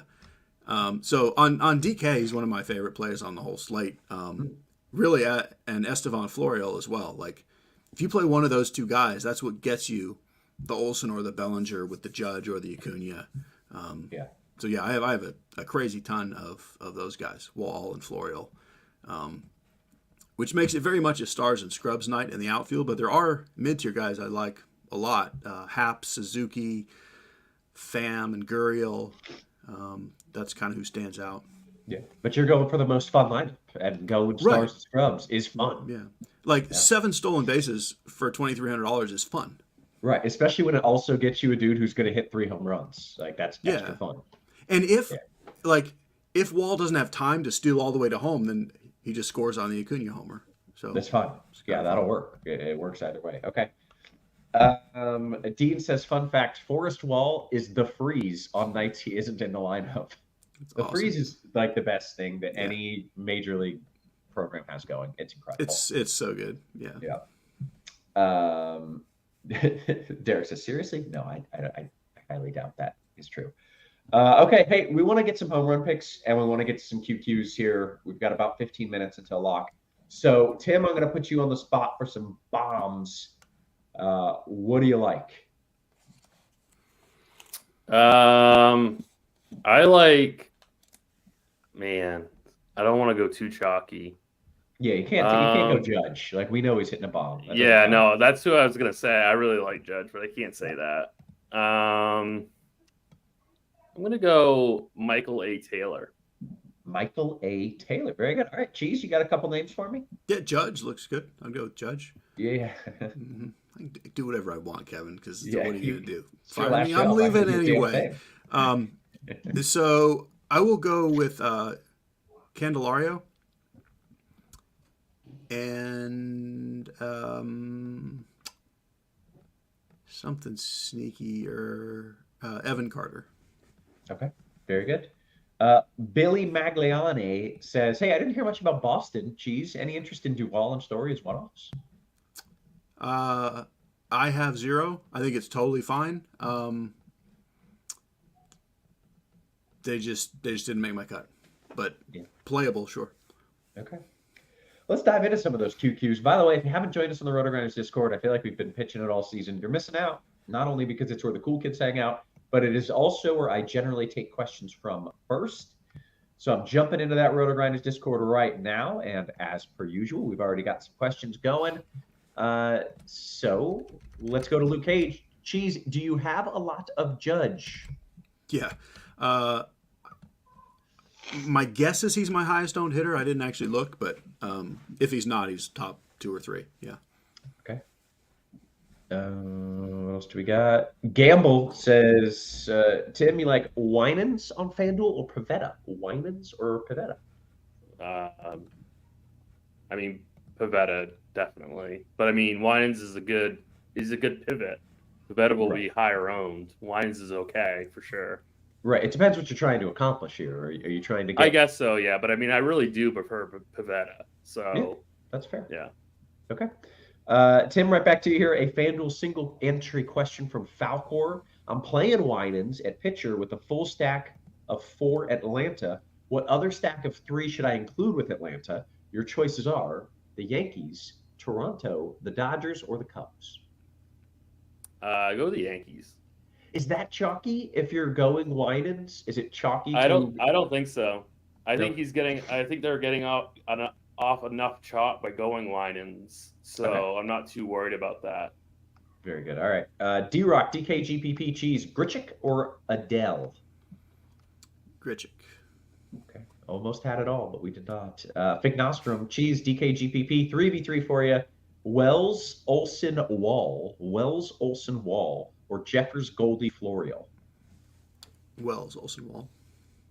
So on DK, he's one of my favorite players on the whole slate. Really, and Esteban Florial as well. Like, if you play one of those two guys, that's what gets you the Olsen or the Bellinger with the Judge or the Acuna. Yeah. So yeah, I have a crazy ton of those guys, Wall and Florial, which makes it very much a stars and scrubs night in the outfield. But there are mid-tier guys I like a lot: Happ, Suzuki, Pham, and Gurriel. That's kind of who stands out. Yeah, but you're going for the most fun lineup, and going stars and scrubs is fun. Yeah, like 7 stolen bases for $2,300 is fun. Right, especially when it also gets you a dude who's going to hit 3 home runs. Like that's for fun. And if Wall doesn't have time to steal all the way to home, then he just scores on the Acuna homer. So that's fine. Yeah, that'll work. It works either way. Okay. Dean says, fun fact: Forrest Wall is the freeze on nights he isn't in the lineup. The awesome. Freeze is like the best thing that any major league program has going. It's incredible. It's so good. Yeah. Derek says, seriously? No, I highly doubt that is true. Okay, hey, we want to get some home run picks and we want to get some QQs here. We've got about 15 minutes until lock. So, Tim, I'm going to put you on the spot for some bombs. What do you like? I like, man, I don't want to go too chalky. Yeah, you can't go Judge. Like, we know he's hitting a bomb. No, that's who I was going to say. I really like Judge, but I can't say that. I'm going to go Michael A. Taylor. Michael A. Taylor. Very good. All right, Cheese, you got a couple names for me? Yeah, Judge looks good. I'll go with Judge. Yeah. Mm-hmm. I can do whatever I want, Kevin, because what are you going to do? Fire me, I'm leaving anyway. So I will go with Candelario and something sneaky or Evan Carter. Okay, very good. Billy Magliani says, hey, I didn't hear much about Boston. Cheese, any interest in Duvall and Story as one-offs? I have 0. I think it's totally fine. They just didn't make my cut, but playable, sure. Okay. Let's dive into some of those QQs. By the way, if you haven't joined us on the RotoGrinders Discord, I feel like we've been pitching it all season. You're missing out, not only because it's where the cool kids hang out, but it is also where I generally take questions from first. So I'm jumping into that RotoGrinders Discord right now, and as per usual, we've already got some questions going. So let's go to Luke Cage. Cheese, do you have a lot of Judge? Yeah. My guess is he's my highest owned hitter. I didn't actually look, but if he's not, he's top 2 or 3. Yeah. Okay. What else do we got? Gamble says, Tim, you like Winans on FanDuel or Pavetta? Winans or Pavetta? I mean, Pavetta definitely, but I mean, Winans is a good pivot. Pavetta will be higher owned. Winans is okay for sure. Right. It depends what you're trying to accomplish here. Are you trying to get... I guess so, yeah. But I mean, I really do prefer Pavetta. So yeah, that's fair. Yeah. Okay. Tim, right back to you here. A FanDuel single entry question from Falcor. I'm playing Winans at pitcher with a full stack of 4 Atlanta. What other stack of 3 should I include with Atlanta? Your choices are the Yankees, Toronto, the Dodgers, or the Cubs. Go with the Yankees. Is that chalky if you're going Winans? Is it chalky? I don't think so. I No. think they're getting off enough chalk by going Winans. So Okay. I'm not too worried about that. Very good. All right. D-Rock, DKGPP, Cheese, Grichuk or Adele? Grichuk. Okay. Almost had it all, but we did not. Fignostrom, Cheese, DKGPP, 3v3 for you. Wells, Olsen, Wall, or Jeffers, Goldie, Florial? Wells, Olsen, Wall.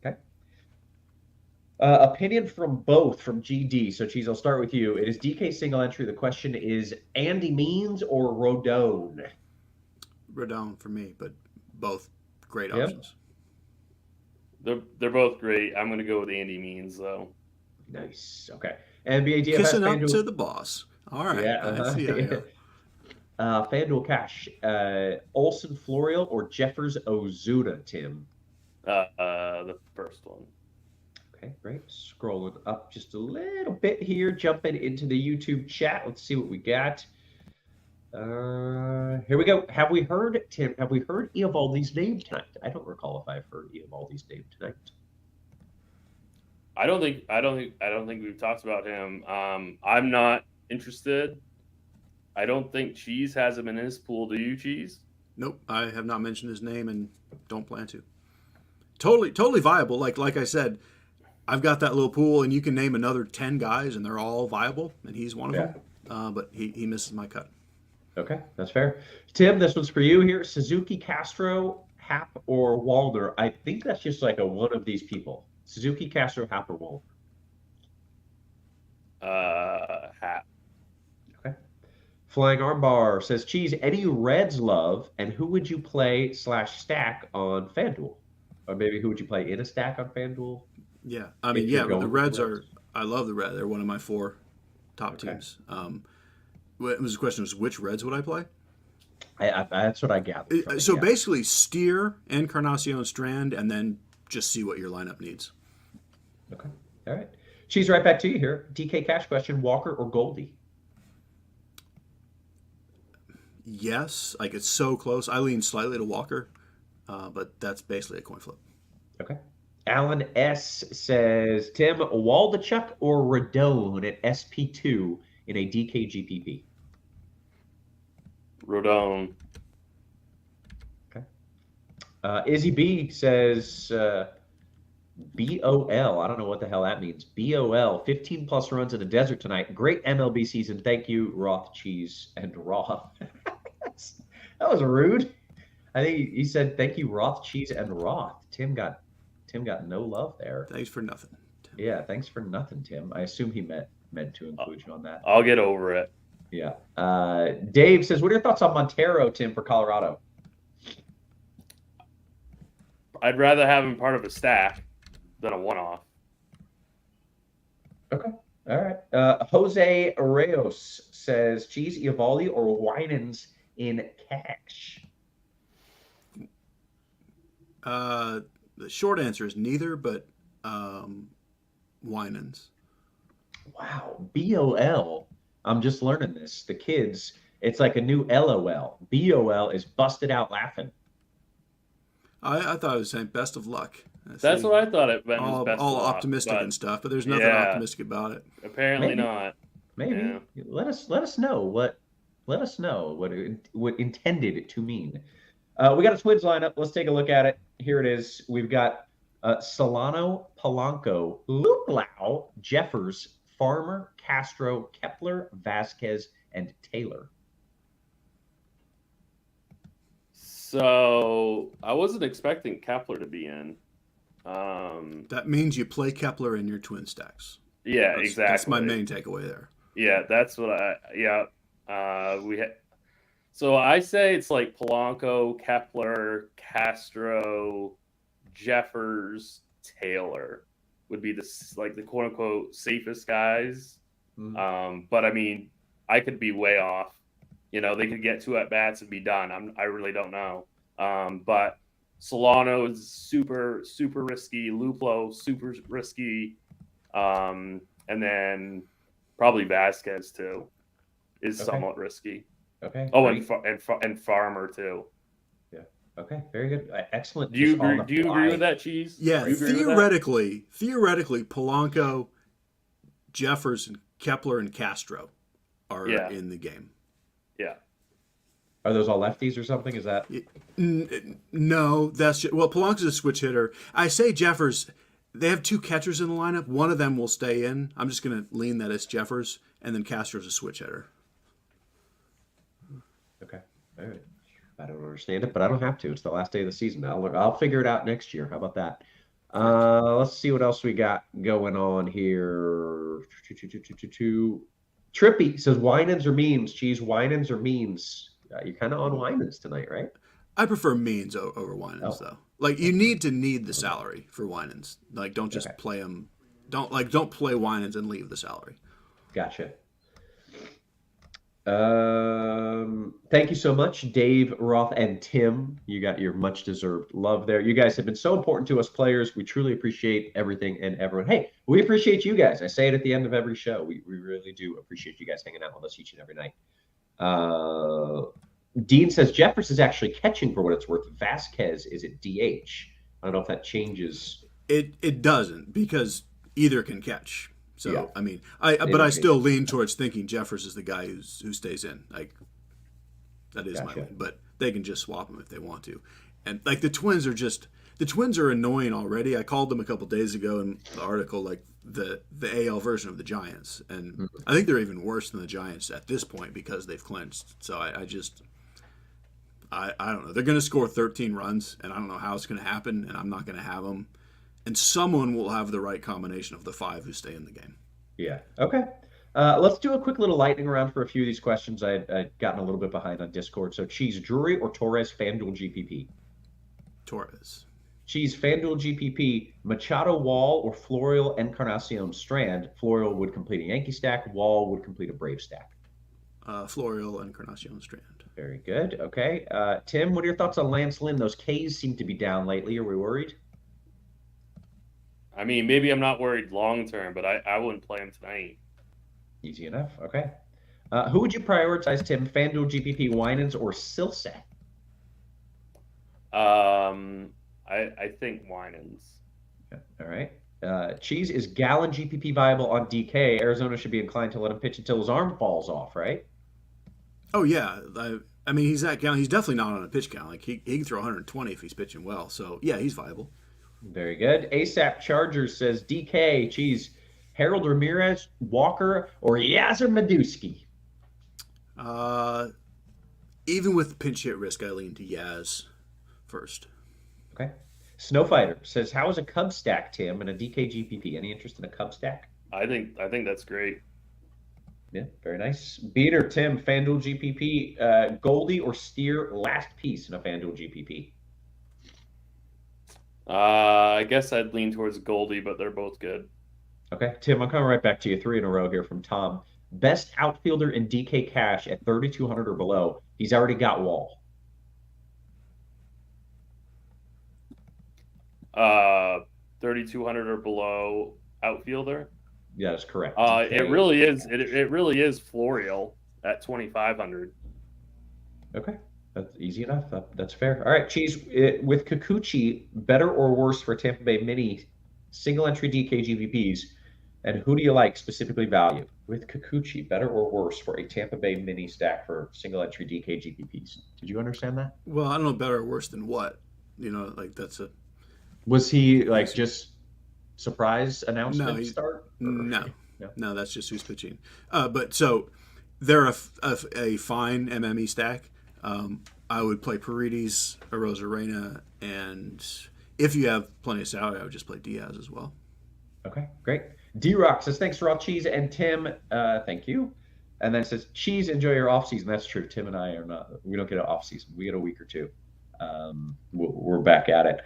Okay. Opinion from both from GD. So, Cheese, I'll start with you. It is DK single entry. The question is Andy Means or Rodon? Rodon for me, but both great Yep. options. They're both great. I'm going to go with Andy Means, though. Nice. Okay. NBA DFS Kissing up FanDuel. to the boss. All right. Yeah. Yeah. FanDuel Cash. Olsen, Florial, or Jeffers, Ozuna, Tim? The first one. Okay, great. Scrolling up just a little bit here, jumping into the YouTube chat. Let's see what we got. Here we go. Have we heard, Tim, Eovaldi's name tonight? I don't recall if I've heard Eovaldi's name tonight. I don't think we've talked about him. I'm not interested. I don't think Cheese has him in his pool. Do you, Cheese? Nope. I have not mentioned his name and don't plan to. Totally viable. Like I said, I've got that little pool, and you can name another 10 guys, and they're all viable, and he's one of them. But he misses my cut. Okay, that's fair. Tim, this one's for you here. Suzuki, Castro, Hap, or Waldner? I think that's just like a one of these people. Suzuki, Castro, Hap, or Waldner? Hap. Okay. Flying Armbar says, Cheese, any Reds love, and who would you play / stack on FanDuel? Or maybe who would you play in a stack on FanDuel? Yeah. I mean, the Reds are – I love the Reds. They're one of my 4 top teams. It was the question was which Reds would I play? That's what I gathered. So basically Steer, Encarnacion, Strand, and then just see what your lineup needs. Okay. All right. Cheese, right back to you here. DK Cash question, Walker or Goldie? Yes. Like it's so close. I lean slightly to Walker, but that's basically a coin flip. Okay. Alan S. says, Tim, Waldachuk or Rodon at SP2 in a DK GPP? Rodon. Okay. Izzy B says BOL. I don't know what the hell that means. BOL, 15 plus runs in the desert tonight. Great MLB season. Thank you, Roth, Cheese, and Roth. That was rude. I think he said thank you, Roth, Cheese, and Roth. Tim got no love there. Thanks for nothing, Tim. Yeah, thanks for nothing, Tim. I assume he meant to include you on that. I'll get over it. Yeah. Dave says, what are your thoughts on Montero, Tim, for Colorado? I'd rather have him part of a stack than a one-off. Okay. All right. Jose Arreos says Cheese, Eovaldi, or Winans in cash. The short answer is neither, but Winans. Wow, BOL. I'm just learning this. The kids, it's like a new LOL. BOL is busted out laughing. I thought it was saying best of luck. That's what I thought it meant. Was all best all of luck, optimistic but and stuff, but there's nothing yeah. optimistic about it. Apparently Maybe. not. Maybe. Yeah. Let us know what it intended it to mean. We got a Twins lineup. Let's take a look at it. Here it is. We've got Solano, Polanco, Luplau, Jeffers, Farmer, Castro, Kepler, Vasquez, and Taylor. So I wasn't expecting Kepler to be in. That means you play Kepler in your twin stacks. Yeah, That's, exactly. That's my main takeaway there. Yeah, that's what So I say it's like Polanco, Kepler, Castro, Jeffers, Taylor would be the quote unquote safest guys. Mm-hmm. But I mean, I could be way off. You know, they could get 2 at bats and be done. I really don't know. But Solano is super, super risky. Luplo, super risky. And then probably Vasquez too is somewhat risky. Okay. Oh, great. and Farmer too. Yeah. Okay. Very good. Excellent. Do you agree with that, Cheese? Yeah. Do you agree with that? Theoretically, Polanco, Jeffers, and Kepler and Castro are in the game. Yeah. Are those all lefties or something? Is that? No, that's just, well, Polanco's a switch hitter. I say Jeffers. They have 2 catchers in the lineup. One of them will stay in. I'm just going to lean that as Jeffers, and then Castro's a switch hitter. Okay. All right. I don't understand it, but I don't have to. It's the last day of the season. I'll figure it out next year. How about that? Let's see what else we got going on here. Trippy says Winans or memes. Cheese, Winans or memes. You're kind of on Winans tonight, right? I prefer means over Winans though. Like you need the salary for Winans. Like don't just play them. Don't play Winans and leave the salary. Gotcha. Thank you so much, Dave, Roth, and Tim. You got your much deserved love there. You guys have been so important to us players. We truly appreciate everything and everyone. Hey, we appreciate you guys. I say it at the end of every show. We really do appreciate you guys hanging out with us each and every night. Dean says Jeffers is actually catching for what it's worth. Vasquez is at DH. I don't know if that changes. It doesn't because either can catch. So Yeah. I mean, I still lean towards thinking Jeffers is the guy who stays in. Like that is my lean, but they can just swap him if they want to. And like the Twins are annoying already. I called them a couple days ago in the article like the AL version of the Giants, and I think they're even worse than the Giants at this point because they've clinched. So I don't know. They're going to score 13 runs, and I don't know how it's going to happen, and I'm not going to have them. And someone will have the right combination of the 5 who stay in the game. Yeah. Okay. Let's do a quick little lightning round for a few of these questions. I'd gotten a little bit behind on Discord. So, Cheese, Drury or Torres, Fanduel GPP? Torres. Cheese, Fanduel GPP, Machado, Wall, or Florial, Encarnacion, Strand. Florial would complete a Yankee stack. Wall would complete a Brave stack. Florial, Encarnacion, Strand. Very good. Okay. Tim, what are your thoughts on Lance Lynn? Those Ks seem to be down lately. Are we worried? I mean, maybe I'm not worried long term, but I wouldn't play him tonight. Easy enough. Okay. Who would you prioritize, Tim? FanDuel, GPP, Winans, or Silseth? I think Winans. Okay. All right. Cheese, is Gallon GPP viable on DK? Arizona should be inclined to let him pitch until his arm falls off, right? Oh yeah. I mean, he's that count. He's definitely not on a pitch count. Like he can throw 120 if he's pitching well. So yeah, he's viable. Very good. ASAP Chargers says DK, Cheese, Harold Ramirez, Walker, or Yasser Meduski? Even with pinch hit risk, I lean to Yaz first. Okay. Snowfighter says, how is a Cub stack, Tim, and a DK GPP? Any interest in a Cub stack? I think that's great. Yeah, very nice. Beater, Tim, FanDuel GPP, Goldie or Steer, last piece in a FanDuel GPP? I guess I'd lean towards Goldie, but they're both good. Okay. Tim, I'm coming right back to you. 3 in a row here from Tom. Best outfielder in DK cash at 3,200 or below. He's already got Wall. 3,200 or below outfielder. Yeah, that's correct. It really is. It really is Florial at 2,500. Okay, that's easy enough. That's fair. All right, Cheese, with Kikuchi, better or worse for Tampa Bay Mini single entry DK GPPs, and who do you like specifically value? With Kikuchi, better or worse for a Tampa Bay Mini stack for single entry DK GPPs? Did you understand that? Well, I don't know better or worse than what. Like that's a. Was he like just surprise announcement No, start? No, that's just who's pitching. But so they're a fine MME stack. I would play Paredes, Arozarena, and if you have plenty of salary, I would just play Diaz as well. Okay, great. D-Rock says, thanks for all Cheese, and Tim, thank you. And then it says, Cheese, enjoy your off-season. That's true. Tim and I are not. We don't get an off-season. We get a week or two. We're back at it.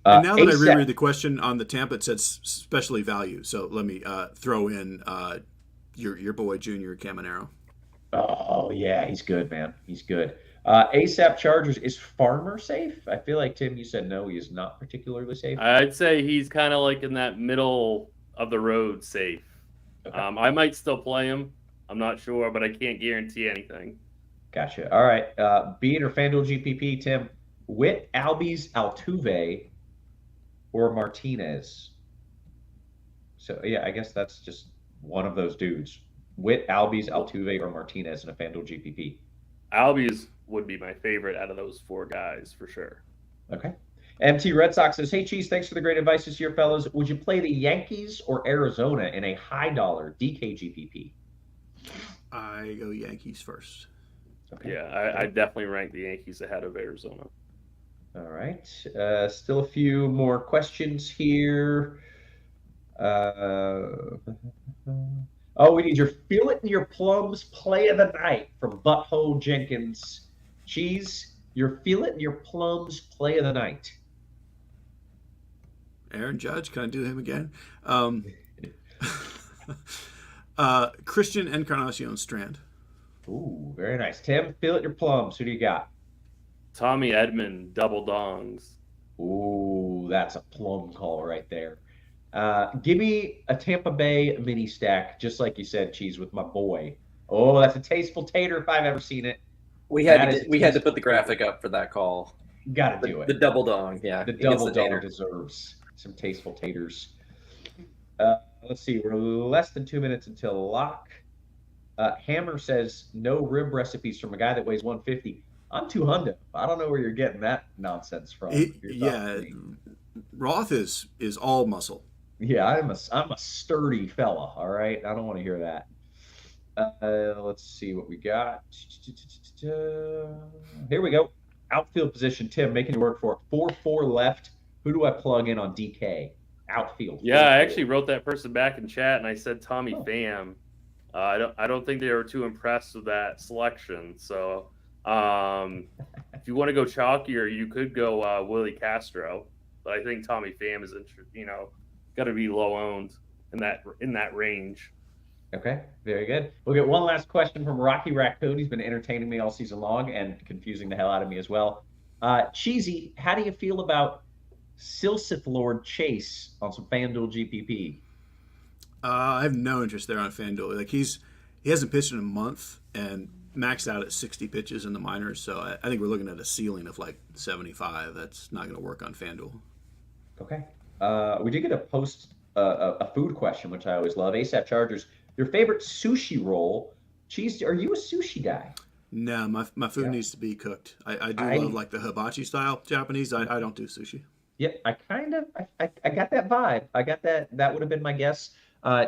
And now that I reread the question on the Tampa, it says specially value. So let me throw in your boy Junior Caminero. Oh yeah, he's good, man. He's good. ASAP Chargers, is Farmer safe? I feel like Tim, you said no, he is not particularly safe. I'd say he's kind of like in that middle of the road safe. Okay. I might still play him. I'm not sure, but I can't guarantee anything. Gotcha. All right. Beat or FanDuel GPP, Tim. Witt, Albies, Altuve, or Martinez. So yeah, I guess that's just one of those dudes. Witt, Albies, Altuve, or Martinez in a FanDuel GPP. Albies would be my favorite out of those four guys for sure. Okay. MT Red Sox says, hey, Cheese, thanks for the great advice this year, fellas. Would you play the Yankees or Arizona in a high dollar DK GPP? I go Yankees first. Okay. Yeah, I definitely rank the Yankees ahead of Arizona. All right. Still a few more questions here. We need your Feel It in Your Plums play of the night from Butthole Jenkins. Cheese, your Feel It in Your Plums play of the night. Aaron Judge, can I do him again? Christian Encarnacion Strand. Ooh, very nice. Tim, Feel It in Your Plums. Who do you got? Tommy Edman, double dongs. Ooh, that's a plum call right there. Give me a Tampa Bay mini stack, just like you said, Cheese, with my boy. Oh, that's a tasteful tater if I've ever seen it. We had to put the graphic up for that call. Got to do it. The double dong, yeah. The double dong deserves some tasteful taters. Let's see. We're less than 2 minutes until lock. Hammer says no rib recipes from a guy that weighs 150. I'm 200. I don't know where you're getting that nonsense from. Roth is all muscle. Yeah, I'm a sturdy fella. All right, I don't want to hear that. Let's see what we got. Here we go. Outfield position, Tim, making you work for it. 4-4 left. Who do I plug in on DK? Outfield. Yeah, I actually wrote that person back in chat, and I said Tommy Pham. I don't think they were too impressed with that selection. So if you want to go chalkier, you could go Willie Castro. But I think Tommy Pham is, got to be low owned in that range. Okay, very good. We'll get one last question from Rocky Raccoon. He's been entertaining me all season long and confusing the hell out of me as well. Cheesy, how do you feel about Silsith Lord Chase on some FanDuel GPP? I have no interest there on FanDuel. Like he hasn't pitched in a month and maxed out at 60 pitches in the minors. So I think we're looking at a ceiling of like 75. That's not going to work on FanDuel. Okay. We did get a food question, which I always love. ASAP Chargers, your favorite sushi roll. Cheese, are you a sushi guy? No, my food needs to be cooked. I love like the hibachi style Japanese. I don't do sushi. Yep, I got that vibe. I got that. That would have been my guess.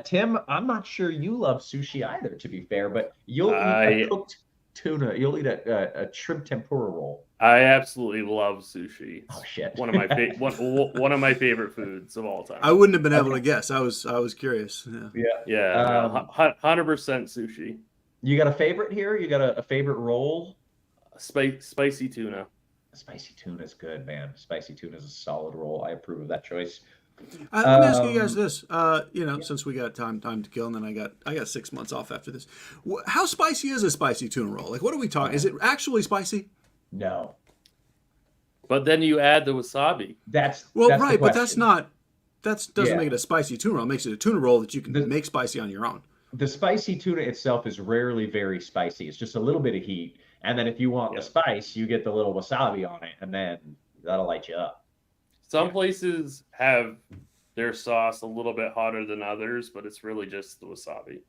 Tim, I'm not sure you love sushi either, to be fair, but you'll eat a cooked tuna. You'll eat a shrimp tempura roll. I absolutely love sushi. Oh shit! One of my one of my favorite foods of all time. I wouldn't have been able to guess. I was curious. Yeah. 100% sushi. You got a favorite here? You got a favorite roll? Spicy tuna. Spicy tuna is good, man. Spicy tuna is a solid roll. I approve of that choice. Let me ask you guys this. Since we got time to kill, and then I got 6 months off after this. How spicy is a spicy tuna roll? Like, what are we talking? Is it actually spicy? No. But then you add the wasabi. That's right, but that's question. not. That doesn't make it a spicy tuna roll. It makes it a tuna roll that you can make spicy on your own. The spicy tuna itself is rarely very spicy. It's just a little bit of heat, and then if you want the spice, you get the little wasabi on it, and then that'll light you up. Some places have their sauce a little bit hotter than others, but it's really just the wasabi.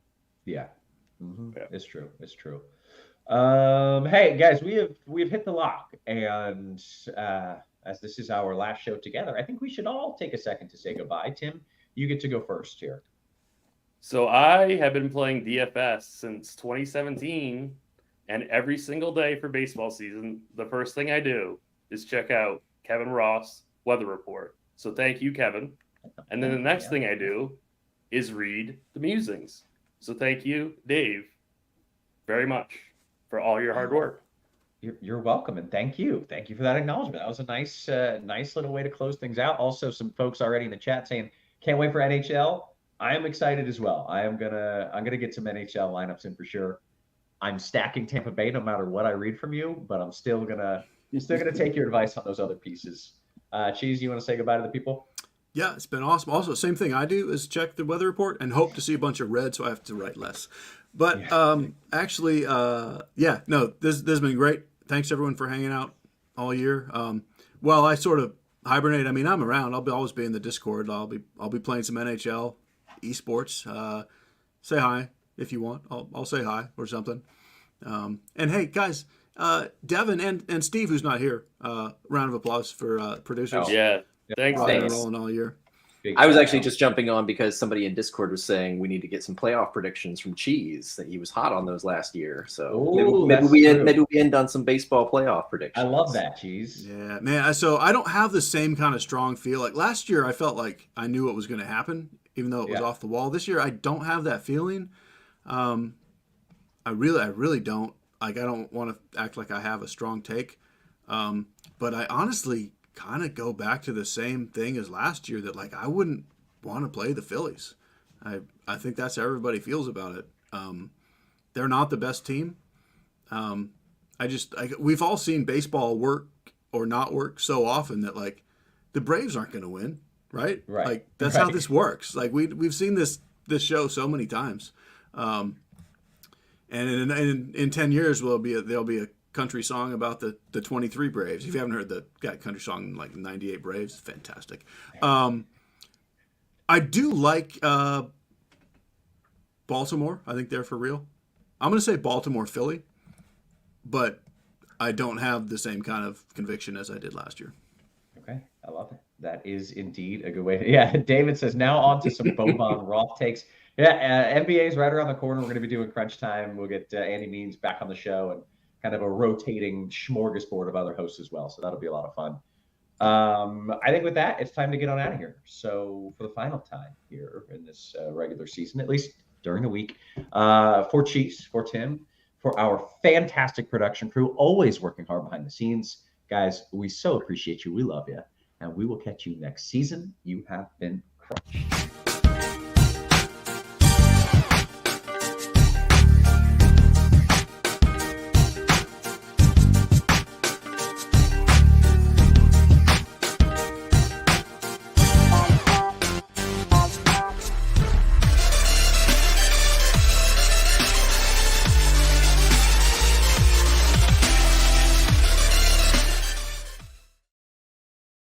Yeah, It's true. It's true. Hey guys, we've hit the lock, and as this is our last show together, I think we should all take a second to say goodbye. Tim, you get to go first here. So I have been playing DFS since 2017, and every single day for baseball season, the first thing I do is check out Kevin Roth's weather report. So thank you, Kevin. And then the next thing I do is read the musings. So thank you, Dave, very much for all your hard work. You're welcome, and thank you for that acknowledgement. That was a nice little way to close things out. Also, some folks already in the chat saying can't wait for NHL. I am excited as well. I'm gonna get some NHL lineups in for sure. I'm stacking Tampa Bay no matter what I read from you, but I'm still gonna take your advice on those other pieces. Cheese, you want to say goodbie to the people? Yeah, it's been awesome. Also, same thing I do is check the weather report and hope to see a bunch of red, so I have to write less. But this has been great. Thanks everyone for hanging out all year. Well, I sort of hibernate. I mean, I'm around. I'll always be in the Discord. I'll be playing some NHL, esports. Say hi if you want. I'll say hi or something. And hey, guys, Devin and Steve, who's not here. Round of applause for producers. Oh, yeah. Thanks. Rolling all year. I was actually just jumping on because somebody in Discord was saying we need to get some playoff predictions from Cheese, that he was hot on those last year. So maybe we end on some baseball playoff predictions. I love that, Cheese. Yeah, man. So I don't have the same kind of strong feel. Like last year, I felt like I knew what was going to happen, even though it was off the wall. This year, I don't have that feeling. I really don't. Like, I don't want to act like I have a strong take. But I honestly kind of go back to the same thing as last year, that like I wouldn't want to play the Phillies. I think that's how everybody feels about it. They're not the best team. We've all seen baseball work or not work so often that like the Braves aren't going to win, right? Right. Like that's how this works. Like we've seen this show so many times. And in 10 years there'll be a country song about the 23 Braves. If you haven't heard the country song like 98 Braves, fantastic. I do like Baltimore. I think they're for real. I'm going to say Baltimore, Philly, but I don't have the same kind of conviction as I did last year. Okay, I love it. That is indeed a good way to, David says, now on to some Boban Roth takes. NBA is right around the corner. We're going to be doing crunch time. We'll get Andy Means back on the show and kind of a rotating smorgasbord of other hosts as well. So that'll be a lot of fun. I think with that, it's time to get on out of here. So for the final time here in this regular season, at least during the week, for Cheese, for Tim, for our fantastic production crew, always working hard behind the scenes. Guys, we so appreciate you. We love you. And we will catch you next season. You have been crushed.